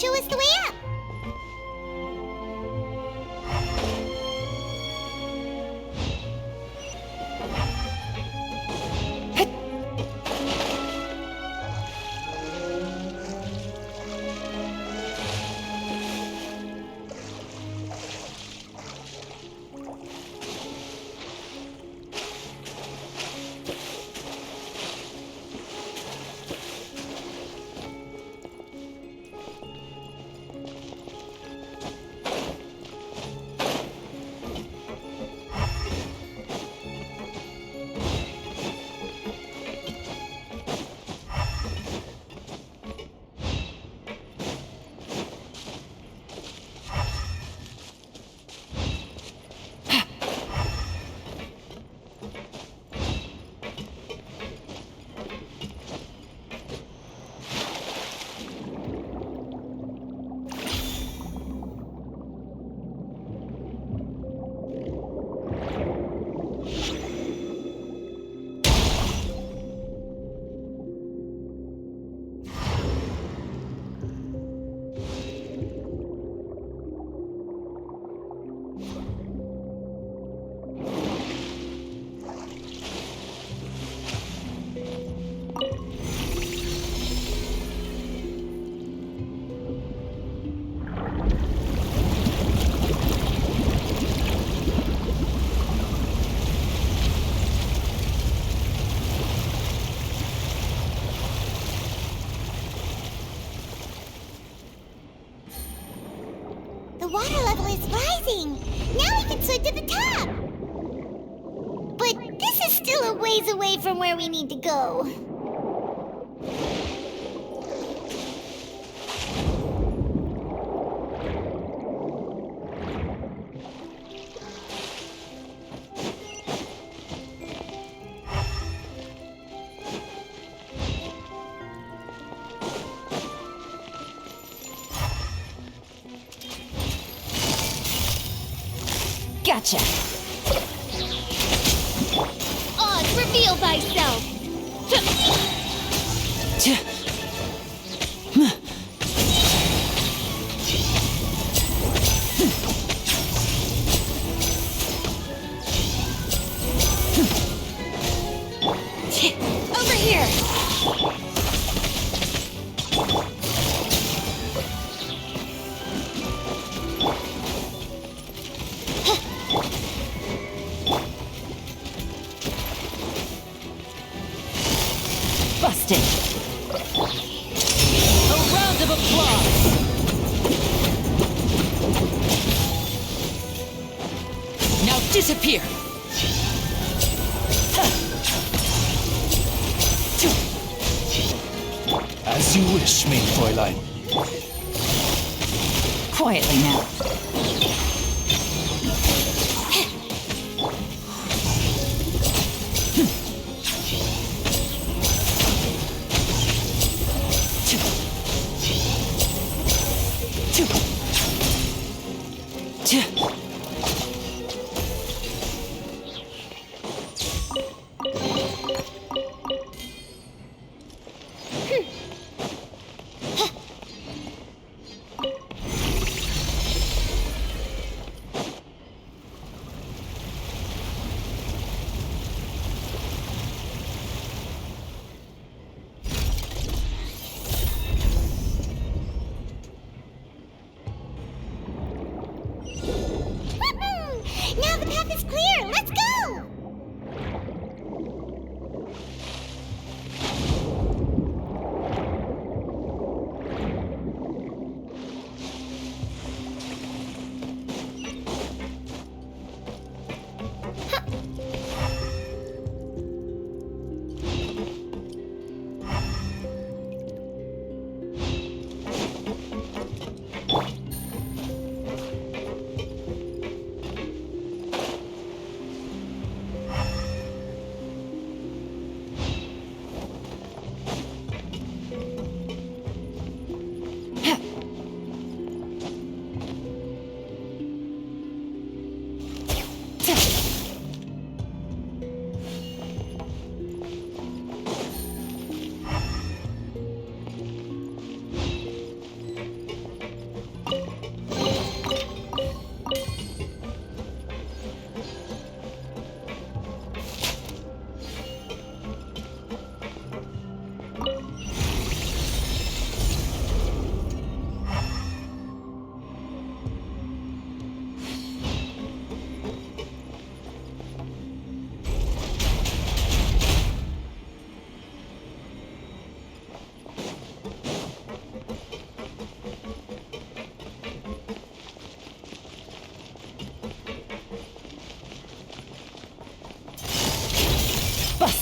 show us the way up. The water level is rising. Now we can swim to the top. But this is still a ways away from where we need to go. Gotcha. Oz, reveal thyself. Over here. Busted. A round of applause. Now disappear. As you wish, main Fräulein. Quietly now. Now the path is clear. Let's go.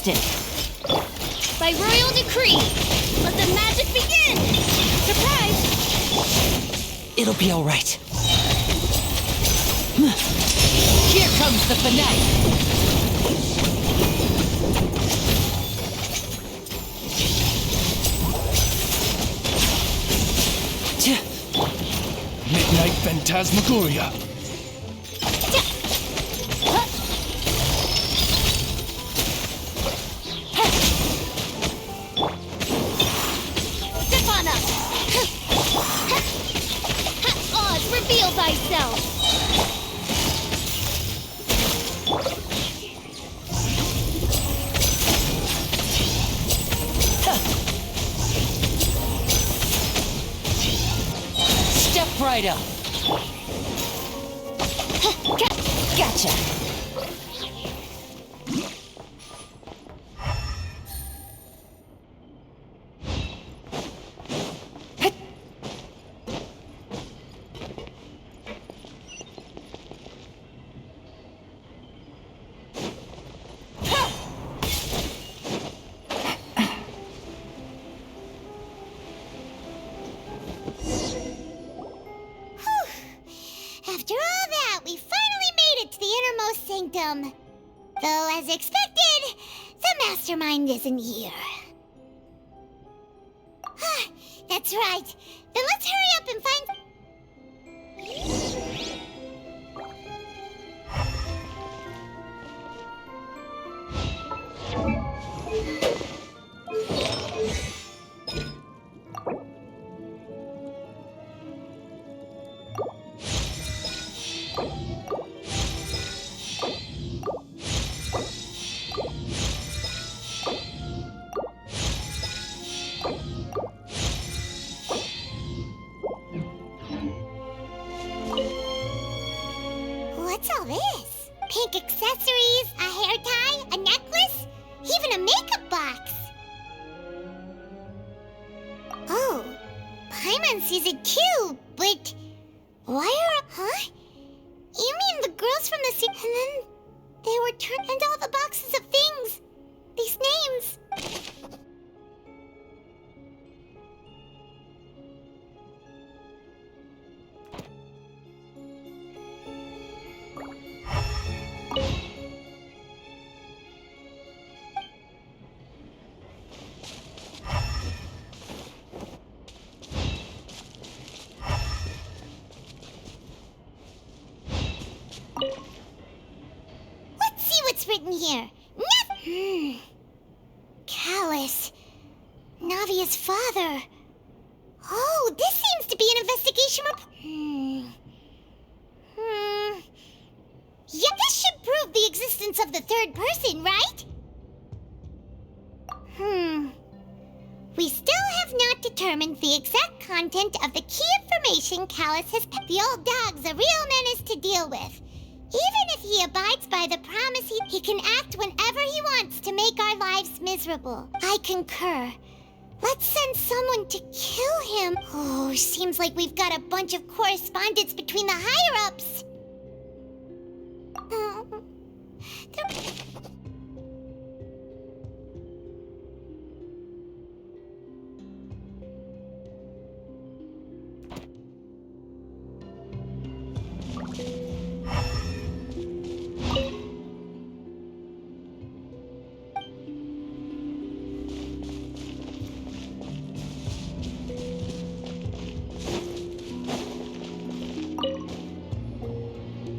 accepted. By royal decree, let the magic begin! Surprise! It'll be all right. Here comes the finale. Midnight Phantasmagoria. Step on up! Oz, reveal thyself! Step right up. Gotcha. After all that, we finally made it to the innermost sanctum. Though, as expected, the mastermind isn't here. That's right. Then let's hurry up and find... What's all this? Pink accessories, a hair tie, a necklace, even a makeup box. Oh, Paimon sees it too, but why are... Huh? You mean the girls from the sea... And then they were turned... And all the boxes of things. These names. Let's see what's written here. Callus. Navia's father. Oh, this seems to be an investigation report. Yeah, this should prove the existence of the third person, right? We still have not determined the exact content of the key information Callus has... The old dog's a real menace to deal with. Even if he abides by the promise, he can act whenever he wants to make our lives miserable. I concur. Let's send someone to kill him. Oh, seems like we've got a bunch of correspondence between the higher-ups.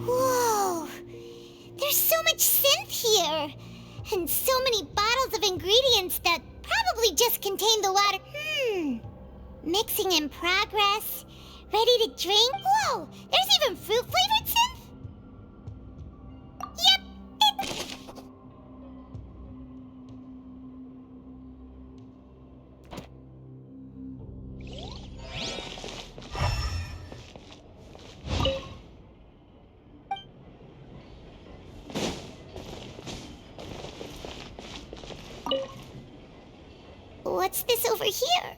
Whoa! There's so much synth here! And so many bottles of ingredients that probably just contain the water. Mixing in progress. Ready to drink? Whoa! There's even fruit-flavored synth? Yep! What's this over here?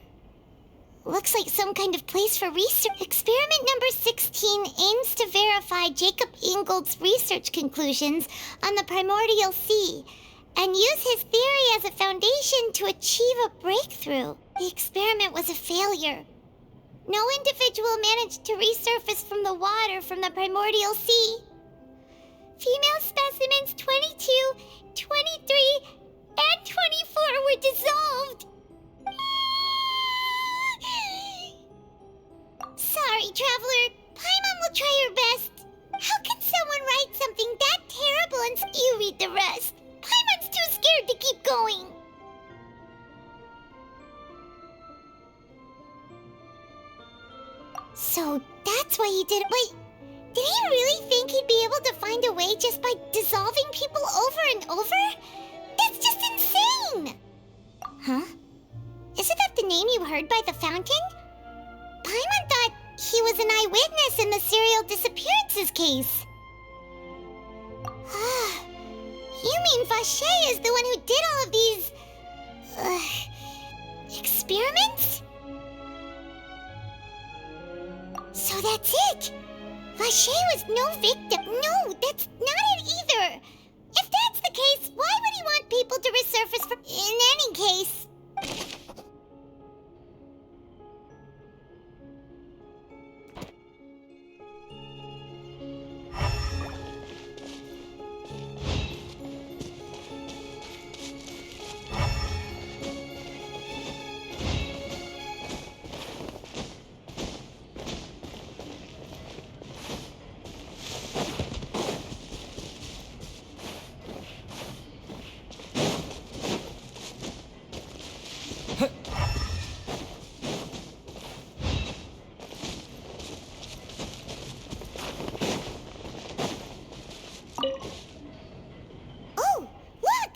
Looks like some kind of place for research. Experiment number 16 aims to verify Jacob Ingold's research conclusions on the primordial sea. and use his theory as a foundation to achieve a breakthrough. The experiment was a failure. No individual managed to resurface from the water from the primordial sea. Female specimens 22, 23, and 24 were dissolved. Sorry, Traveler. Paimon will try her best. How can someone write something that terrible and you read the rest? Paimon's too scared to keep going. So that's why he did it. Wait, did he really think he'd be able to find a way just by dissolving people over and over? That's just insane! Huh? Isn't that the name you heard by the fountain? Paimon thought he was an eyewitness in the serial disappearances case. You mean Vache is the one who did all of these... experiments? So that's it! Vache was no victim. No, that's not it either! If that's the case, why would he want people to resurface from... In any case... Oh, look!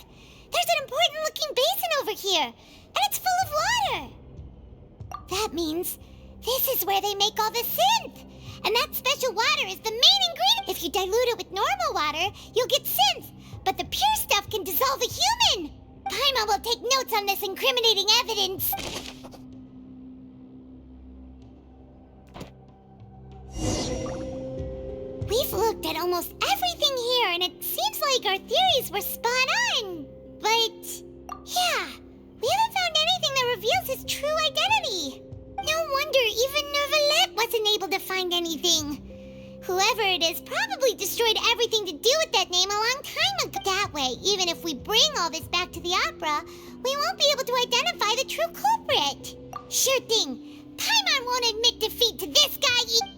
There's an important-looking basin over here, and it's full of water! That means this is where they make all the synth! And that special water is the main ingredient! If you dilute it with normal water, you'll get synth, but the pure stuff can dissolve a human! Paimon will take notes on this incriminating evidence! We've looked at almost everything here, and it seems like our theories were spot on. But, yeah, we haven't found anything that reveals his true identity. No wonder even Neuvillette wasn't able to find anything. Whoever it is probably destroyed everything to do with that name a long time ago. That way, even if we bring all this back to the opera, we won't be able to identify the true culprit. Sure thing. Paimon won't admit defeat to this guy.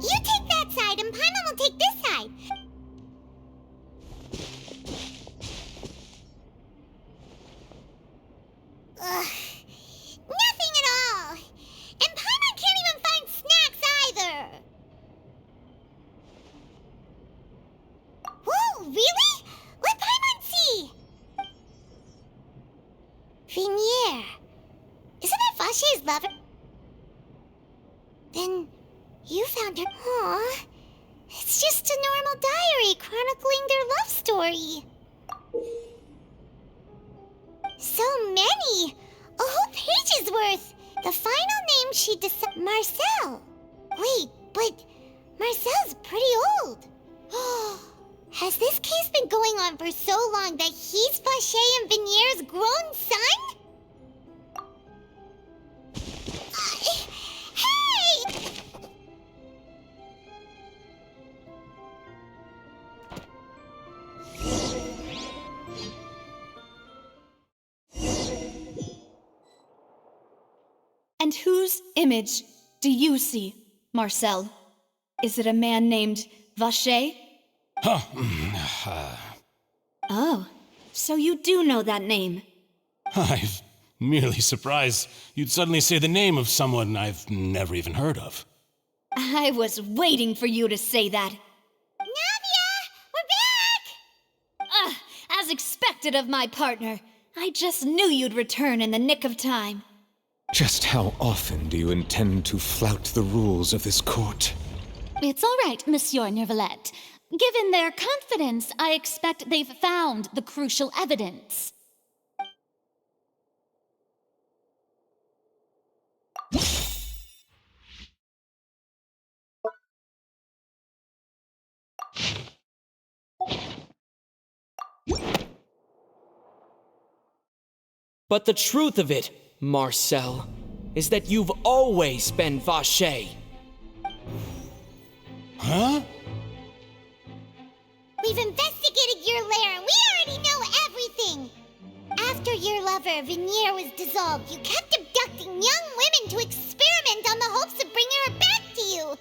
You take that side, and Paimon will take this side. Ugh, nothing at all. And Paimon can't even find snacks either. Whoa, really? Let Paimon see. Vinier. Isn't that Vache's lover? Then you found her. Aw. It's just a normal diary chronicling their love story. So many! A whole page's worth! The final name she decided... Marcel! Wait, but Marcel's pretty old. Has this case been going on for so long that he's Vache and Vinier's grown son? Hey! And whose image do you see, Marcel? Is it a man named Vache? Oh, so you do know that name. I'm merely surprised you'd suddenly say the name of someone I've never even heard of. I was waiting for you to say that. Navia! We're back! As expected of my partner. I just knew you'd return in the nick of time. Just how often do you intend to flout the rules of this court? It's all right, Monsieur Nervalette. Given their confidence, I expect they've found the crucial evidence. But the truth of it, Marcel, is that you've always been Vacher. Huh? We've investigated your lair and we already know everything! After your lover, Venier, was dissolved, you kept abducting young women to experiment on the hopes of bringing her back to you!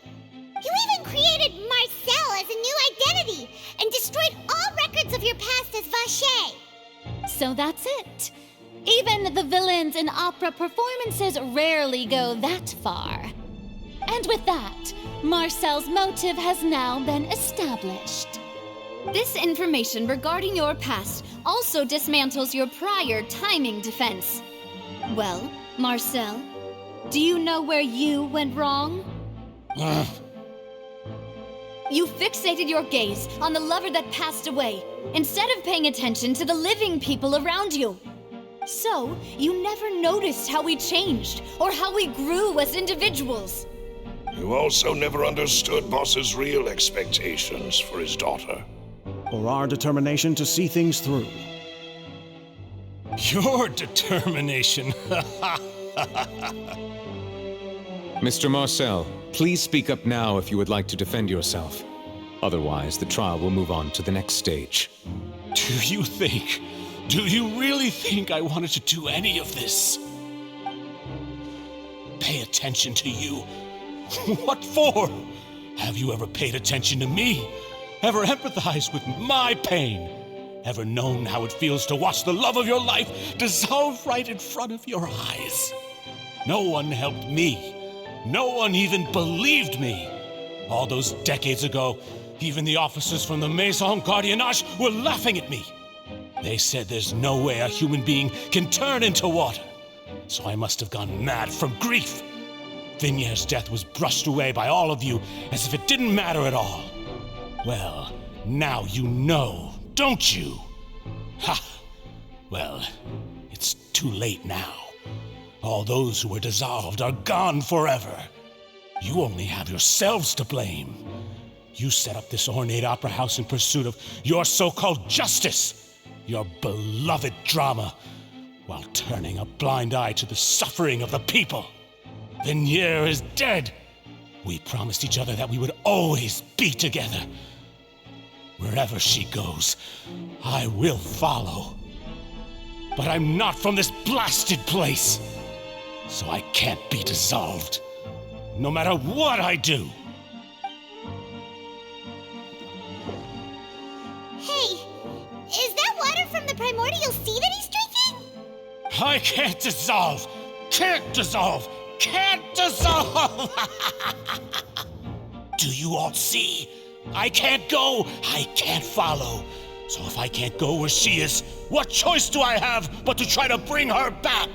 You even created Marcel as a new identity and destroyed all records of your past as Vacher! So that's it. Even the villains in opera performances rarely go that far. And with that, Marcel's motive has now been established. This information regarding your past also dismantles your prior timing defense. Well, Marcel, do you know where you went wrong? You fixated your gaze on the lover that passed away, instead of paying attention to the living people around you. So, you never noticed how we changed, or how we grew as individuals. You also never understood Boss's real expectations for his daughter. Or our determination to see things through. Your determination. Mr. Marcel, please speak up now if you would like to defend yourself. Otherwise, the trial will move on to the next stage. Do you really think I wanted to do any of this? Pay attention to you? What for? Have you ever paid attention to me? Ever empathized with my pain? Ever known how it feels to watch the love of your life dissolve right in front of your eyes? No one helped me. No one even believed me. All those decades ago, even the officers from the Maison Gardiennage were laughing at me. They said there's no way a human being can turn into water. So I must have gone mad from grief. Vinier's death was brushed away by all of you as if it didn't matter at all. Well, now you know, don't you? Ha! Well, it's too late now. All those who were dissolved are gone forever. You only have yourselves to blame. You set up this ornate opera house in pursuit of your so-called justice, your beloved drama, while turning a blind eye to the suffering of the people. Venier is dead. We promised each other that we would always be together. Wherever she goes, I will follow. But I'm not from this blasted place, so I can't be dissolved, no matter what I do. Hey, is that water from the primordial sea that he's drinking? I can't dissolve! Can't dissolve! Can't dissolve! Do you all see? I can't go, I can't follow. So if I can't go where she is, what choice do I have but to try to bring her back?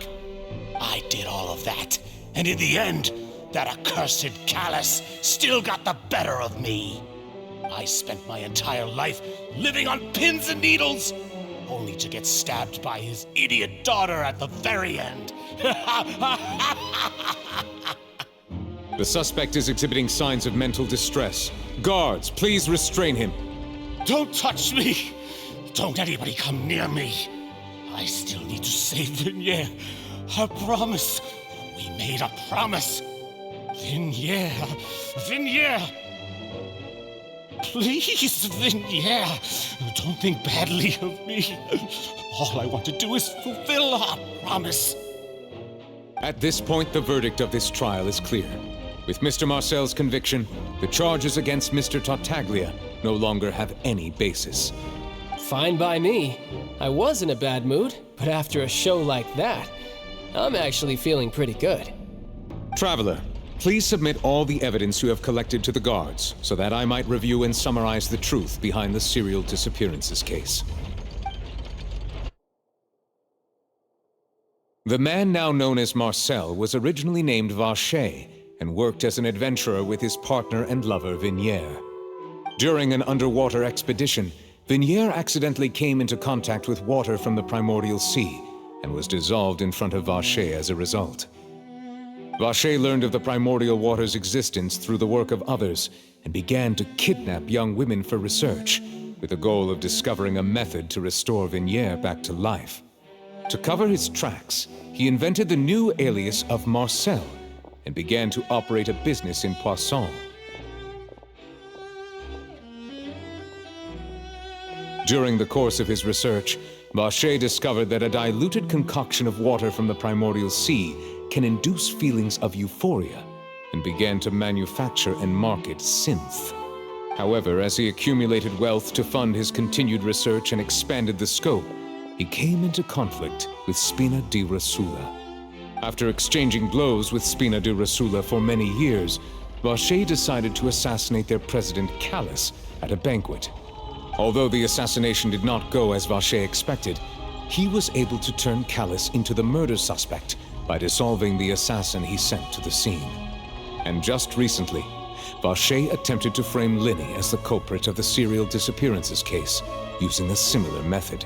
I did all of that, and in the end, that accursed Callus still got the better of me. I spent my entire life living on pins and needles, only to get stabbed by his idiot daughter at the very end. The suspect is exhibiting signs of mental distress. Guards, please restrain him. Don't touch me! Don't anybody come near me! I still need to save Venier. Our promise. We made a promise. Venier. Venier! Please, Venier, don't think badly of me. All I want to do is fulfill our promise. At this point, the verdict of this trial is clear. With Mr. Marcel's conviction, the charges against Mr. Tartaglia no longer have any basis. Fine by me. I was in a bad mood, but after a show like that, I'm actually feeling pretty good. Traveler, please submit all the evidence you have collected to the guards, so that I might review and summarize the truth behind the serial disappearances case. The man now known as Marcel was originally named Vacher and worked as an adventurer with his partner and lover Vignier. During an underwater expedition, Vignier accidentally came into contact with water from the primordial sea and was dissolved in front of Vacher as a result. Vacher learned of the primordial water's existence through the work of others and began to kidnap young women for research, with the goal of discovering a method to restore Vignier back to life. To cover his tracks, he invented the new alias of Marcel and began to operate a business in Poisson. During the course of his research, Vacher discovered that a diluted concoction of water from the primordial sea can induce feelings of euphoria, and began to manufacture and market synth. However, as he accumulated wealth to fund his continued research and expanded the scope, he came into conflict with Spina di Rosula. After exchanging blows with Spina di Rosula for many years, Vacher decided to assassinate their president Callus at a banquet. Although the assassination did not go as Vacher expected, he was able to turn Callus into the murder suspect by dissolving the assassin he sent to the scene. And just recently, Vacher attempted to frame Linny as the culprit of the serial disappearances case, using a similar method.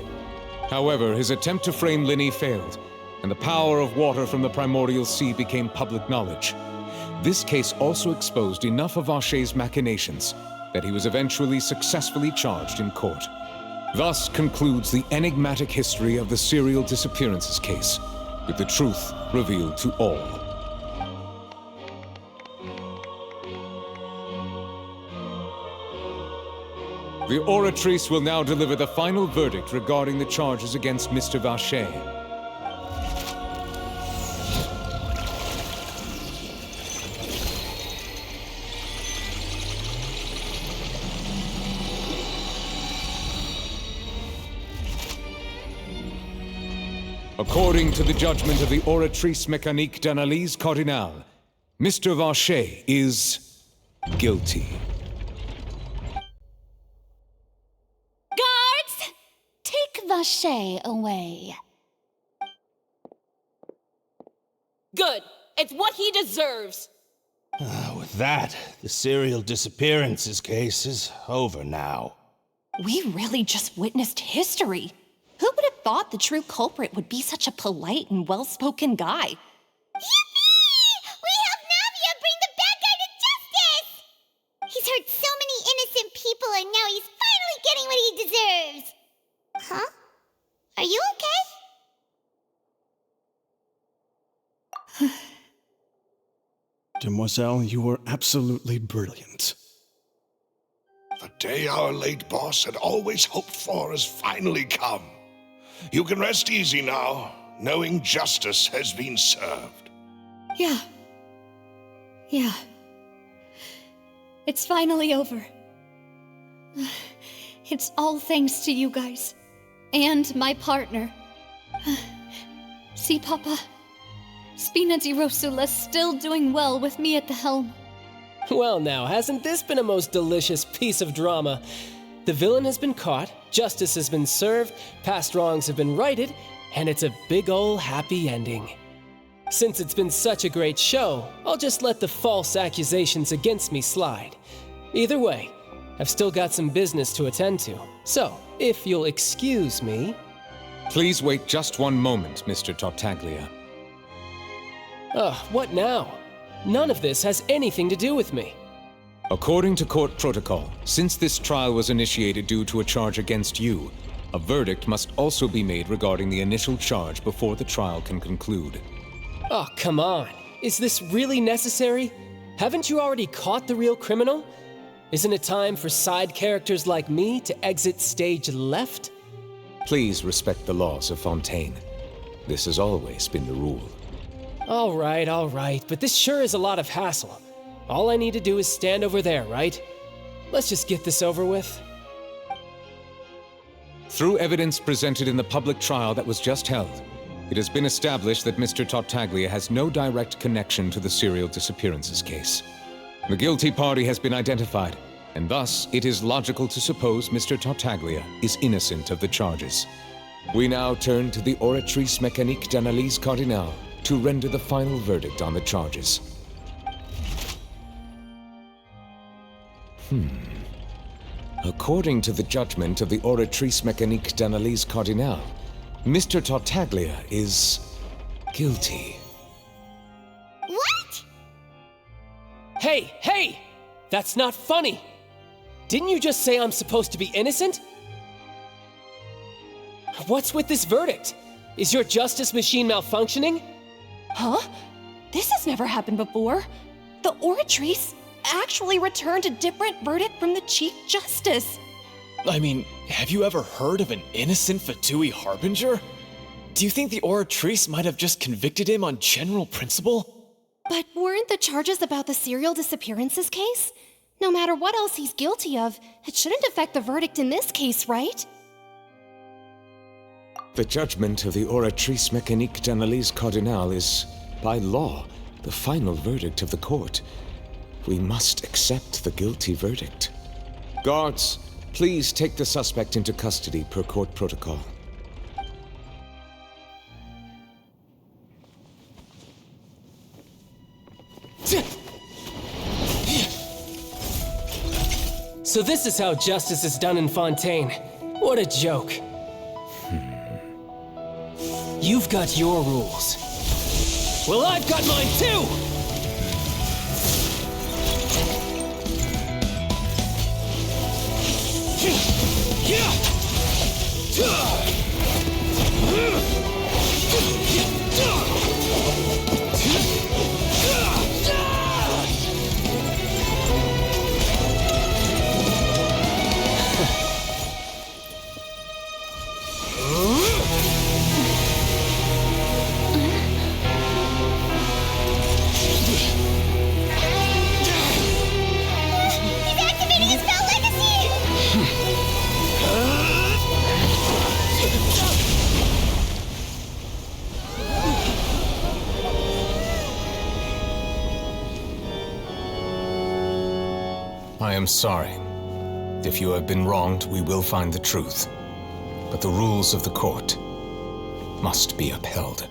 However, his attempt to frame Linny failed, and the power of water from the primordial sea became public knowledge. This case also exposed enough of Vacher's machinations that he was eventually successfully charged in court. Thus concludes the enigmatic history of the serial disappearances case, with the truth revealed to all. The Oratrice will now deliver the final verdict regarding the charges against Mr. Vacher. According to the judgment of the Oratrice Mécanique d'Analyse Cardinale, Mr. Vacher is guilty. Guards! Take Vacher away. Good. It's what he deserves. With that, the serial disappearances case is over now. We really just witnessed history. Who would have thought the true culprit would be such a polite and well-spoken guy? Yippee! We helped Navia bring the bad guy to justice! He's hurt so many innocent people and now he's finally getting what he deserves! Huh? Are you okay? Demoiselle, you were absolutely brilliant. The day our late boss had always hoped for has finally come. You can rest easy now, knowing justice has been served. Yeah. It's finally over. It's all thanks to you guys. And my partner. See, Papa? Spina di Rosula's still doing well with me at the helm. Well now, hasn't this been a most delicious piece of drama? The villain has been caught, justice has been served, past wrongs have been righted, and it's a big ol' happy ending. Since it's been such a great show, I'll just let the false accusations against me slide. Either way, I've still got some business to attend to. So, if you'll excuse me... Please wait just one moment, Mr. Tartaglia. What now? None of this has anything to do with me. According to court protocol, since this trial was initiated due to a charge against you, a verdict must also be made regarding the initial charge before the trial can conclude. Oh, come on. Is this really necessary? Haven't you already caught the real criminal? Isn't it time for side characters like me to exit stage left? Please respect the laws of Fontaine. This has always been the rule. All right, but this sure is a lot of hassle. All I need to do is stand over there, right? Let's just get this over with. Through evidence presented in the public trial that was just held, it has been established that Mr. Tartaglia has no direct connection to the serial disappearances case. The guilty party has been identified, and thus it is logical to suppose Mr. Tartaglia is innocent of the charges. We now turn to the Oratrice Mécanique d'Analyse Cardinale to render the final verdict on the charges. According to the judgment of the Oratrice Mécanique d'Analyse Cardinale, Mr. Tartaglia is guilty. What? Hey! That's not funny! Didn't you just say I'm supposed to be innocent? What's with this verdict? Is your justice machine malfunctioning? Huh? This has never happened before. The Oratrice actually returned a different verdict from the Chief Justice. I mean, have you ever heard of an innocent Fatui Harbinger? Do you think the Oratrice might have just convicted him on general principle? But weren't the charges about the serial disappearances case? No matter what else he's guilty of, it shouldn't affect the verdict in this case, right? The judgment of the Oratrice Mécanique d'Analyse Cardinale is, by law, the final verdict of the court. We must accept the guilty verdict. Guards, please take the suspect into custody per court protocol. So this is how justice is done in Fontaine. What a joke. You've got your rules. Well, I've got mine too! I am sorry. If you have been wronged, we will find the truth. But the rules of the court must be upheld.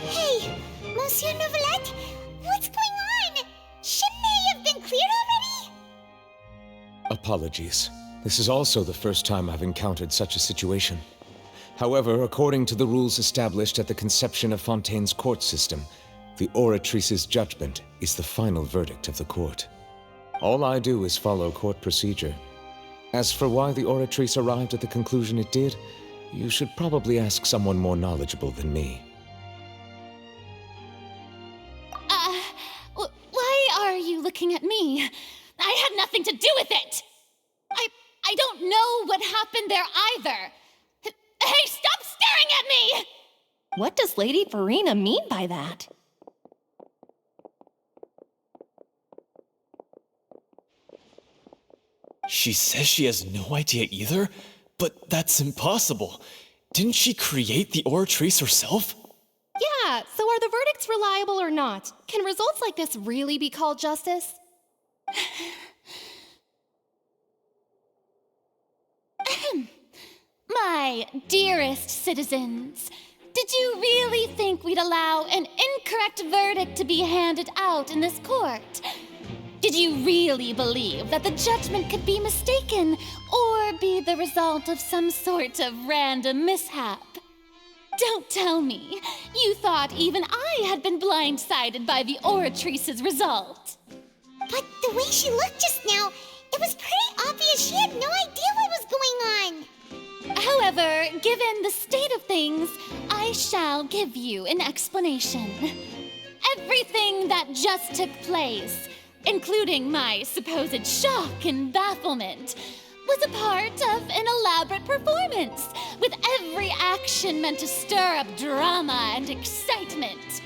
Hey, Monsieur Novelette, what's going on? Shouldn't they have been cleared already? Apologies. This is also the first time I've encountered such a situation. However, according to the rules established at the conception of Fontaine's court system, the Oratrice's judgment is the final verdict of the court. All I do is follow court procedure. As for why the Oratrice arrived at the conclusion it did, you should probably ask someone more knowledgeable than me. Why are you looking at me? I had nothing to do with it! I don't know what happened there either! Hey, stop staring at me! What does Lady Farina mean by that? She says she has no idea either? But that's impossible. Didn't she create the Oratrice herself? Yeah, so are the verdicts reliable or not? Can results like this really be called justice? My dearest citizens, did you really think we'd allow an incorrect verdict to be handed out in this court? Did you really believe that the judgment could be mistaken or be the result of some sort of random mishap? Don't tell me you thought even I had been blindsided by the Oratrice's result. But the way she looked just now, it was pretty obvious she had no idea what was going on. However, given the state of things, I shall give you an explanation. Everything that just took place, including my supposed shock and bafflement, was a part of an elaborate performance, with every action meant to stir up drama and excitement.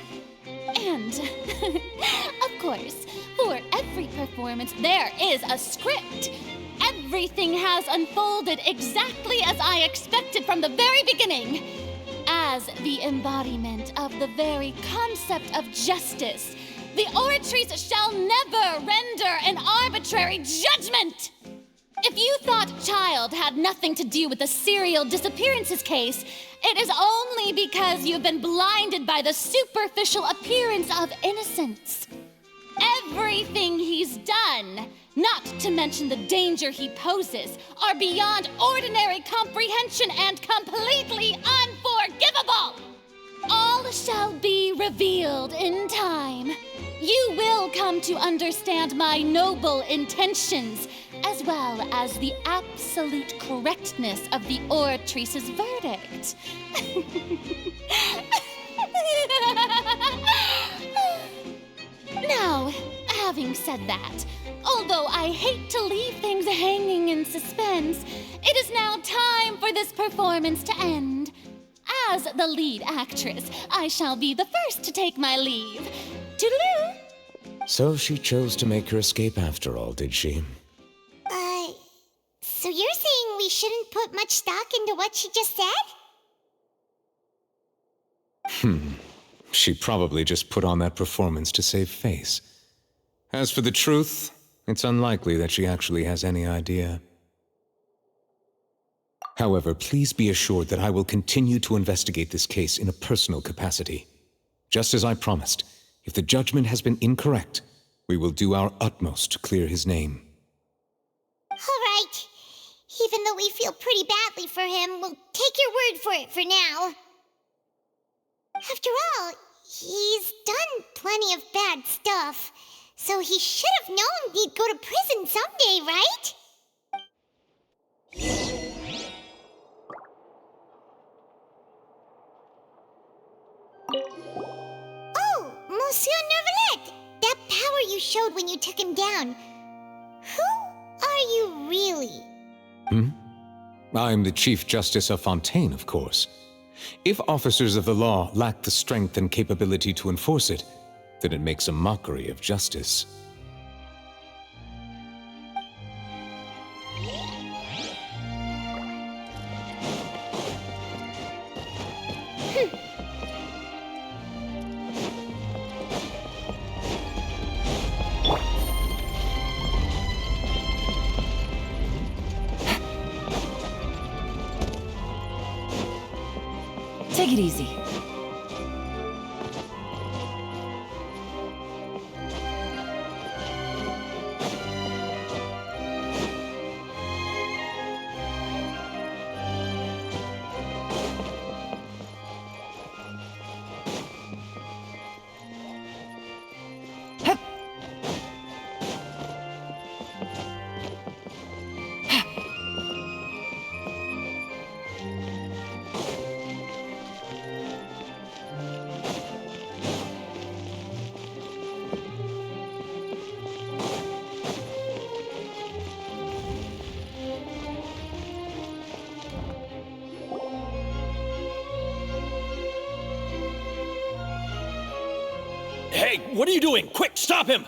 And, of course, for every performance there is a script. everything has unfolded exactly as I expected from the very beginning. As the embodiment of the very concept of justice, the Oratrice shall never render an arbitrary judgment! If you thought Child had nothing to do with the serial disappearances case, it is only because you've been blinded by the superficial appearance of innocence. Everything he's done, not to mention the danger he poses, are beyond ordinary comprehension and completely unforgivable! All shall be revealed in time. You will come to understand my noble intentions, as well as the absolute correctness of the Oratrice's verdict. Now, having said that, although I hate to leave things hanging in suspense, it is now time for this performance to end. As the lead actress, I shall be the first to take my leave. Toodaloo! So she chose to make her escape after all, did she? So you're saying we shouldn't put much stock into what she just said? She probably just put on that performance to save face. As for the truth, it's unlikely that she actually has any idea. However, please be assured that I will continue to investigate this case in a personal capacity. Just as I promised, if the judgment has been incorrect, we will do our utmost to clear his name. All right. Even though we feel pretty badly for him, we'll take your word for it for now. After all, he's done plenty of bad stuff, so he should have known he'd go to prison someday, right? Oh, Monsieur Nervalet! That power you showed when you took him down. Who are you really? I'm the Chief Justice of Fontaine, of course. If officers of the law lack the strength and capability to enforce it, then it makes a mockery of justice. Take it easy. Hey, what are you doing? Quick, stop him!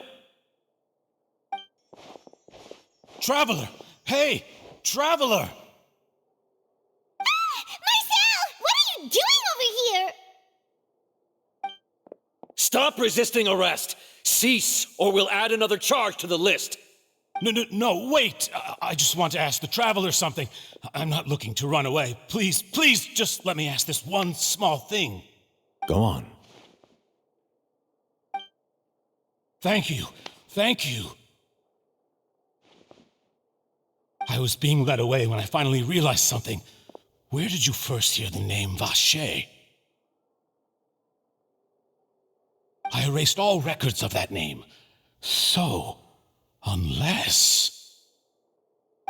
Traveler! Hey! Traveler! Marcel! What are you doing over here? Stop resisting arrest! Cease, or we'll add another charge to the list. No, wait! I just want to ask the Traveler something. I'm not looking to run away. Please, just let me ask this one small thing. Go on. Thank you. I was being led away when I finally realized something. Where did you first hear the name Vacher? I erased all records of that name. So, unless...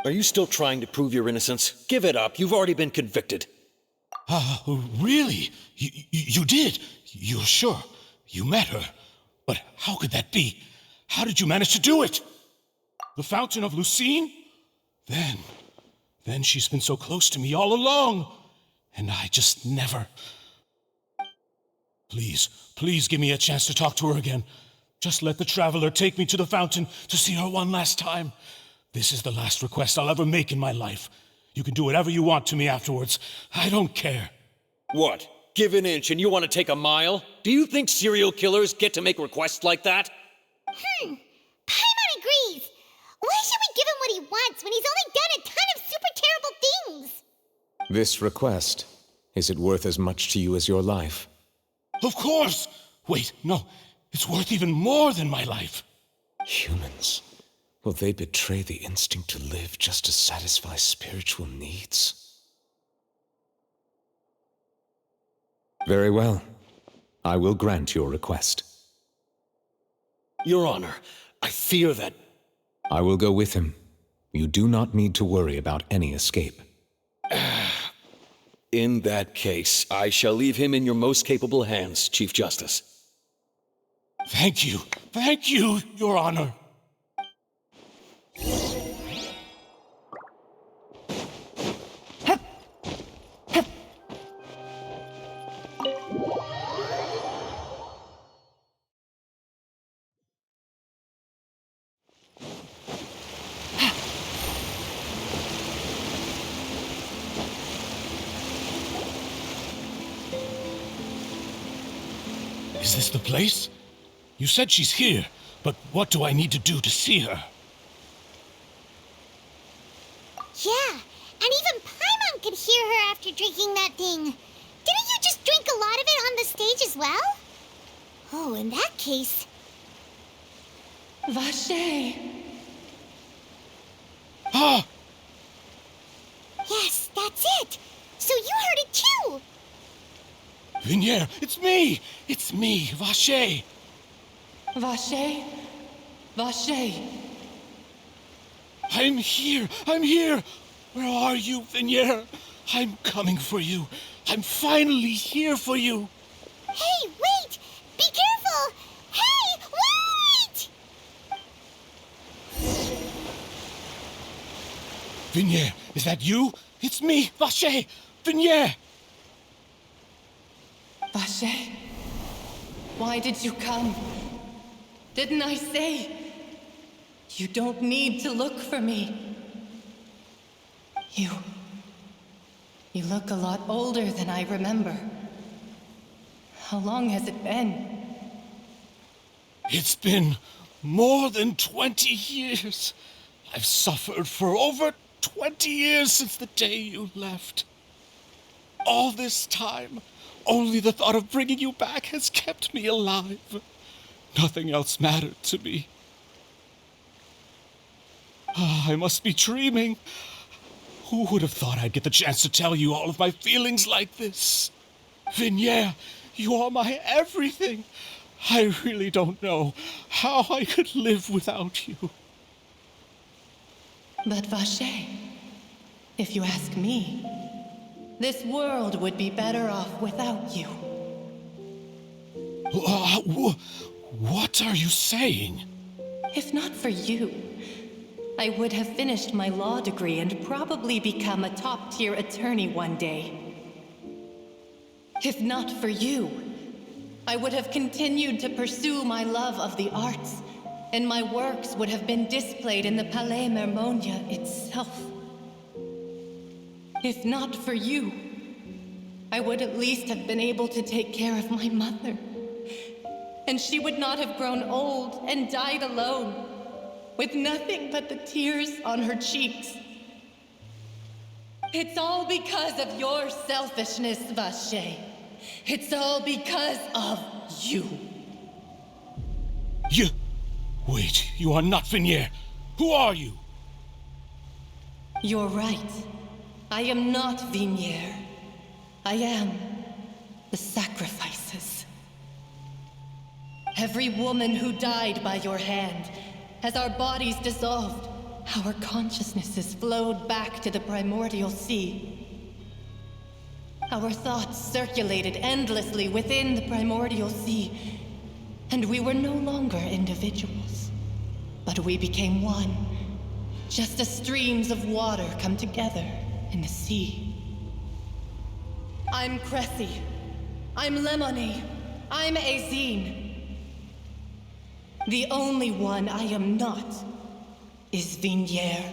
Are you still trying to prove your innocence? Give it up. You've already been convicted. Really? You did? You're sure? You met her? But how could that be? How did you manage to do it? The Fountain of Lucine? Then she's been so close to me all along. And I just never... Please give me a chance to talk to her again. Just let the Traveler take me to the fountain to see her one last time. This is the last request I'll ever make in my life. You can do whatever you want to me afterwards. I don't care. What? Give an inch and you want to take a mile? Do you think serial killers get to make requests like that? Paimon agrees. Why should we give him what he wants when he's only done a ton of super terrible things? This request, is it worth as much to you as your life? Of course! Wait, no. It's worth even more than my life. Humans. Will they betray the instinct to live just to satisfy spiritual needs? Very well. I will grant your request. Your Honor, I fear that... I will go with him. You do not need to worry about any escape. In that case, I shall leave him in your most capable hands, Chief Justice. Thank you. Thank you, Your Honor. Is this the place? You said she's here, but what do I need to do to see her? Yeah, and even Paimon could hear her after drinking that thing. Didn't you just drink a lot of it on the stage as well? Oh, in that case... Vache! Ah! Yes, that's it! So you heard it too! Vignier, it's me! It's me, Vache! Vache? Vache? I'm here! I'm here! Where are you, Vignier? I'm coming for you. I'm finally here for you. Hey, wait! Be careful! Hey, wait! Vignier, is that you? It's me, Vache! Vignier! Vache? Why did you come? Didn't I say? You don't need to look for me. You look a lot older than I remember. How long has it been? It's been more than 20 years. I've suffered for over 20 years since the day you left. All this time, only the thought of bringing you back has kept me alive. Nothing else mattered to me. I must be dreaming. Who would have thought I'd get the chance to tell you all of my feelings like this? Vignier, you are my everything. I really don't know how I could live without you. But Vache, if you ask me, this world would be better off without you. What are you saying? If not for you, I would have finished my law degree and probably become a top-tier attorney one day. If not for you, I would have continued to pursue my love of the arts, and my works would have been displayed in the Palais Mermonia itself. If not for you, I would at least have been able to take care of my mother. And she would not have grown old and died alone, with nothing but the tears on her cheeks. It's all because of your selfishness, Vache. It's all because of you. You... Wait, you are not Vignier. Who are you? You're right. I am not Vignier. I am the sacrifices. Every woman who died by your hand, as our bodies dissolved, our consciousnesses flowed back to the primordial sea. Our thoughts circulated endlessly within the primordial sea, and we were no longer individuals, but we became one, just as streams of water come together in the sea. I'm Cressy. I'm Lemony. I'm Azine. The only one I am not is Vignier.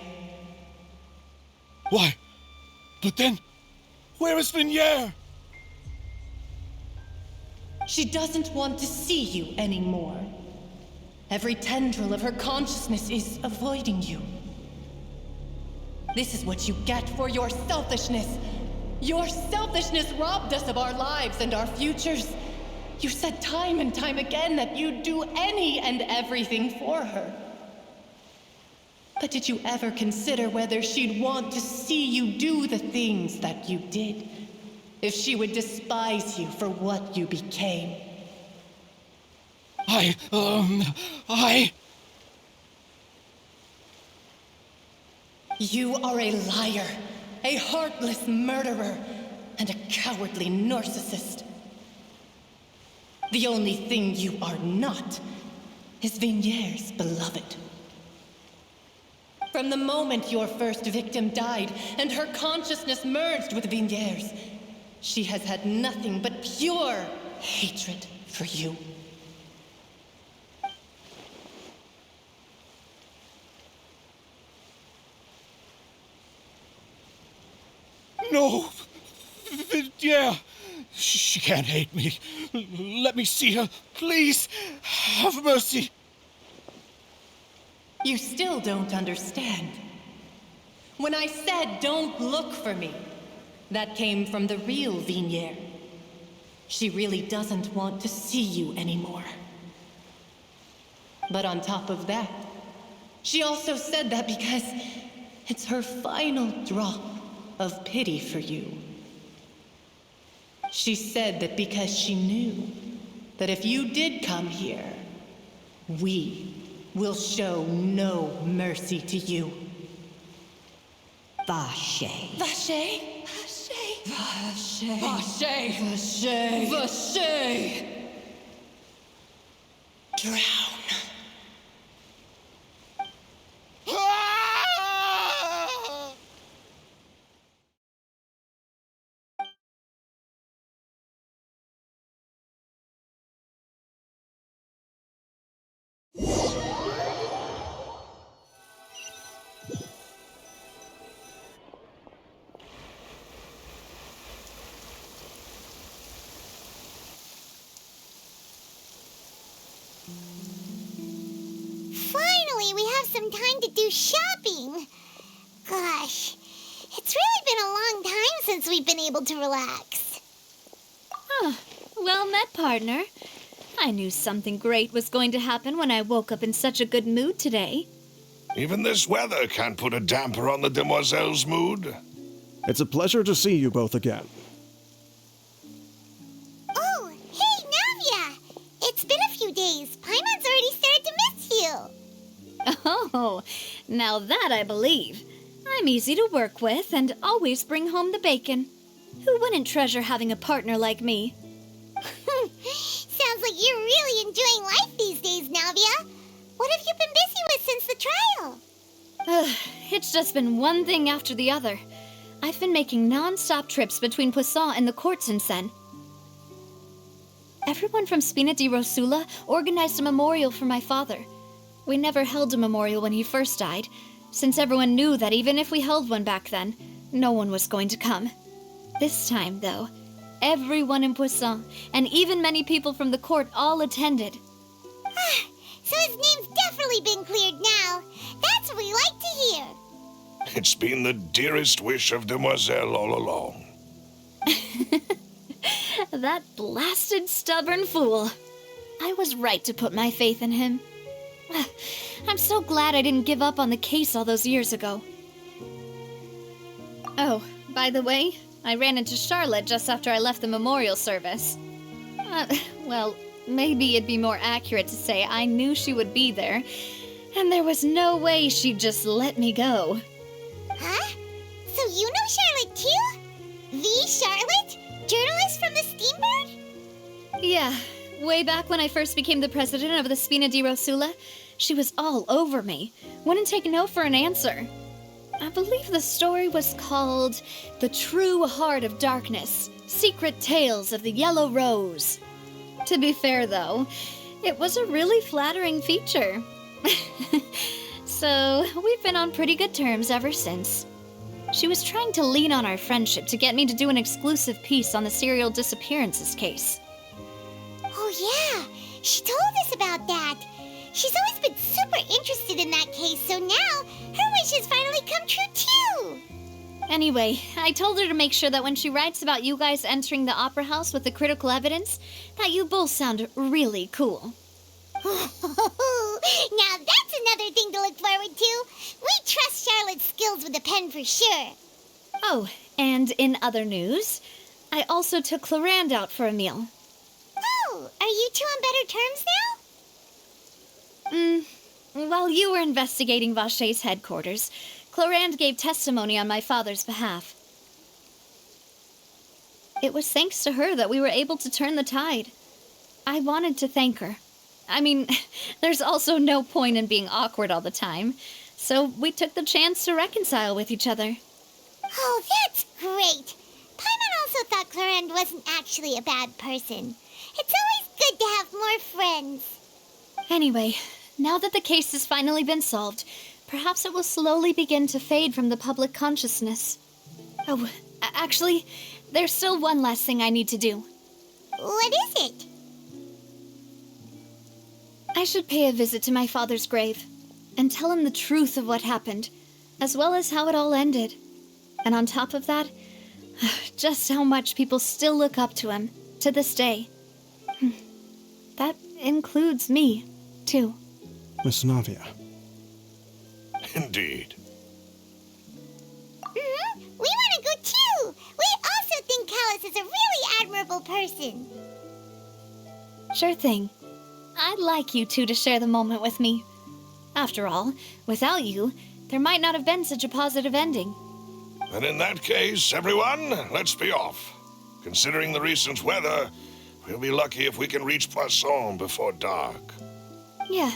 Why? But then, where is Vignier? She doesn't want to see you anymore. Every tendril of her consciousness is avoiding you. This is what you get for your selfishness. Your selfishness robbed us of our lives and our futures. You said time and time again that you'd do any and everything for her. But did you ever consider whether she'd want to see you do the things that you did? If she would despise you for what you became? You are a liar, a heartless murderer, and a cowardly narcissist. The only thing you are not is Vignier's beloved. From the moment your first victim died and her consciousness merged with Vignier's, she has had nothing but pure hatred for you. No! Yeah! She can't hate me. Let me see her. Please! Have mercy! You still don't understand. When I said don't look for me, that came from the real Vignier. She really doesn't want to see you anymore. But on top of that, she also said that because it's her final drop of pity for you. She said that because she knew that if you did come here, we will show no mercy to you. Vache. Vache? Vache. Vache. Vache. Vache. Drown. Finally, we have some time to do shopping. Gosh, it's really been a long time since we've been able to relax. Well met, partner. I knew something great was going to happen when I woke up in such a good mood today. Even this weather can't put a damper on the demoiselle's mood. It's a pleasure to see you both again. Oh, hey, Navia! It's been a few days. Paimon's already started to miss you. Oh, now that I believe. I'm easy to work with and always bring home the bacon. Who wouldn't treasure having a partner like me? Sounds like you're really enjoying life these days, Navia. What have you been busy with since the trial? It's just been one thing after the other. I've been making non-stop trips between Poisson and the courts in Sen. Everyone from Spina di Rosula organized a memorial for my father. We never held a memorial when he first died, since everyone knew that even if we held one back then, no one was going to come. This time, though, everyone in Poisson, and even many people from the court, all attended. So his name's definitely been cleared now. That's what we like to hear. It's been the dearest wish of Demoiselle all along. That blasted stubborn fool. I was right to put my faith in him. I'm so glad I didn't give up on the case all those years ago. Oh, by the way, I ran into Charlotte just after I left the memorial service. Well, maybe it'd be more accurate to say I knew she would be there, and there was no way she'd just let me go. Huh? So you know Charlotte too? The Charlotte? Journalist from the Steambird? Yeah, way back when I first became the president of the Spina di Rosula, she was all over me. Wouldn't take no for an answer. I believe the story was called The True Heart of Darkness, Secret Tales of the Yellow Rose. To be fair, though, it was a really flattering feature. So, we've been on pretty good terms ever since. She was trying to lean on our friendship to get me to do an exclusive piece on the serial disappearances case. Oh yeah, she told us about that. She's always been super interested in that case, so now her wish has finally come true too. Anyway, I told her to make sure that when she writes about you guys entering the opera house with the critical evidence, that you both sound really cool. Now that's another thing to look forward to. We trust Charlotte's skills with a pen for sure. Oh, and in other news, I also took Clarand out for a meal. Oh, are you two on better terms now? While you were investigating Vache's headquarters, Clarand gave testimony on my father's behalf. It was thanks to her that we were able to turn the tide. I wanted to thank her. I mean, there's also no point in being awkward all the time, so we took the chance to reconcile with each other. Oh, that's great. Paimon also thought Clarand wasn't actually a bad person. It's always good to have more friends. Anyway, now that the case has finally been solved, perhaps it will slowly begin to fade from the public consciousness. Oh, actually, there's still one last thing I need to do. What is it? I should pay a visit to my father's grave and tell him the truth of what happened, as well as how it all ended. And on top of that, just how much people still look up to him to this day. That includes me, too. Miss Navia. Indeed. We want to go too. We also think Callus is a really admirable person. Sure thing. I'd like you two to share the moment with me. After all, without you, there might not have been such a positive ending. And in that case, everyone, let's be off. Considering the recent weather, we'll be lucky if we can reach Poisson before dark. Yeah,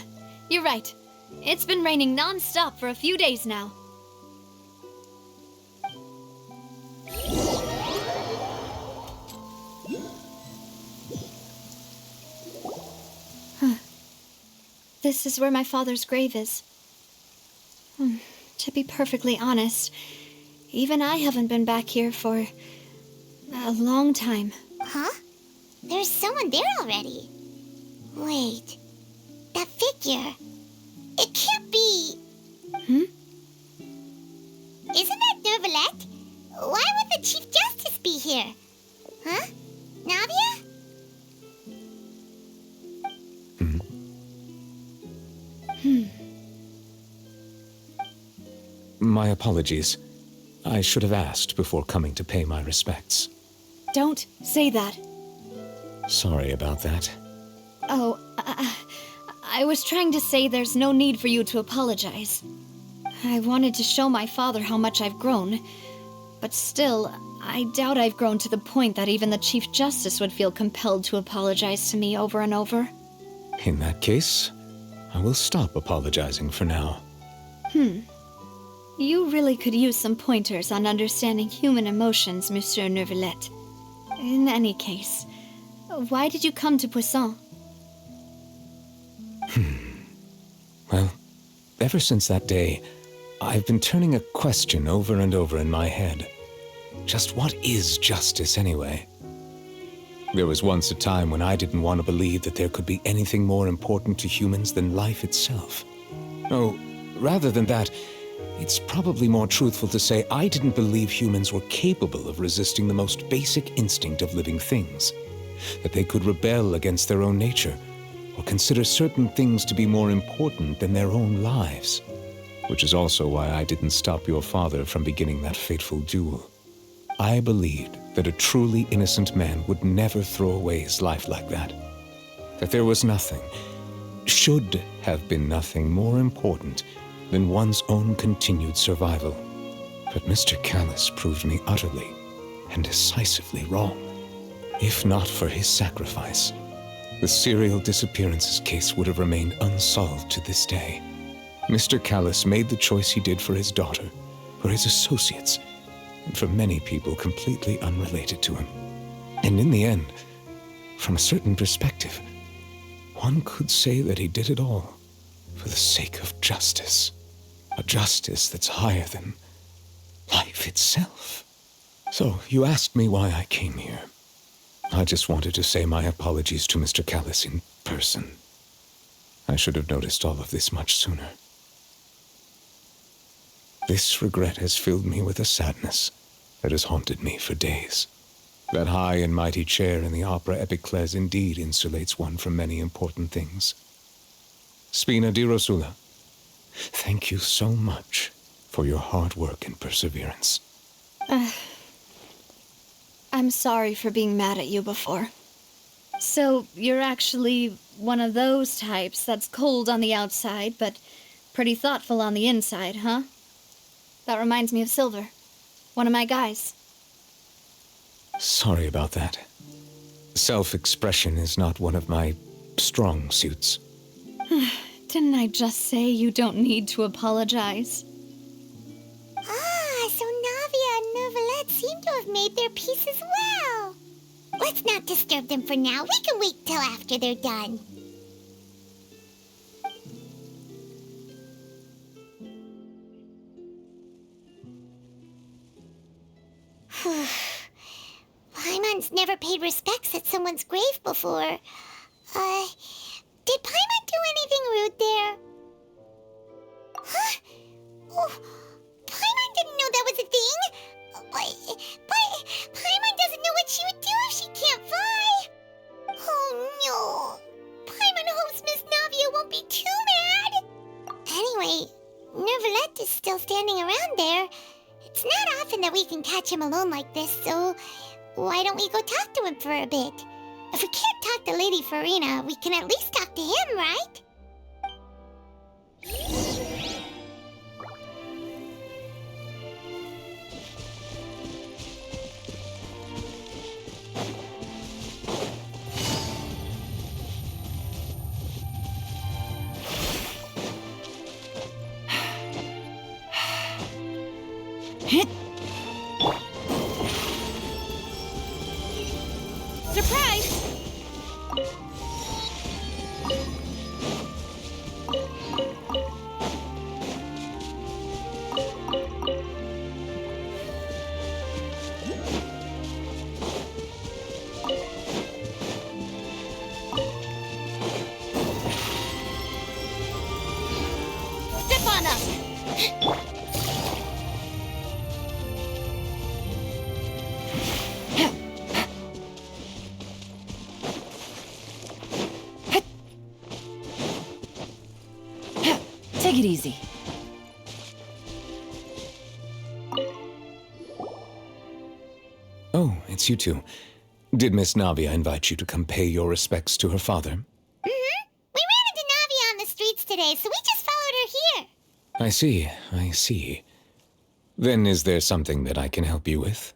you're right. It's been raining non-stop for a few days now. This is where my father's grave is. To be perfectly honest, even I haven't been back here for a long time. Huh? There's someone there already. Wait, that figure. It can't be. Isn't that Neuvillette? Why would the Chief Justice be here? Huh? Navia? My apologies. I should have asked before coming to pay my respects. Don't say that. Sorry about that. Oh, I was trying to say there's no need for you to apologize. I wanted to show my father how much I've grown, but still, I doubt I've grown to the point that even the Chief Justice would feel compelled to apologize to me over and over. In that case, I will stop apologizing for now. You really could use some pointers on understanding human emotions, Monsieur Neuvillette. In any case, why did you come to Poisson? Well, ever since that day, I've been turning a question over and over in my head. Just what is justice anyway? There was once a time when I didn't want to believe that there could be anything more important to humans than life itself. Oh, rather than that, it's probably more truthful to say I didn't believe humans were capable of resisting the most basic instinct of living things. That they could rebel against their own nature, or consider certain things to be more important than their own lives. Which is also why I didn't stop your father from beginning that fateful duel. I believed that a truly innocent man would never throw away his life like that. That there was nothing, should have been nothing more important than one's own continued survival. But Mr. Callus proved me utterly and decisively wrong. If not for his sacrifice, the serial disappearances case would have remained unsolved to this day. Mr. Callus made the choice he did for his daughter, for his associates, and for many people completely unrelated to him. And in the end, from a certain perspective, one could say that he did it all for the sake of justice. A justice that's higher than life itself. So, you asked me why I came here. I just wanted to say my apologies to Mr. Callis in person. I should have noticed all of this much sooner. This regret has filled me with a sadness that has haunted me for days. That high and mighty chair in the opera Epiclese indeed insulates one from many important things. Spina di Rosula, thank you so much for your hard work and perseverance. I'm sorry for being mad at you before. So, you're actually one of those types that's cold on the outside, but pretty thoughtful on the inside, huh? That reminds me of Silver, one of my guys. Sorry about that. Self-expression is not one of my strong suits. Didn't I just say you don't need to apologize? Ah, so Navia and Neuvillette seem to have made their peace as well. Let's not disturb them for now. We can wait till after they're done. Paimon's never paid respects at someone's grave before. Did Paimon do anything rude there? Huh? Oh, Paimon didn't know that was a thing. But Paimon doesn't know what she would do if she can't fly. Oh no. Paimon hopes Miss Navia won't be too mad. Anyway, Neuvillette is still standing around there. It's not often that we can catch him alone like this, so why don't we go talk to him for a bit? If we can't talk to Lady Farina, we can at least talk to him, right? Surprise! Step on up! Take it easy. Oh, it's you two. Did Miss Navia invite you to come pay your respects to her father? Mm-hmm. We ran into Navia on the streets today, so we just followed her here. I see. Then is there something that I can help you with?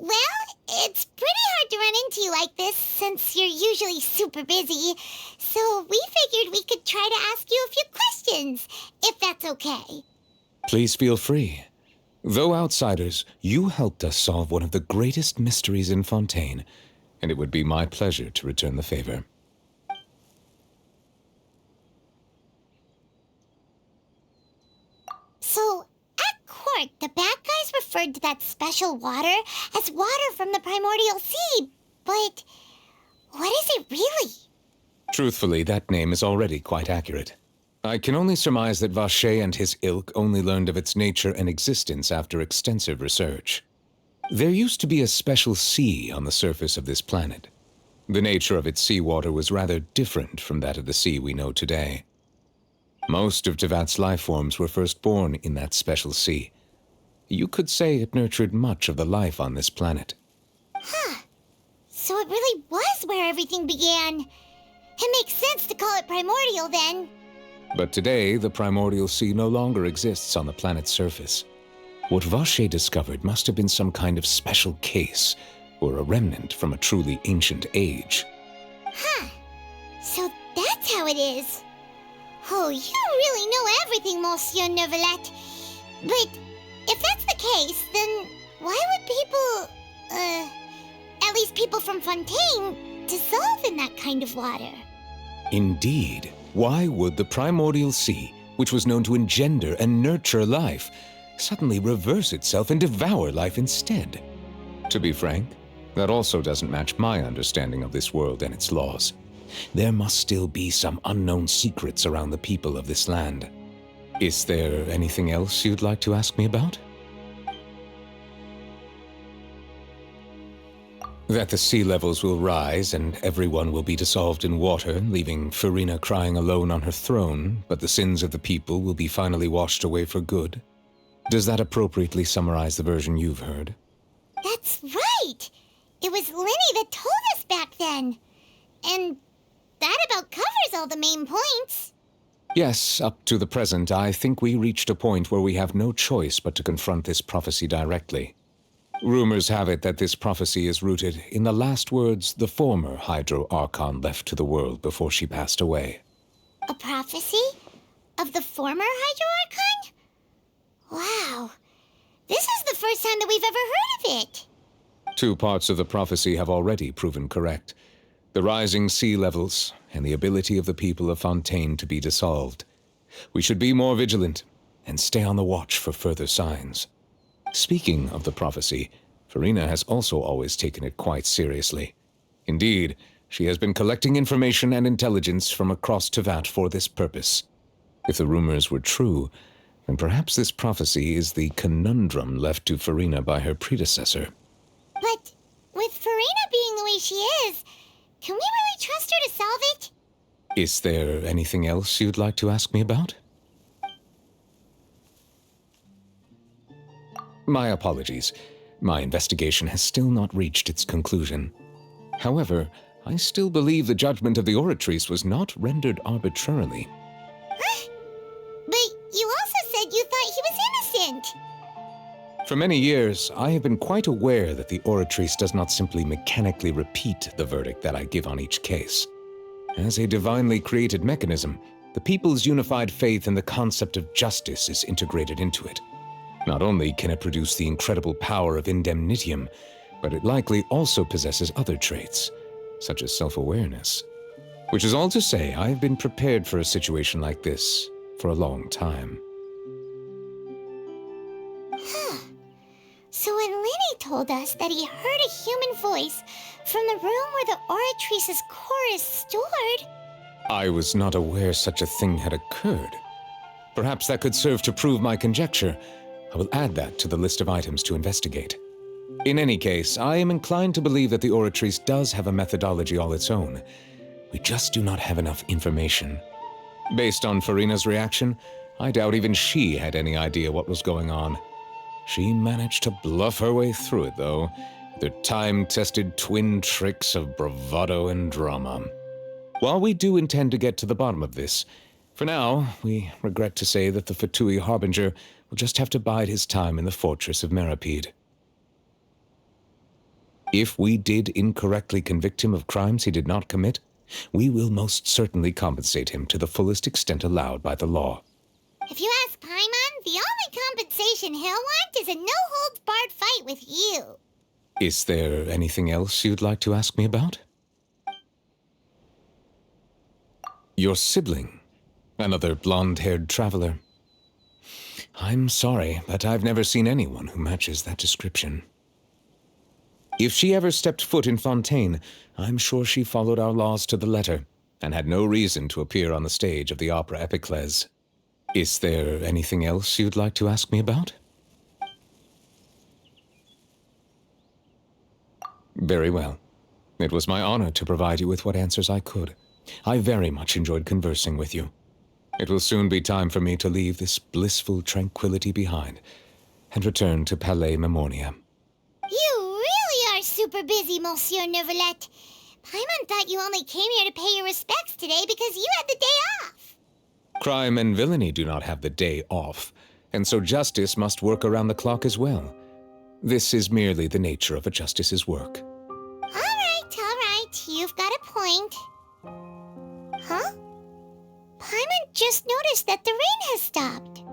Well, it's pretty hard to run into you like this, since you're usually super busy. So we figured we could try to ask you a few questions, if that's okay. Please feel free. Though outsiders, you helped us solve one of the greatest mysteries in Fontaine, and it would be my pleasure to return the favor. So, at court, the bad guys referred to that special water as water from the primordial sea, but what is it really? Truthfully, that name is already quite accurate. I can only surmise that Vacher and his ilk only learned of its nature and existence after extensive research. There used to be a special sea on the surface of this planet. The nature of its seawater was rather different from that of the sea we know today. Most of Tevat's life forms were first born in that special sea. You could say it nurtured much of the life on this planet. Huh. So it really was where everything began. It makes sense to call it primordial then. But today, the primordial sea no longer exists on the planet's surface. What Vacher discovered must have been some kind of special case, or a remnant from a truly ancient age. Huh. So that's how it is. Oh, you really know everything, Monsieur Neuvillette. But if that's the case, then why would people, at least people from Fontaine, dissolve in that kind of water? Indeed. Why would the primordial sea, which was known to engender and nurture life, suddenly reverse itself and devour life instead? To be frank, that also doesn't match my understanding of this world and its laws. There must still be some unknown secrets around the people of this land. Is there anything else you'd like to ask me about? That the sea levels will rise and everyone will be dissolved in water, leaving Farina crying alone on her throne, but the sins of the people will be finally washed away for good. Does that appropriately summarize the version you've heard? That's right! It was Lenny that told us back then. And that about covers all the main points. Yes, up to the present, I think we reached a point where we have no choice but to confront this prophecy directly. Rumors have it that this prophecy is rooted in the last words the former Hydro Archon left to the world before she passed away. A prophecy? Of the former Hydro Archon? Wow. This is the first time that we've ever heard of it. 2 parts of the prophecy have already proven correct. The rising sea levels and the ability of the people of Fontaine to be dissolved. We should be more vigilant and stay on the watch for further signs. Speaking of the prophecy, Farina has also always taken it quite seriously. Indeed, she has been collecting information and intelligence from across Tevat for this purpose. If the rumors were true, then perhaps this prophecy is the conundrum left to Farina by her predecessor. But with Farina being the way she is, can we really trust her to solve it? Is there anything else you'd like to ask me about? My apologies. My investigation has still not reached its conclusion. However, I still believe the judgment of the Oratrice was not rendered arbitrarily. Huh? But you also said you thought he was innocent. For many years, I have been quite aware that the Oratrice does not simply mechanically repeat the verdict that I give on each case. As a divinely created mechanism, the people's unified faith in the concept of justice is integrated into it. Not only can it produce the incredible power of indemnitium, but it likely also possesses other traits, such as self-awareness. Which is all to say, I have been prepared for a situation like this for a long time. Huh. So when Lenny told us that he heard a human voice from the room where the Oratrice's core is stored... I was not aware such a thing had occurred. Perhaps that could serve to prove my conjecture. I will add that to the list of items to investigate. In any case, I am inclined to believe that the Oratrice does have a methodology all its own. We just do not have enough information. Based on Farina's reaction, I doubt even she had any idea what was going on. She managed to bluff her way through it, though, with her time-tested twin tricks of bravado and drama. While we do intend to get to the bottom of this, for now, we regret to say that the Fatui Harbinger will just have to bide his time in the fortress of Meripede. If we did incorrectly convict him of crimes he did not commit, we will most certainly compensate him to the fullest extent allowed by the law. If you ask Paimon, the only compensation he'll want is a no-holds-barred fight with you. Is there anything else you'd like to ask me about? Your sibling, another blonde-haired traveler. I'm sorry, but I've never seen anyone who matches that description. If she ever stepped foot in Fontaine, I'm sure she followed our laws to the letter, and had no reason to appear on the stage of the opera Epiclese. Is there anything else you'd like to ask me about? Very well. It was my honor to provide you with what answers I could. I very much enjoyed conversing with you. It will soon be time for me to leave this blissful tranquility behind and return to Palais Memornia. You really are super busy, Monsieur Neuvillette. Paimon thought you only came here to pay your respects today because you had the day off. Crime and villainy do not have the day off, and so justice must work around the clock as well. This is merely the nature of a justice's work. All right, you've got a point. Huh? Paimon just noticed that the rain has stopped.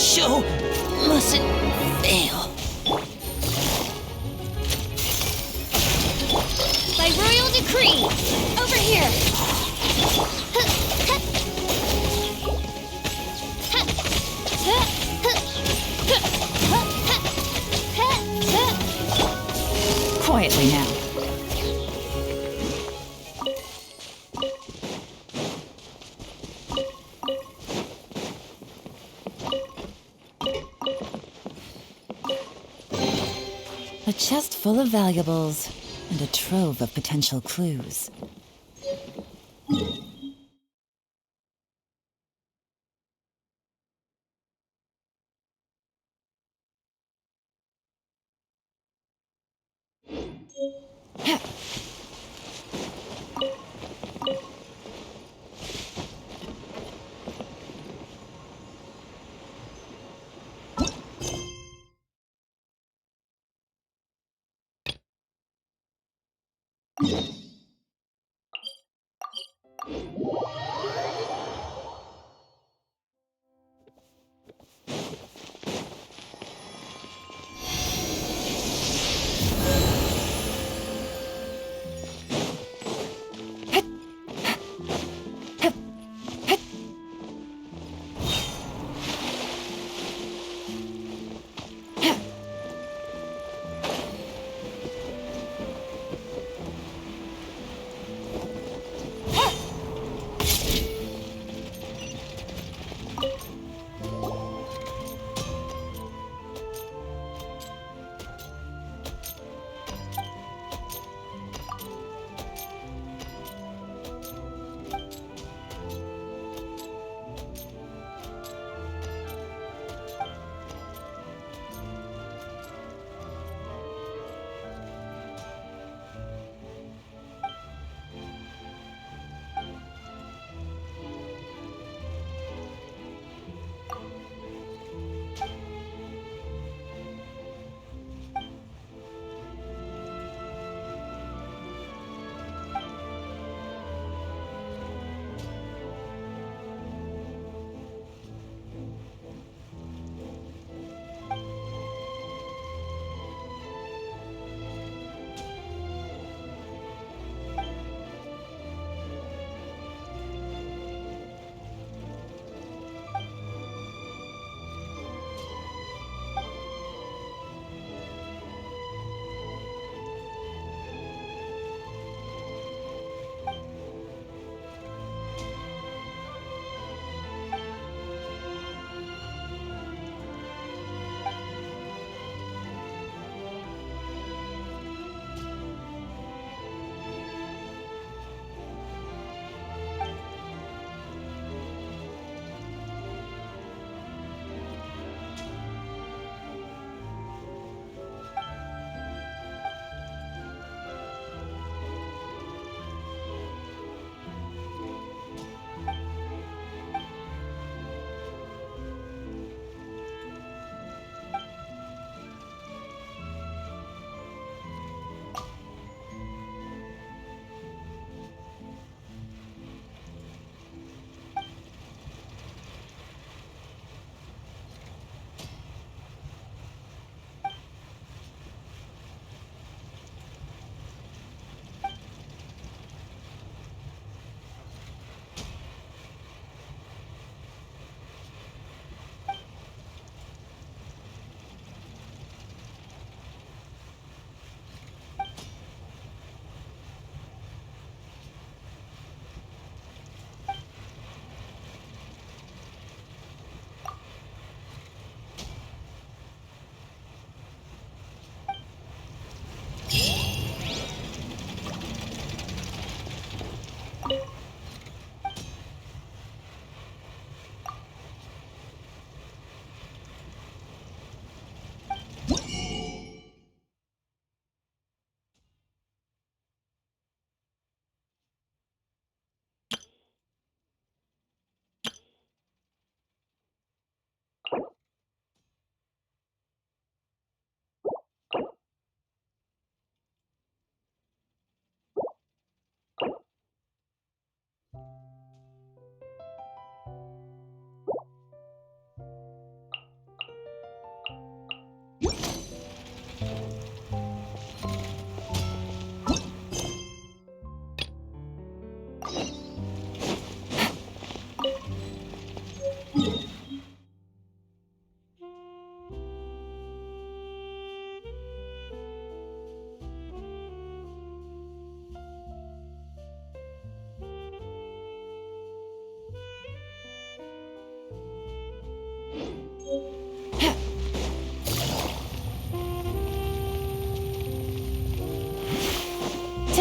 show mustn't fail. By royal decree! Over here! Quietly now. A chest full of valuables and a trove of potential clues.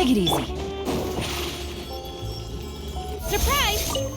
Take it easy. Surprise!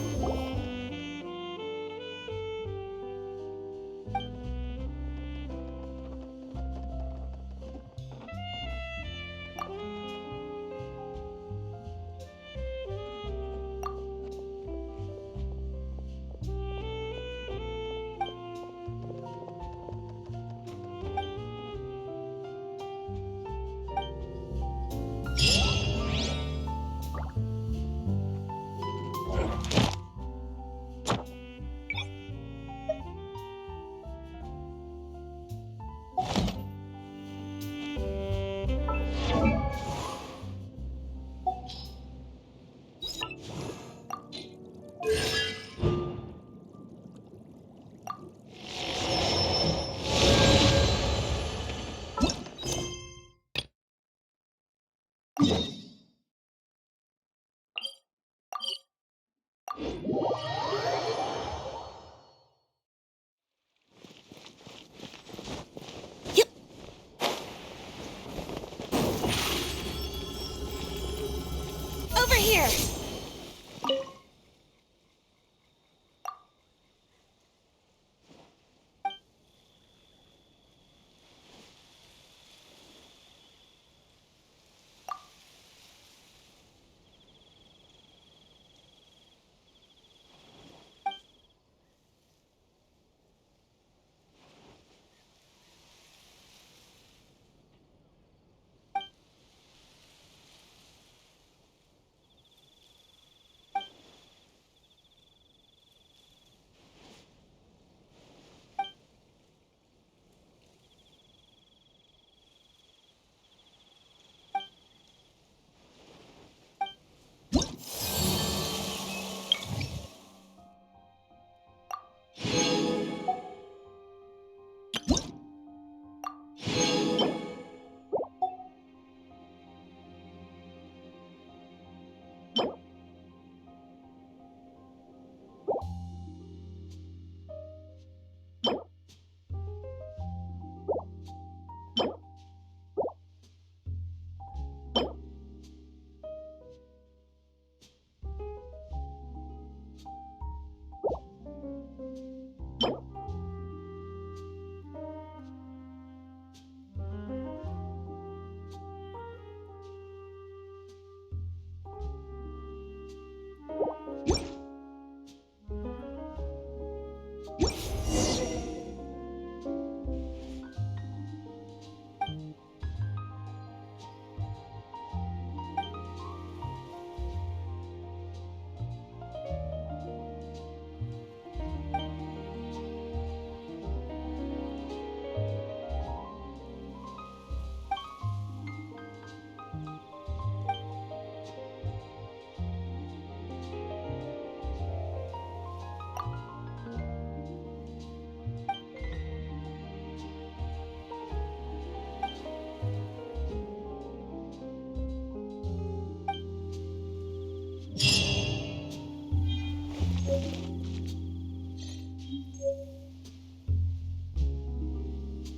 Over here!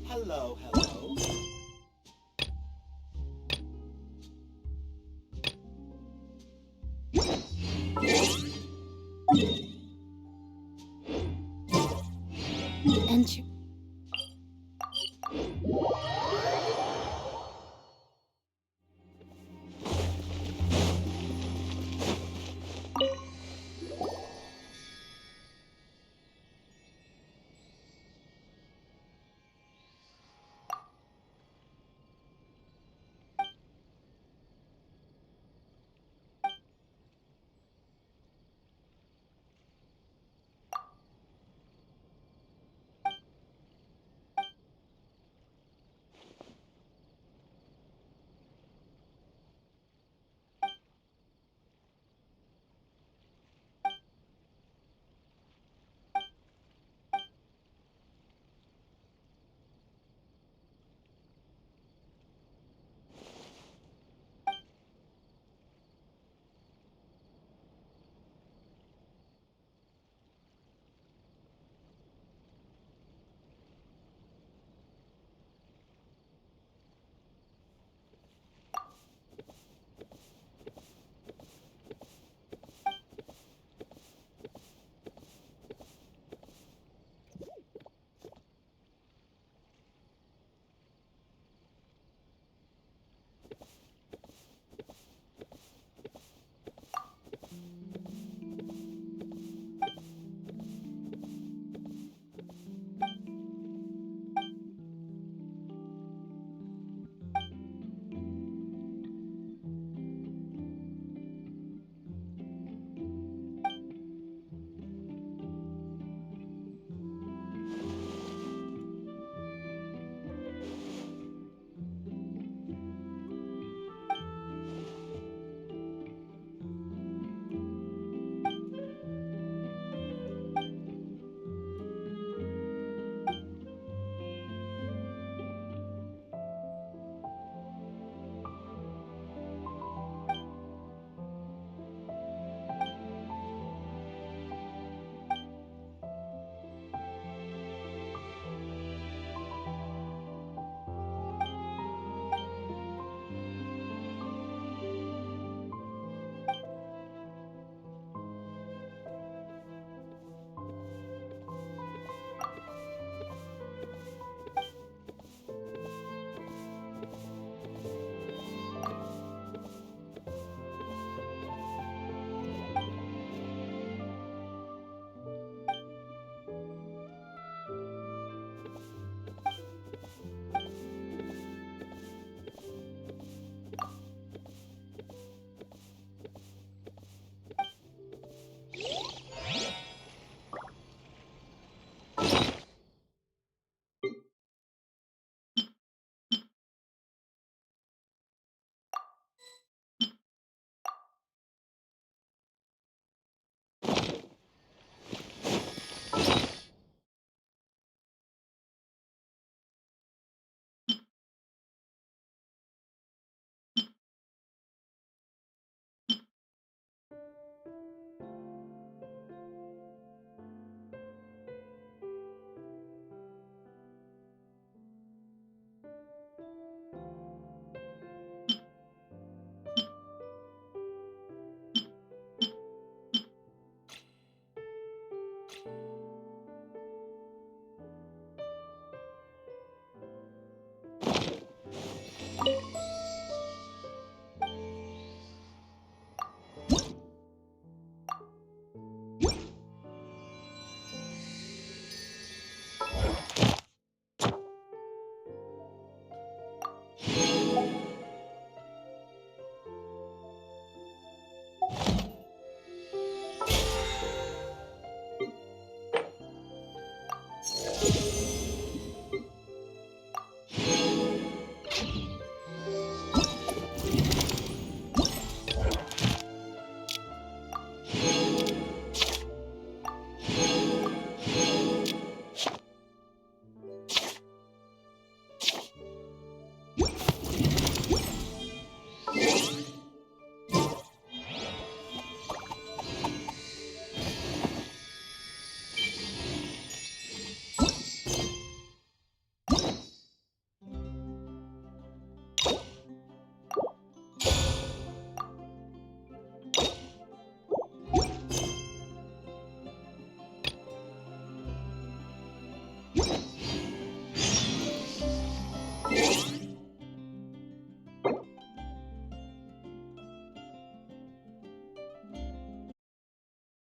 Hello, hello. Enter.